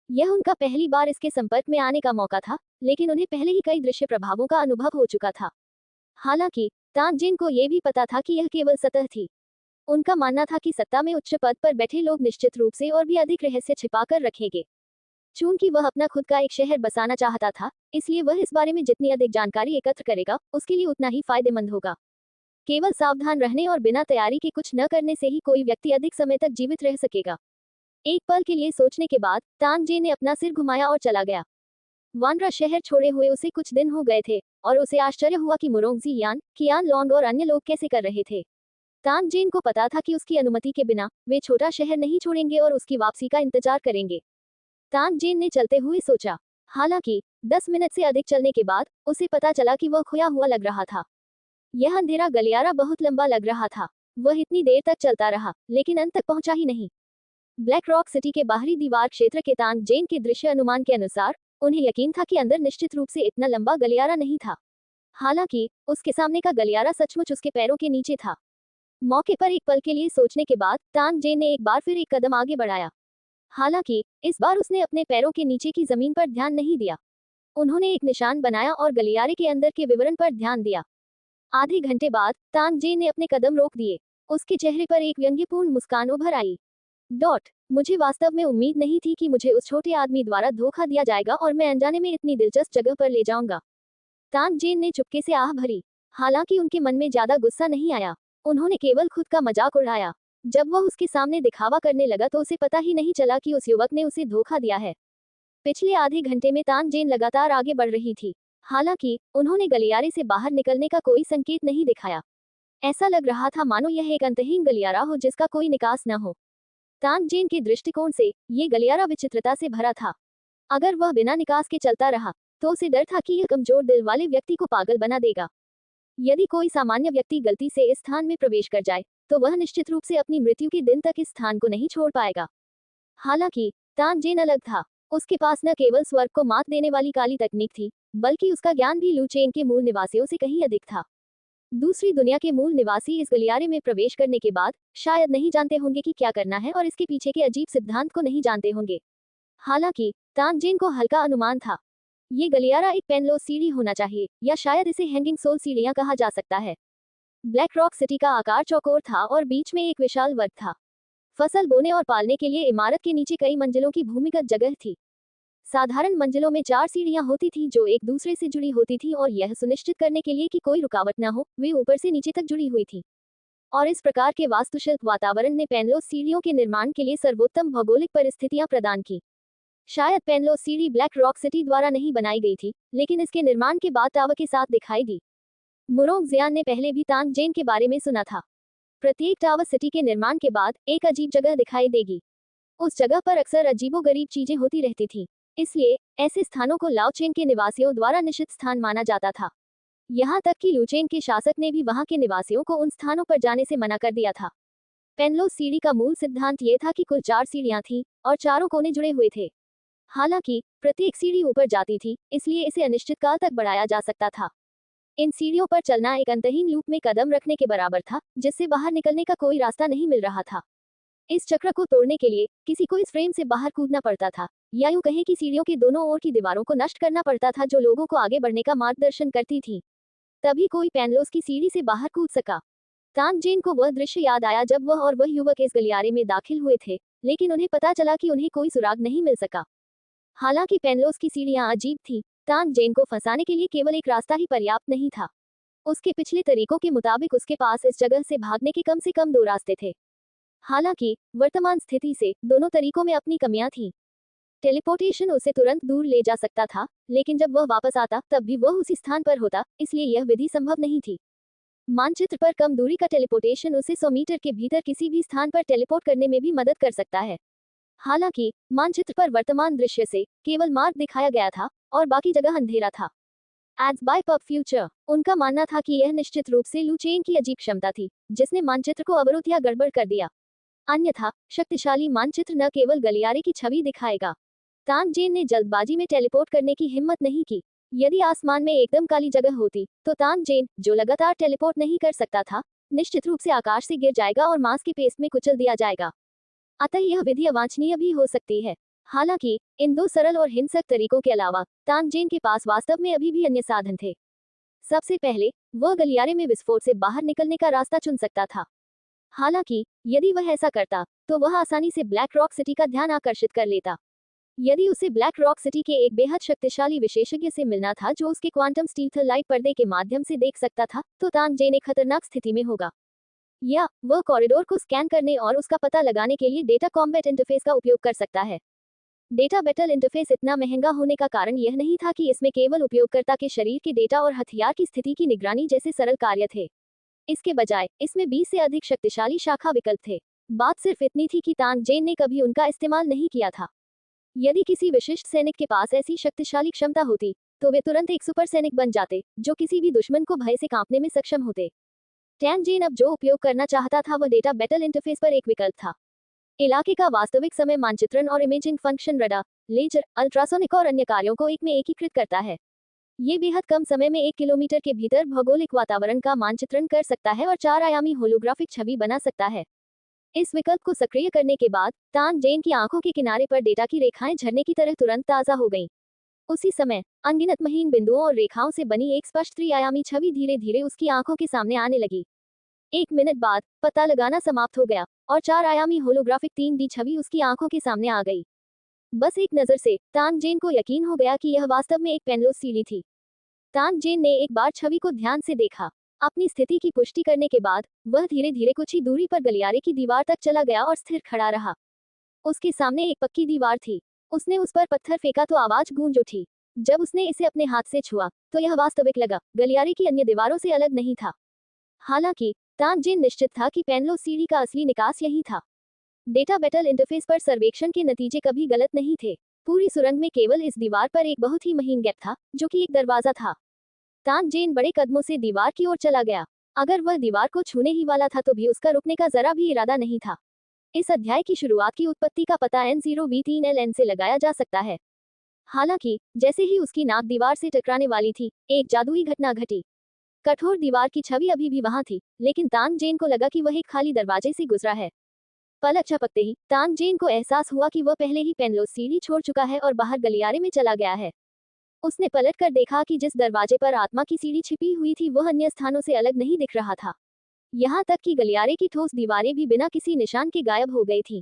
A: यह उनका पहली बार इसके संपर्क में आने का मौका था, लेकिन उन्हें पहले ही कई दृश्य प्रभावों का अनुभव हो चुका था। हालांकि तांग जेन को यह भी पता था कि यह केवल सतह थी। उनका मानना था कि सत्ता में उच्च पद पर बैठे लोग निश्चित रूप से और भी अधिक रहस्य छिपाकर रखेंगे। चूंकि वह अपना खुद का एक शहर बसाना चाहता था, इसलिए वह इस बारे में जितनी अधिक जानकारी एकत्र करेगा, उसके लिए उतना ही फायदेमंद होगा। केवल सावधान रहने और बिना तैयारी के कुछ न करने से ही कोई व्यक्ति अधिक समय तक जीवित रह सकेगा। एक पल के लिए सोचने के बाद तानजे ने अपना सिर घुमाया और चला गया। वानरा शहर छोड़े हुए उसे कुछ दिन हो गए थे और उसे आश्चर्य हुआ कि मुरोंगजी यान, कियान लोंग और अन्य लोग कैसे कर रहे थे। तानजेन को पता था कि उसकी अनुमति के बिना वे छोटा शहर नहीं छोड़ेंगे और उसकी वापसी का इंतजार करेंगे। तानजेन ने चलते हुए सोचा। हालांकि 10 मिनट से अधिक चलने के बाद उसे पता चला कि वह खोया हुआ लग रहा था। यह अंधेरा गलियारा बहुत लंबा लग रहा था। वह इतनी देर तक चलता रहा, लेकिन अंत तक पहुंचा ही नहीं। ब्लैक रॉक सिटी के बाहरी दीवार क्षेत्र के तानजेन के दृश्य अनुमान के अनुसार उन्हें यकीन था कि अंदर निश्चित रूप से इतना लंबा गलियारा नहीं था। हालांकि उसके सामने का गलियारा सचमुच उसके पैरों के नीचे था। मौके पर एक पल के लिए सोचने के बाद तानजेन ने एक बार फिर एक कदम आगे बढ़ाया। हालांकि इस बार उसने अपने पैरों के नीचे की जमीन पर ध्यान नहीं दिया। उन्होंने एक निशान बनाया और गलियारे के अंदर के विवरण पर ध्यान दिया। आधे घंटे बाद तानजेन ने अपने कदम रोक दिए। उसके चेहरे पर एक व्यंग्यपूर्ण मुस्कान उभर आई। मुझे वास्तव में उम्मीद नहीं थी कि मुझे उस छोटे आदमी द्वारा धोखा दिया जाएगा और मैं अनजाने में इतनी दिलचस्प जगह पर ले जाऊंगा। तानजेन ने चुपके से आह भरी। हालांकि उनके मन में ज्यादा गुस्सा नहीं आया। उन्होंने केवल खुद का मजाक उड़ाया। जब वह उसके सामने दिखावा करने लगा तो उसे पता ही नहीं चला कि उस युवक ने उसे धोखा दिया है। पिछले आधे घंटे में तानजेन लगातार आगे बढ़ रही थी। हालांकि उन्होंने गलियारे से बाहर निकलने का कोई संकेत नहीं दिखाया। ऐसा लग रहा था मानो यह एक अंतहीन गलियारा हो जिसका कोई निकास न हो। तानजेन के दृष्टिकोण से ये गलियारा विचित्रता से भरा था। अगर वह बिना निकास के चलता रहा तो उसे डर था कि यह कमजोर दिल वाले व्यक्ति को पागल बना देगा। यदि कोई सामान्य व्यक्ति गलती से इस स्थान में प्रवेश कर जाए तो वह निश्चित रूप से अपनी मृत्यु के दिन तक इस स्थान को नहीं छोड़ पाएगा। हालांकि तानजेन अलग था। उसके पास न केवल स्वर्ग को मात देने वाली काली तकनीक थी, बल्कि उसका ज्ञान भी लुचेन के मूल निवासियों से कहीं अधिक था। दूसरी दुनिया के मूल निवासी इस गलियारे में प्रवेश करने के बाद शायद नहीं जानते होंगे कि क्या करना है और इसके पीछे के अजीब सिद्धांत को नहीं जानते होंगे। हालांकि तानजेन को हल्का अनुमान था। ये गलियारा एक पेनलो सीढ़ी होना चाहिए, या शायद इसे हैंगिंग सोल सीढ़ियां कहा जा सकता है। ब्लैक रॉक सिटी का आकार चौकोर था और बीच में एक विशाल वर्ग था। फसल बोने और पालने के लिए इमारत के नीचे कई मंजिलों की भूमिगत जगह थी। साधारण मंजिलों में 4 सीढ़ियां होती थी जो एक दूसरे से जुड़ी होती थी और यह सुनिश्चित करने के लिए कि कोई रुकावट न हो, वे ऊपर से नीचे तक जुड़ी हुई थी। और इस प्रकार के वास्तुशिल्प वातावरण ने पेनलो सीढ़ियों के निर्माण के लिए सर्वोत्तम भौगोलिक परिस्थितियां प्रदान की। शायद पेनलो सीढ़ी ब्लैक रॉक सिटी द्वारा नहीं बनाई गई थी, लेकिन इसके निर्माण के बाद टावर के साथ दिखाई दी। मुरोंगजियान ने पहले भी तानजेन के बारे में सुना था। प्रत्येक टावर सिटी के निर्माण के बाद एक अजीब जगह दिखाई देगी। उस जगह पर अक्सर अजीबोगरीब चीजें होती रहती थी, इसलिए ऐसे स्थानों को लाओचेन के निवासियों द्वारा निषिद्ध स्थान माना जाता था। यहाँ तक कि लुचेन के शासक ने भी वहां के निवासियों को उन स्थानों पर जाने से मना कर दिया था। पेनलो सीढ़ी का मूल सिद्धांत ये था कि कुल 4 सीढ़ियां थीं और चारों कोने जुड़े हुए थे। हालांकि प्रत्येक सीढ़ी ऊपर जाती थी, इसलिए इसे अनिश्चित काल तक बढ़ाया जा सकता था। इन सीढ़ियों पर चलना एक अंतहीन लूप में कदम रखने के बराबर था, जिससे बाहर निकलने का कोई रास्ता नहीं मिल रहा था। इस चक्र को तोड़ने के लिए किसी को इस फ्रेम से बाहर कूदना पड़ता था, या यूं कहें कि सीढ़ियों के दोनों ओर की दीवारों को नष्ट करना पड़ता था जो लोगों को आगे बढ़ने का मार्गदर्शन करती थी। तभी कोई पेनलोस की सीढ़ी से बाहर कूद सका। तानजेन को वह दृश्य याद आया जब वह और वह युवक इस गलियारे में दाखिल हुए थे, लेकिन उन्हें पता चला कि उन्हें कोई सुराग नहीं मिल सका। हालांकि पेनलोस की सीढ़ियां अजीब थी, तानजेन को फंसाने के लिए केवल एक रास्ता ही पर्याप्त नहीं था। उसके पिछले तरीकों के मुताबिक उसके पास इस जगह से भागने के कम से कम 2 रास्ते थे। हालांकि वर्तमान स्थिति से दोनों तरीकों में अपनी कमियां थीं। टेलीपोर्टेशन उसे तुरंत दूर ले जा सकता था, लेकिन जब वह वापस आता तब भी वह उसी स्थान पर होता, इसलिए यह विधि संभव नहीं थी। मानचित्र पर कम दूरी का टेलीपोर्टेशन उसे 100 मीटर के भीतर किसी भी स्थान पर टेलीपोर्ट करने में भी मदद कर सकता है। हालांकि मानचित्र पर वर्तमान दृश्य से केवल मार्ग दिखाया गया था और बाकी जगह अंधेरा था। एज बाय पब फ्यूचर, उनका मानना था कि यह निश्चित रूप से लुचेन की अजीब क्षमता थी, जिसने मानचित्र को अवरुद्ध या गड़बड़ कर दिया। अन्यथा शक्तिशाली मानचित्र न केवल गलियारे की छवि दिखाएगा। तानजेन ने जल्दबाजी में टेलीपोर्ट करने की हिम्मत नहीं की। यदि आसमान में एकदम काली जगह होती तो तानजेन, जो लगातार टेलीपोर्ट नहीं कर सकता था, निश्चित रूप से आकाश से गिर जाएगा और मांस के पेस्ट में कुचल दिया जाएगा। अतः यह विधि अवांछनीय भी हो सकती है। हालांकि इन 2 सरल और हिंसक तरीकों के अलावा तानजेन के पास वास्तव में अभी भी अन्य साधन थे। सबसे पहले वह गलियारे में विस्फोट से बाहर निकलने का रास्ता चुन सकता था। हालांकि यदि वह ऐसा करता तो वह आसानी से ब्लैक रॉक सिटी का ध्यान आकर्षित कर लेता। यदि उसे ब्लैक रॉक सिटी के एक बेहद शक्तिशाली विशेषज्ञ से मिलना था जो उसके क्वांटम स्टील्थ लाइट पर्दे के माध्यम से देख सकता था, तो तान जेन एक खतरनाक स्थिति में होगा। या वह कॉरिडोर को स्कैन करने और उसका पता लगाने के लिए डेटा कॉम्बैट इंटरफेस का उपयोग कर सकता है। डेटा बैटल इंटरफेस इतना महंगा होने का कारण यह नहीं था कि इसमें केवल उपयोगकर्ता के शरीर के डेटा और हथियार की स्थिति की निगरानी जैसे सरल कार्य थे। इसके बजाय इसमें 20 से अधिक शक्तिशाली शाखा विकल्प थे। बात सिर्फ इतनी थी कि तान जेन ने कभी उनका इस्तेमाल नहीं किया था। यदि किसी विशिष्ट सैनिक के पास ऐसी शक्तिशाली क्षमता होती, तो वे तुरंत एक सुपर सैनिक बन जाते, जो किसी भी दुश्मन को भय से कांपने में सक्षम होते। टैन जेन अब जो उपयोग करना चाहता था वह डेटा बैटल इंटरफेस पर एक विकल्प था। इलाके का वास्तविक समय मानचित्रण और imaging function radar, laser, ultrasonic और अन्य कार्यों को एक में एकीकृत करता है। ये बेहद कम समय में 1 किलोमीटर के भीतर भौगोलिक वातावरण का मानचित्रण कर सकता है और 4 आयामी होलोग्राफिक छवि बना सकता है। इस विकल्प को सक्रिय करने के बाद तान जेन की आंखों के किनारे पर डेटा की रेखाएं झरने की तरह तुरंत ताजा हो गईं। उसी समय अनगिनत महीन बिंदुओं और रेखाओं से बनी एक स्पष्ट त्रिआयामी छवि धीरे धीरे उसकी आंखों के सामने आने लगी। 1 मिनट बाद पता लगाना समाप्त हो गया और 4 आयामी होलोग्राफिक 3D छवि उसकी आंखों के सामने आ गई। बस एक नजर से तान जेन को यकीन हो गया कि यह वास्तव में एक पेनलोस सीढ़ी थी। तान जेन ने एक बार छवि को ध्यान से देखा। अपनी स्थिति की पुष्टि करने के बाद वह धीरे धीरे कुछ ही दूरी पर गलियारे की दीवार तक चला गया और स्थिर खड़ा रहा। उसके सामने एक पक्की दीवार थी। उसने उस पर पत्थर फेंका तो आवाज गूंज उठी। जब उसने इसे अपने हाथ से छुआ तो यह वास्तविक लगा, गलियारे की अन्य दीवारों से अलग नहीं था। हालांकि तान जेन निश्चित था कि पेनलोस सीढ़ी का असली निकास यही था। डेटा बैटल इंटरफेस पर सर्वेक्षण के नतीजे कभी गलत नहीं थे। पूरी सुरंग में केवल इस दीवार पर एक बहुत ही महीन गैप था, जो कि एक दरवाजा था। तान जेन बड़े कदमों से दीवार की ओर चला गया। अगर वह दीवार को छूने ही वाला था तो भी उसका रुकने का जरा भी इरादा नहीं था। इस अध्याय की शुरुआत की उत्पत्ति का पता N0V3LN से लगाया जा सकता है। हालांकि जैसे ही उसकी नाक दीवार से टकराने वाली थी, एक जादुई घटना घटी। कठोर दीवार की छवि अभी भी वहां थी, लेकिन तान जेन को लगा कि वह एक खाली दरवाजे से गुजरा है। पलक झपकते ही तान जेन को एहसास हुआ कि वह पहले ही पेनलोस सीढ़ी छोड़ चुका है और बाहर गलियारे में चला गया है। उसने पलट कर देखा कि जिस दरवाजे पर आत्मा की सीढ़ी छिपी हुई थी वह अन्य स्थानों से अलग नहीं दिख रहा था। यहाँ तक कि गलियारे की ठोस दीवारें भी बिना किसी निशान के गायब हो गई थीं।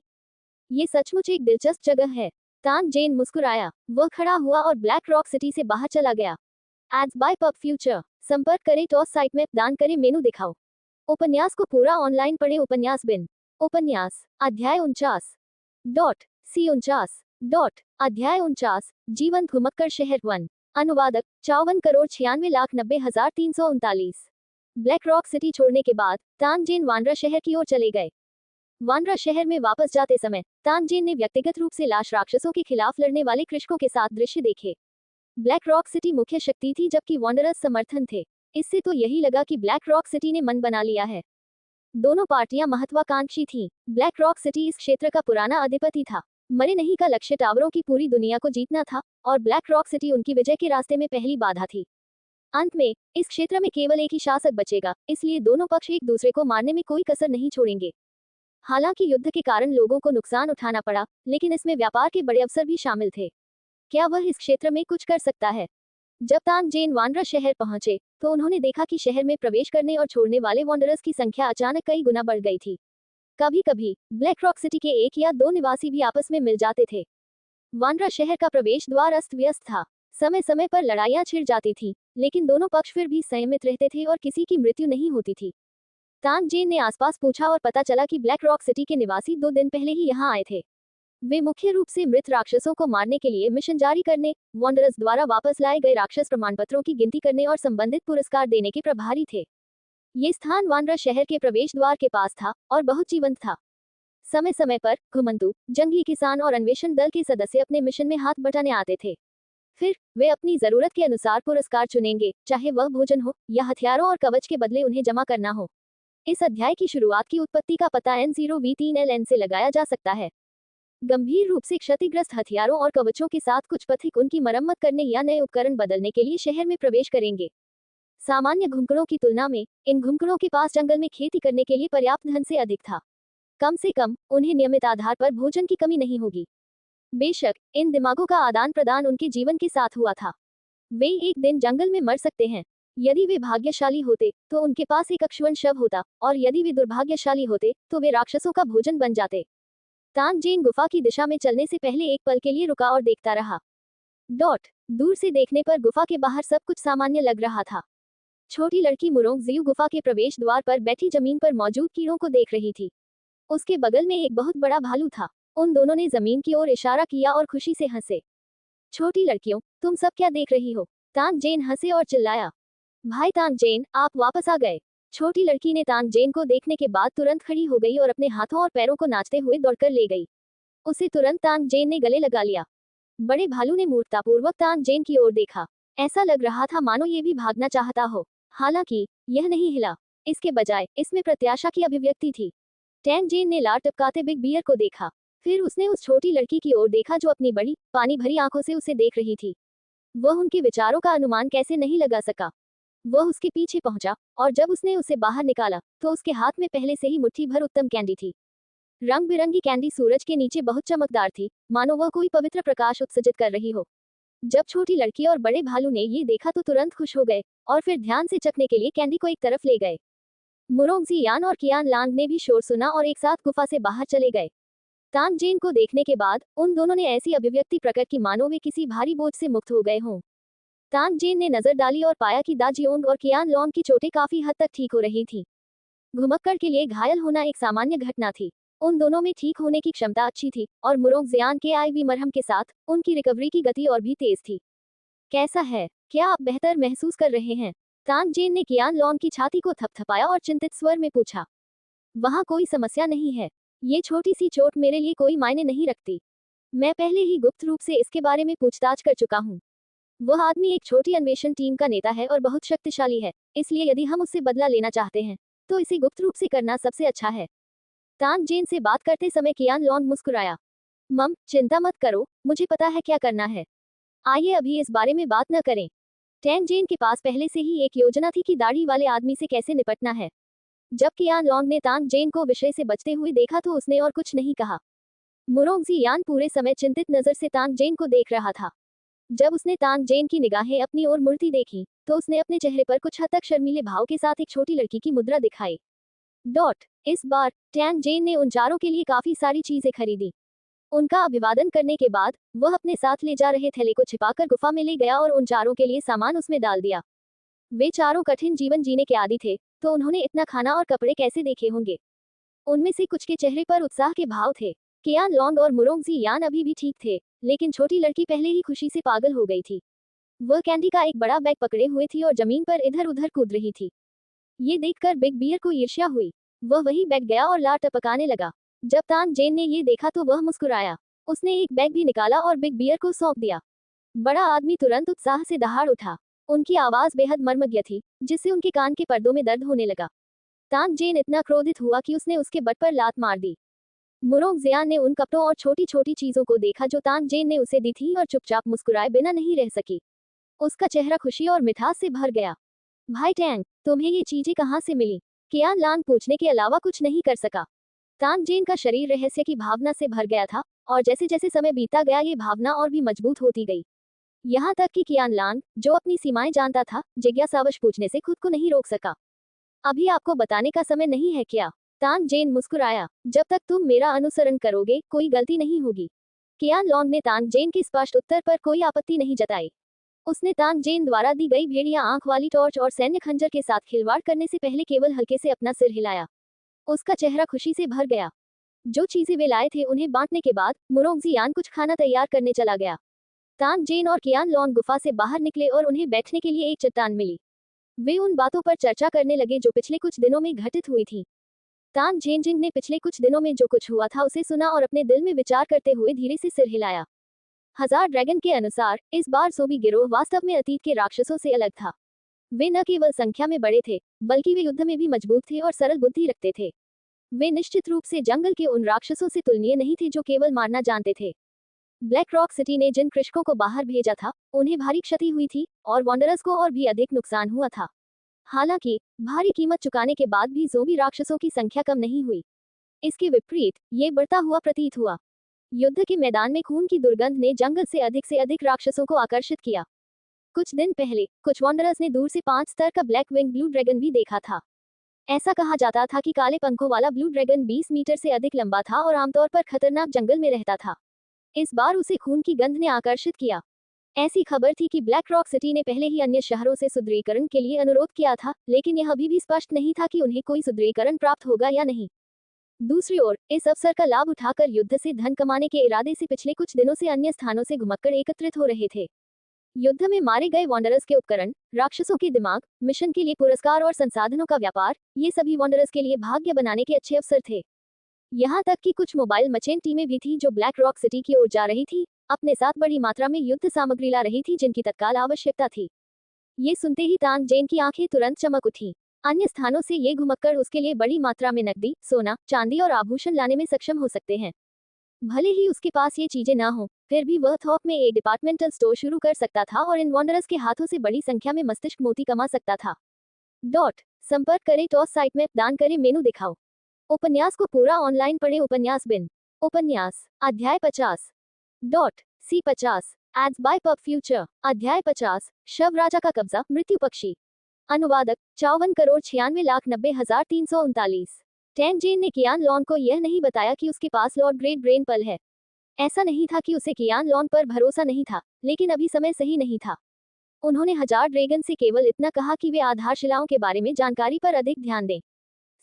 A: ये सचमुच एक दिलचस्प जगह है। तान जेन मुस्कुराया। वह खड़ा हुआ और ब्लैक रॉक सिटी से बाहर चला गया। Ads by PubFuture. संपर्क करें टॉस साइट में दान करें मेनू दिखाओ। उपन्यास को पूरा ऑनलाइन पढ़ें। उपन्यास बिन। उपन्यास अध्याय 49 डॉट सी 49 डॉट अध्याय 49 जीवंत घुमक्कड़ शहर 1। अनुवादक 54,96,90,339। ब्लैक रॉक सिटी छोड़ने के बाद तान जेन वानरा शहर की ओर चले गए। वानरा शहर में वापस जाते समय तान जेन ने व्यक्तिगत रूप से लाश राक्षसों के खिलाफ लड़ने वाले कृषकों के साथ दृश्य देखे। ब्लैक रॉक सिटी मुख्य शक्ति थी जबकि वांडरर्स समर्थन थे। इससे तो यही लगा कि ब्लैक रॉक सिटी ने मन बना लिया है। दोनों पार्टियां महत्वाकांक्षी थीं। ब्लैक रॉक सिटी इस क्षेत्र का पुराना अधिपति था। मरे नहीं का लक्ष्य टावरों की पूरी दुनिया को जीतना था और ब्लैक रॉक सिटी उनकी विजय के रास्ते में पहली बाधा थी। अंत में इस क्षेत्र में केवल एक ही शासक बचेगा, इसलिए दोनों पक्ष एक दूसरे को मारने में कोई कसर नहीं छोड़ेंगे। हालांकि युद्ध के कारण लोगों को नुकसान उठाना पड़ा, लेकिन इसमें व्यापार के बड़े अवसर भी शामिल थे। क्या वह इस क्षेत्र में कुछ कर सकता है? जब तान जेन वानरा शहर पहुंचे तो उन्होंने देखा कि शहर में प्रवेश करने और छोड़ने वाले वांडरर्स की संख्या अचानक कई गुना बढ़ गई थी। कभी कभी ब्लैक रॉक सिटी के 1 या 2 निवासी भी आपस में मिल जाते थे। वानरा शहर का प्रवेश द्वार अस्त व्यस्त था। समय समय पर लड़ाइयां छिड़ जाती थीं, लेकिन दोनों पक्ष फिर भी संयमित रहते थे और किसी की मृत्यु नहीं होती थी। तान जेन ने आसपास पूछा और पता चला कि ब्लैक रॉक सिटी के निवासी 2 दिन पहले ही यहाँ आए थे। वे मुख्य रूप से मृत राक्षसों को मारने के लिए मिशन जारी करने, वांडरर्स द्वारा वापस लाए गए राक्षस प्रमाणपत्रों की गिनती करने और संबंधित पुरस्कार देने के प्रभारी थे। ये स्थान वानरा शहर के प्रवेश द्वार के पास था और बहुत जीवंत था। समय समय पर घुमंतु, जंगली किसान और अन्वेषण दल के सदस्य अपने मिशन में हाथ बटाने आते थे। फिर वे अपनी जरूरत के अनुसार पुरस्कार चुनेंगे, चाहे वह भोजन हो या हथियारों और कवच के बदले उन्हें जमा करना हो। इस अध्याय की शुरुआत की उत्पत्ति का पता N0V3LN से लगाया जा सकता है। गंभीर रूप से क्षतिग्रस्त हथियारों और कवचों के साथ कुछ पथिक उनकी मरम्मत करने या नए उपकरण बदलने के लिए शहर में प्रवेश करेंगे। सामान्य घुमक्कड़ों की तुलना में इन घुमक्कड़ों के पास जंगल में खेती करने के लिए पर्याप्त धन से अधिक था। कम से कम उन्हें नियमित आधार पर भोजन की कमी नहीं होगी। बेशक इन दिमागों का आदान प्रदान उनके जीवन के साथ हुआ था। वे एक दिन जंगल में मर सकते हैं। यदि वे भाग्यशाली होते तो उनके पास एक अक्षुण्ण शव होता, और यदि वे दुर्भाग्यशाली होते तो वे राक्षसों का भोजन बन जाते। तानजेन गुफा की दिशा में चलने से पहले एक पल के लिए रुका और देखता रहा। दूर से देखने पर गुफा के बाहर सब कुछ सामान्य लग रहा था। छोटी लड़की मुरोंगजियो गुफा के प्रवेश द्वार पर बैठी जमीन पर मौजूद कीड़ों को देख रही थी। उसके बगल में एक बहुत बड़ा भालू था। उन दोनों ने जमीन की ओर इशारा किया और खुशी से हंसे। छोटी लड़कियों, तुम सब क्या देख रही हो? तानजेन हंसे और चिल्लाया। भाई तानजेन, आप वापस आ गए। छोटी लड़की ने तानजेन को देखने के बाद तुरंत खड़ी हो गई और अपने हाथों और पैरों को नाचते हुए दौड़कर ले गई। उसे तुरंत तानजेन ने गले लगा लिया। बड़े भालू ने मूर्खतापूर्वक तानजेन की ओर देखा। ऐसा लग रहा था मानो ये भी भागना चाहता हो। हालांकि यह नहीं हिला। इसके बजाय इसमें प्रत्याशा की अभिव्यक्ति थी। तानजेन ने लार टपकाते बिग बियर को देखा। फिर उसने उस छोटी लड़की की ओर देखा जो अपनी बड़ी, पानी भरी आंखों से उसे देख रही थी। वह उनके विचारों का अनुमान कैसे नहीं लगा सका। वह उसके पीछे पहुंचा और जब उसने उसे बाहर निकाला तो उसके हाथ में पहले से ही मुट्ठी भर उत्तम कैंडी थी। रंग बिरंगी कैंडी सूरज के नीचे बहुत चमकदार थी, मानो वह कोई पवित्र प्रकाश उत्सर्जित कर रही हो। जब छोटी लड़की और बड़े भालू ने ये देखा तो तुरंत खुश हो गए और फिर ध्यान से चखने के लिए कैंडी को एक तरफ ले गए। मुरोंगजियान और कियान लांग ने भी शोर सुना और एक साथ गुफा से बाहर चले गए। तानजेन को देखने के बाद उन दोनों ने ऐसी अभिव्यक्ति प्रकट की मानो वे किसी भारी बोझ से मुक्त हो गए हों। तानजेन ने नजर डाली और पाया कि दाजियोंग और कियान लॉन्ग की चोटें काफी हद तक ठीक हो रही थीं। घुमक्कड़ के लिए घायल होना एक सामान्य घटना थी। उन दोनों में ठीक होने की क्षमता अच्छी थी और मुरोंगजियान के आईवी मरहम के साथ उनकी रिकवरी की गति और भी तेज थी। कैसा है? क्या आप बेहतर महसूस कर रहे हैं? तानजेन ने कियान लॉन्ग की छाती को थपथपाया और चिंतित स्वर में पूछा। वहाँ कोई समस्या नहीं है। ये छोटी सी चोट मेरे लिए कोई मायने नहीं रखती। मैं पहले ही गुप्त रूप से इसके बारे में पूछताछ कर चुका हूँ। वह आदमी एक छोटी अन्वेषण टीम का नेता है और बहुत शक्तिशाली है, इसलिए यदि हम उससे बदला लेना चाहते हैं तो इसे गुप्त रूप से करना सबसे अच्छा है। तानजेन से बात करते समय कियान लॉन्ग मुस्कुराया। मम, चिंता मत करो, मुझे पता है क्या करना है। आइए अभी इस बारे में बात न करें। तानजेन के पास पहले से ही एक योजना थी कि दाढ़ी वाले आदमी से कैसे निपटना है। जब कियान लॉन्ग ने तानजेन को विषय से बचते हुए देखा तो उसने और कुछ नहीं कहा। मुरोंगजियान पूरे समय चिंतित नजर से तानजेन को देख रहा था। जब उसने तानजेन की निगाहें अपनी ओर मुड़ती देखी तो उसने अपने चेहरे पर कुछ हद तक शर्मीले भाव के साथ एक छोटी लड़की की मुद्रा दिखाई। इस बार तानजेन ने उन चारों के लिए काफी सारी चीजें खरीदी। उनका अभिवादन करने के बाद वह अपने साथ ले जा रहे थैले को छिपाकर गुफा में ले गया और उन चारों के लिए सामान उसमें डाल दिया। वे चारों कठिन जीवन जीने के आदी थे, तो उन्होंने इतना खाना और कपड़े कैसे देखे होंगे। उनमें से कुछ के चेहरे पर उत्साह के भाव थे। कियान लॉन्ग और मुरोंगजियान अभी भी ठीक थे, लेकिन छोटी लड़की पहले ही खुशी से पागल हो गई थी। वह कैंडी का एक बड़ा बैग पकड़े हुए थी और जमीन पर इधर उधर कूद रही थी। ये देखकर बिग बियर को ईर्ष्या हुई। वह वहीं बैठ गया और लार टपकाने लगा। जब तानजेन ने ये देखा तो वह मुस्कुराया। उसने एक बैग भी निकाला और बिग बियर को सौंप दिया। बड़ा आदमी तुरंत उत्साह से दहाड़ उठा। उनकी आवाज बेहद मर्मज्ञ थी, जिससे उनके कान के पर्दों में दर्द होने लगा। तानजेन इतना क्रोधित हुआ कि उसने उसके बट पर लात मार दी। मुरोंगजियान ने उन कपड़ों और छोटी छोटी चीजों को देखा जो तानजेन ने उसे दी थी और चुपचाप मुस्कुराए बिना नहीं रह सकी। उसका चेहरा खुशी और मिठास से भर गया। भाई टैंग, तुम्हें ये चीजें कहाँ से मिली? कियान लांग पूछने के अलावा कुछ नहीं कर सका। तानजेन का शरीर रहस्य की भावना से भर गया था और जैसे जैसे समय बीता गया ये भावना और भी मजबूत होती गई। यहाँ तक कि कियान लांग, जो अपनी सीमाएं जानता था, जिज्ञासावश पूछने से खुद को नहीं रोक सका। अभी आपको बताने का समय नहीं है क्या? तानजेन मुस्कुराया। जब तक तुम मेरा अनुसरण करोगे कोई गलती नहीं होगी। कियान लॉन्ग ने तानजेन के स्पष्ट उत्तर पर कोई आपत्ति नहीं जताई। उसने तानजेन द्वारा दी गई भेड़िया आंख वाली टॉर्च और सैन्य खंजर के साथ खिलवाड़ करने से पहले केवल हल्के से अपना सिर हिलाया। उसका चेहरा खुशी से भर गया। जो चीजें वे लाए थे उन्हें बांटने के बाद मुरोंगजियान कुछ खाना तैयार करने चला गया। तानजेन और कियान लॉन्ग गुफा से बाहर निकले और उन्हें बैठने के लिए एक चट्टान मिली। वे उन बातों पर चर्चा करने लगे जो पिछले कुछ दिनों में घटित हुई थी। तानजेन ने पिछले कुछ दिनों में जो कुछ हुआ था उसे सुना और अपने दिल में विचार करते हुए धीरे से सिर हिलाया। हजार ड्रैगन के अनुसार इस बार सोबी गिरोह वास्तव में अतीत के राक्षसों से अलग था। वे न केवल संख्या में बड़े थे, बल्कि वे युद्ध में भी मजबूत थे और सरल बुद्धि रखते थे। वे निश्चित रूप से जंगल के उन राक्षसों से तुलनीय नहीं थे जो केवल मारना जानते थे। ब्लैक रॉक सिटी ने जिन कृषकों को बाहर भेजा था उन्हें भारी क्षति हुई थी और वॉन्डरर्स को और भी अधिक नुकसान हुआ था। हालांकि भारी कीमत चुकाने के बाद भी ज़ोंबी राक्षसों की संख्या कम नहीं हुई। इसके विपरीत ये बढ़ता हुआ प्रतीत हुआ। युद्ध के मैदान में खून की दुर्गंध ने जंगल से अधिक राक्षसों को आकर्षित किया। कुछ दिन पहले कुछ वॉन्डरर्स ने दूर से 5 स्तर का ब्लैक विंग ब्लू ड्रैगन भी देखा था। ऐसा कहा जाता था कि काले पंखों वाला ब्लू ड्रैगन 20 मीटर से अधिक लंबा था और आमतौर पर खतरनाक जंगल में रहता था। इस बार उसे खून की गंध ने आकर्षित किया। ऐसी खबर थी कि ब्लैक रॉक सिटी ने पहले ही अन्य शहरों से सुदृढ़ीकरण के लिए अनुरोध किया था, लेकिन यह अभी भी स्पष्ट नहीं था कि उन्हें कोई सुदृढ़ीकरण प्राप्त होगा या नहीं। दूसरी ओर, इस अवसर का लाभ उठाकर युद्ध से धन कमाने के इरादे से पिछले कुछ दिनों से अन्य स्थानों से घुमक्कड़ एकत्रित हो रहे थे। युद्ध में मारे गए वॉन्डरर्स के उपकरण, राक्षसों के दिमाग, मिशन के लिए पुरस्कार और संसाधनों का व्यापार, ये सभी वॉन्डरर्स के लिए भाग्य बनाने के अच्छे अवसर थे। यहाँ तक कि कुछ मोबाइल मचेन टीमें भी थी जो ब्लैक रॉक सिटी की ओर जा रही थी, अपने साथ बड़ी मात्रा में युद्ध सामग्री ला रही थी जिनकी तत्काल आवश्यकता थी। ये सुनते ही तानजेन की आंखें तुरंत चमक उठी। अन्य स्थानों से ये घुमक्कड़ उसके लिए बड़ी मात्रा में नकदी, सोना, चांदी और आभूषण लाने में सक्षम हो सकते हैं। भले ही उसके पास ये चीजें ना हो, फिर भी वह थोक में एक डिपार्टमेंटल स्टोर शुरू कर सकता था और इन वॉन्डरर्स के हाथों से बड़ी संख्या में मस्तिष्क मोती कमा सकता था। संपर्क करें टॉस साइट में दान करें मेनू दिखाओ। उपन्यास को पूरा ऑनलाइन पढ़े उपन्यास बिन। उपन्यास अध्याय 50 C50 ads by PubFuture. अध्याय 50 शव राजा का कब्जा मृत्यु पक्षी। अनुवादक 54,96,90,339। टैनजेन ने कियान लॉन को यह नहीं बताया कि उसके पास लॉर्ड ग्रेट ब्रेन पल है। ऐसा नहीं था कि उसे कियान लॉन पर भरोसा नहीं था, लेकिन अभी समय सही नहीं था। उन्होंने हजार ड्रैगन से केवल इतना कहा कि वे आधारशिलाओं के बारे में जानकारी पर अधिक ध्यान दें।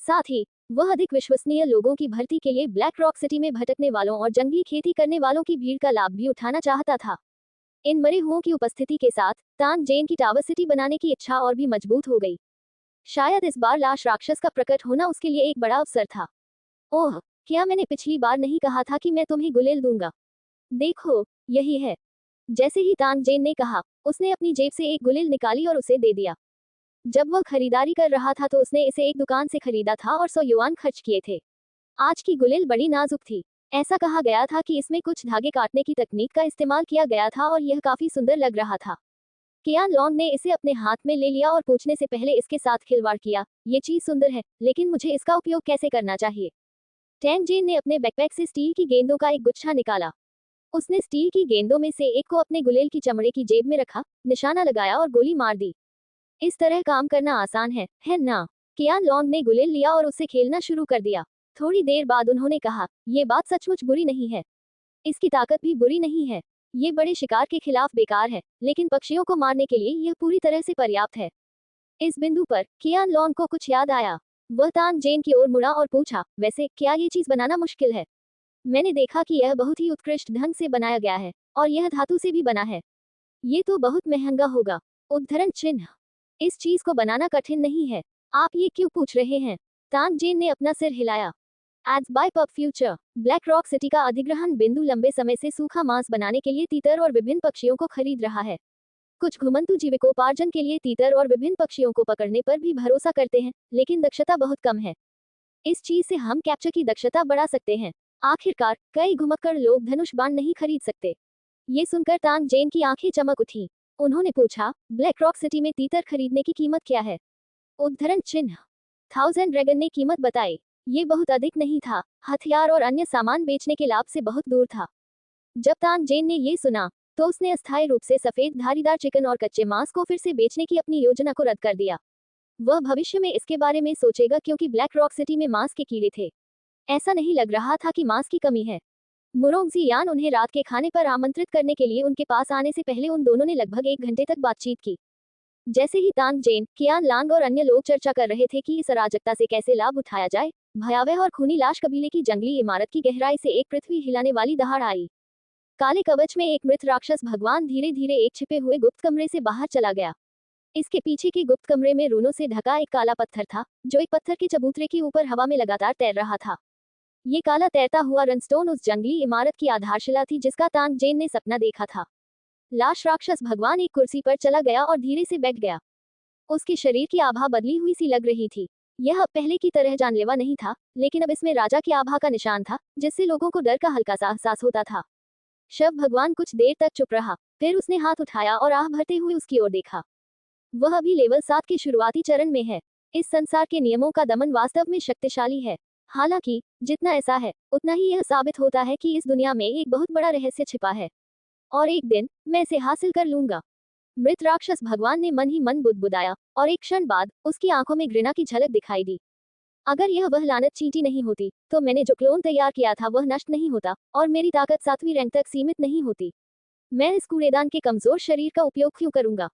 A: साथ ही वह अधिक विश्वसनीय लोगों की भर्ती के लिए ब्लैक रॉक सिटी में भटकने वालों और जंगली खेती करने वालों की भीड़ का लाभ भी उठाना चाहता था। इन मरे हुओं की उपस्थिति के साथ तानजेन की टावर सिटी बनाने की इच्छा और भी मजबूत हो गई। शायद इस बार लाश राक्षस का प्रकट होना उसके लिए एक बड़ा अवसर था। ओह, क्या मैंने पिछली बार नहीं कहा था कि मैं तुम्हें गुलेल दूंगा? देखो, यही है। जैसे ही तानजेन ने कहा, उसने अपनी जेब से एक गुलेल निकाली और उसे दे दिया। जब वह खरीदारी कर रहा था तो उसने इसे एक दुकान से खरीदा था और 100 युआन खर्च किए थे। आज की गुलेल बड़ी नाजुक थी। ऐसा कहा गया था कि इसमें कुछ धागे काटने की तकनीक का इस्तेमाल किया गया था और यह काफी सुंदर लग रहा था। कियान लॉन्ग ने इसे अपने हाथ में ले लिया और पूछने से पहले इसके साथ खिलवाड़ किया, ये चीज सुंदर है, लेकिन मुझे इसका उपयोग कैसे करना चाहिए? टैनजेन ने अपने बैकपैक से स्टील की गेंदों का एक गुच्छा निकाला। उसने स्टील की गेंदों में से एक को अपने गुलेल की चमड़े की जेब में रखा, निशाना लगाया और गोली मार दी। इस तरह काम करना आसान है ना? कियान लॉन्ग ने गुलेल लिया और उससे खेलना शुरू कर दिया। थोड़ी देर बाद उन्होंने कहा, ये बात सचमुच बुरी नहीं है। इसकी ताकत भी बुरी नहीं है। ये बड़े शिकार के खिलाफ बेकार है, लेकिन पक्षियों को मारने के लिए यह पूरी तरह से पर्याप्त है। इस बिंदु पर कियान लॉन्ग को कुछ याद आया। वह तानजेन की ओर मुड़ा और पूछा, वैसे क्या ये चीज बनाना मुश्किल है? मैंने देखा कि यह बहुत ही उत्कृष्ट ढंग से बनाया गया है और यह धातु से भी बना है। ये तो बहुत महंगा होगा। उद्धरण चिन्ह। इस चीज को बनाना कठिन नहीं है। आप ये क्यों पूछ रहे हैं? तानजेन ने अपना सिर हिलाया। Ads by PubFuture. Black rock city का अधिग्रहण बिंदु लंबे समय से सूखा मांस बनाने के लिए तीतर और विभिन्न पक्षियों को खरीद रहा है। कुछ घुमंतु जीविकोपार्जन के लिए तीतर और विभिन्न पक्षियों को पकड़ने पर भी भरोसा करते हैं, लेकिन दक्षता बहुत कम है। इस चीज से हम कैप्चर की दक्षता बढ़ा सकते हैं। आखिरकार कई घुमक्कड़ लोग धनुष बाण नहीं खरीद सकते। ये सुनकर तानजेन की आंखें चमक उठी। उन्होंने पूछा, ब्लैक रॉक सिटी में तीतर खरीदने की कीमत क्या है? उद्धरण चिन्ह। 1000 ड्रैगन ने कीमत बताई। ये बहुत अधिक नहीं था, हथियार और अन्य सामान बेचने के लाभ से बहुत दूर था। जब तानजेन ने ये सुना, तो उसने अस्थायी रूप से सफेद धारीदार चिकन और कच्चे मांस को फिर से बेचने की अपनी योजना को रद्द कर दिया। वह भविष्य में इसके बारे में सोचेगा क्योंकि ब्लैक रॉक सिटी में मांस के कीड़े थे। ऐसा नहीं लग रहा था कि मांस की कमी है। मुरोंगजियान उन्हें रात के खाने पर आमंत्रित करने के लिए उनके पास आने से पहले उन दोनों ने लगभग 1 घंटे तक बातचीत की। जैसे ही तानजेन, कियान लांग और अन्य लोग चर्चा कर रहे थे कि इस अराजकता से कैसे लाभ उठाया जाए, भयावह और खूनी लाश कबीले की जंगली इमारत की गहराई से एक पृथ्वी हिलाने वाली दहाड़ आई। काले कवच में एक मृत राक्षस भगवान धीरे धीरे एक छिपे हुए गुप्त कमरे से बाहर चला गया। इसके पीछे के गुप्त कमरे में रूनों से ढका एक काला पत्थर था, जो एक पत्थर के चबूतरे के ऊपर हवा में लगातार तैर रहा था। ये काला तैरता हुआ रनस्टोन उस जंगली इमारत की आधारशिला थी जिसका तानजेन ने सपना देखा था। लाश राक्षस भगवान एक कुर्सी पर चला गया और धीरे से बैठ गया। उसके शरीर की आभा बदली हुई सी लग रही थी। यह अब पहले की तरह जानलेवा नहीं था, लेकिन अब इसमें राजा की आभा का निशान था, जिससे लोगों को डर का हल्का सा एहसास होता था। शव भगवान कुछ देर तक चुप रहा, फिर उसने हाथ उठाया और आह भरते हुए उसकी ओर देखा। वह अभी लेवल 7 के शुरुआती चरण में है। इस संसार के नियमों का दमन वास्तव में शक्तिशाली है। हालांकि जितना ऐसा है, उतना ही यह साबित होता है कि इस दुनिया में एक बहुत बड़ा रहस्य छिपा है, और एक दिन मैं इसे हासिल कर लूंगा। मृत राक्षस भगवान ने मन ही मन बुदबुदाया, और एक क्षण बाद उसकी आंखों में घृणा की झलक दिखाई दी। अगर यह वह लानत चींटी नहीं होती तो मैंने जो क्लोन तैयार किया था वह नष्ट नहीं होता और मेरी ताकत 7वीं रैंक तक सीमित नहीं होती। मैं इस कूड़ेदान के कमजोर शरीर का उपयोग क्यों करूंगा?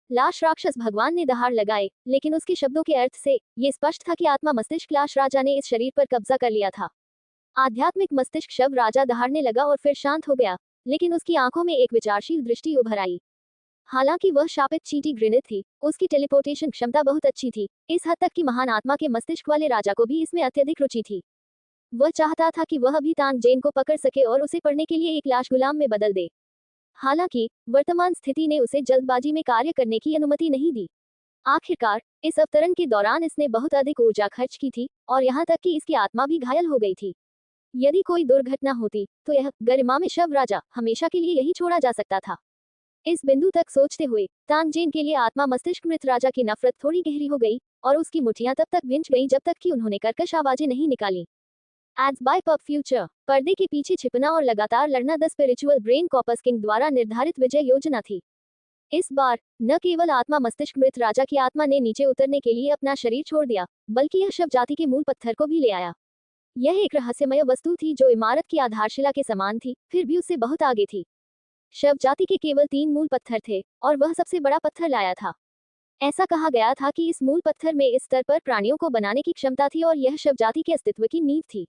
A: लाश राक्षस भगवान ने दहाड़ लगाए, लेकिन उसके शब्दों के अर्थ से ये स्पष्ट था कि आत्मा मस्तिष्क लाश राजा ने इस शरीर पर कब्जा कर लिया था। आध्यात्मिक मस्तिष्क शव राजा दहाड़ने लगा और फिर शांत हो गया, लेकिन उसकी आंखों में एक विचारशील दृष्टि उभर आई। हालांकि वह शापित चींटी घृणित थी, उसकी टेलीपोर्टेशन क्षमता बहुत अच्छी थी, इस हद तक कि महान आत्मा के मस्तिष्क वाले राजा को भी इसमें अत्यधिक रुचि थी। वह चाहता था कि वह भी तानजेन को पकड़ सके और उसे पढ़ने के लिए एक लाश गुलाम में बदल दे। हालांकि वर्तमान स्थिति ने उसे जल्दबाजी में कार्य करने की अनुमति नहीं दी। आखिरकार इस अवतरण के दौरान इसने बहुत अधिक ऊर्जा खर्च की थी और यहाँ तक कि इसकी आत्मा भी घायल हो गई थी। यदि कोई दुर्घटना होती तो यह गरिमा में शव राजा हमेशा के लिए यही छोड़ा जा सकता था। इस बिंदु तक सोचते हुए तानजेन के लिए आत्मा मस्तिष्क मृत राजा की नफरत थोड़ी गहरी हो गई और उसकी मुठ्ठियां तब तक भिंच गईं जब तक कि उन्होंने कर्कश आवाजें नहीं निकाली। Ads by PubFuture. पर्दे के पीछे छिपना और लगातार लड़ना the spiritual brain corpus king द्वारा निर्धारित विजय योजना थी। इस बार न केवल आत्मा मस्तिष्क मृत राजा की आत्मा ने नीचे उतरने के लिए अपना शरीर छोड़ दिया, बल्कि यह शव जाति के मूल पत्थर को भी ले आया। यह एक रहस्यमय वस्तु थी जो इमारत की आधारशिला के समान थी, फिर भी उससे बहुत आगे थी। शव जाति के केवल 3 मूल पत्थर थे और वह सबसे बड़ा पत्थर लाया था। ऐसा कहा गया था कि इस मूल पत्थर में इस स्तर पर प्राणियों को बनाने की क्षमता थी और यह शव जाति के अस्तित्व की नींव थी।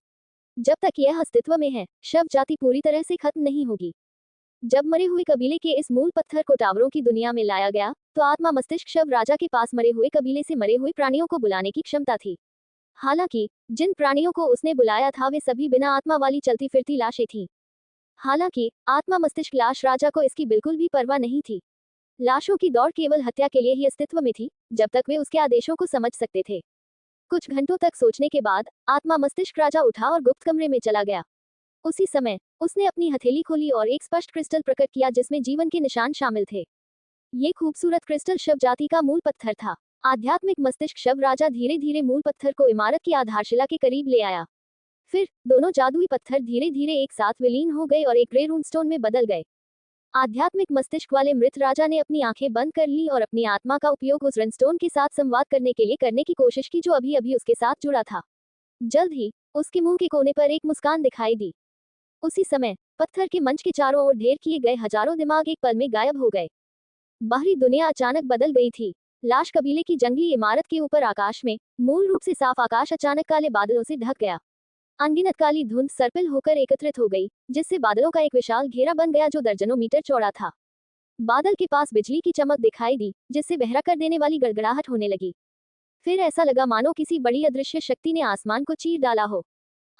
A: जब तक यह अस्तित्व में है, शव जाति पूरी तरह से खत्म नहीं होगी। जब मरे हुए कबीले के इस मूल पत्थर को टावरों की दुनिया में लाया गया, तो आत्मा मस्तिष्क शव राजा के पास मरे हुए कबीले से मरे हुए प्राणियों को बुलाने की क्षमता थी। हालांकि जिन प्राणियों को उसने बुलाया था वे सभी बिना आत्मा वाली चलती फिरती लाशें थीं। हालांकि आत्मा मस्तिष्क लाश राजा को इसकी बिल्कुल भी परवाह नहीं थी। लाशों की दौड़ केवल हत्या के लिए ही अस्तित्व में थी, जब तक वे उसके आदेशों को समझ सकते थे। कुछ घंटों तक सोचने के बाद आत्मा मस्तिष्क राजा उठा और गुप्त कमरे में चला गया। उसी समय उसने अपनी हथेली खोली और एक स्पष्ट क्रिस्टल प्रकट किया जिसमें जीवन के निशान शामिल थे। ये खूबसूरत क्रिस्टल शव जाति का मूल पत्थर था। आध्यात्मिक मस्तिष्क शव राजा धीरे धीरे मूल पत्थर को इमारत की आधारशिला के करीब ले आया। फिर दोनों जादुई पत्थर धीरे धीरे एक साथ विलीन हो गए और एक ग्रे रूनस्टोन में बदल गए। आध्यात्मिक मस्तिष्क वाले मृत राजा ने अपनी आंखें बंद कर ली और अपनी आत्मा का उपयोग उस रनस्टोन के साथ संवाद करने के लिए करने की कोशिश की जो अभी अभी उसके साथ जुड़ा था। जल्द ही उसके मुंह के कोने पर एक मुस्कान दिखाई दी। उसी समय पत्थर के मंच के चारों ओर ढेर किए गए हजारों दिमाग एक पल में गायब हो गए। बाहरी दुनिया अचानक बदल गई थी। लाश कबीले की जंगली इमारत के ऊपर आकाश में मूल रूप से साफ आकाश अचानक काले बादलों से ढक गया। अनगिनत काली धुंध सर्पिल होकर एकत्रित हो गई, जिससे बादलों का एक विशाल घेरा बन गया जो दर्जनों मीटर चौड़ा था। बादल के पास बिजली की चमक दिखाई दी, जिससे बहरा कर देने वाली गड़गड़ाहट होने लगी। फिर ऐसा लगा मानो किसी बड़ी अदृश्य शक्ति ने आसमान को चीर डाला हो।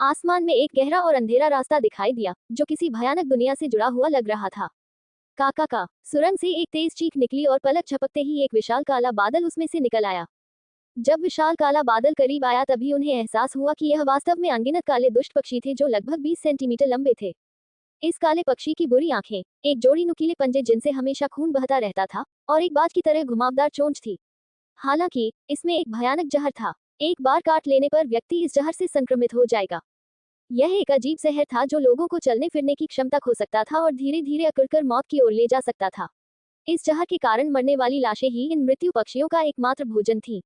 A: आसमान में एक गहरा और अंधेरा रास्ता दिखाई दिया, जो किसी भयानक दुनिया से जुड़ा हुआ लग रहा था। काका का सुरंग से एक तेज चीख निकली और पलक झपकते ही एक विशाल काला बादल उसमें से निकल आया। जब विशाल काला बादल करीब आया तभी उन्हें एहसास हुआ कि यह वास्तव में अनगिनत काले दुष्ट पक्षी थे जो लगभग 20 सेंटीमीटर लंबे थे। इस काले पक्षी की बुरी आंखें, एक जोड़ी नुकीले पंजे जिनसे हमेशा खून बहता रहता था, और एक बाज की तरह घुमावदार चोंच थी। हालांकि इसमें एक भयानक जहर था। एक बार काट लेने पर व्यक्ति इस जहर से संक्रमित हो जाएगा। यह एक अजीब जहर था जो लोगों को चलने फिरने की क्षमता खो सकता था और धीरे धीरे अकड़कर मौत की ओर ले जा सकता था। इस जहर के कारण मरने वाली लाशें ही इन मृत्यु पक्षियों का एकमात्र भोजन थी।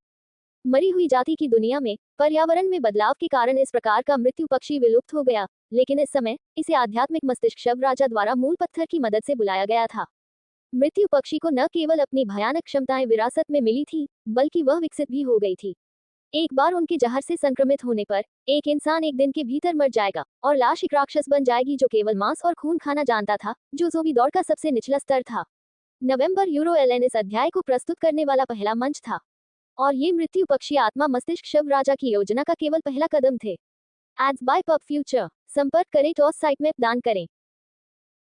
A: मरी हुई जाति की दुनिया में पर्यावरण में बदलाव के कारण इस प्रकार का मृत्यु पक्षी विलुप्त हो गया, लेकिन इस समय इसे आध्यात्मिक मस्तिष्क शव राजा द्वारा मूल पत्थर की मदद से बुलाया गया था। मृत्यु पक्षी को न केवल अपनी भयानक क्षमताएं विरासत में मिली थी, बल्कि वह विकसित भी हो गई थी। एक बार उनके जहर से संक्रमित होने पर एक इंसान एक दिन के भीतर मर जाएगा और लाश एक राक्षस बन जाएगी जो केवल मांस और खून खाना जानता था, जो ज़ोंबी दौड़ का सबसे निचला स्तर था। नवंबर यूरोएलएन इस अध्याय को प्रस्तुत करने वाला पहला मंच था, और ये मृत्यु पक्षी आत्मा मस्तिष्क शव राजा की योजना का केवल पहला कदम थे। Ads by PubFuture. संपर्क करें टॉस साइट में दान करें।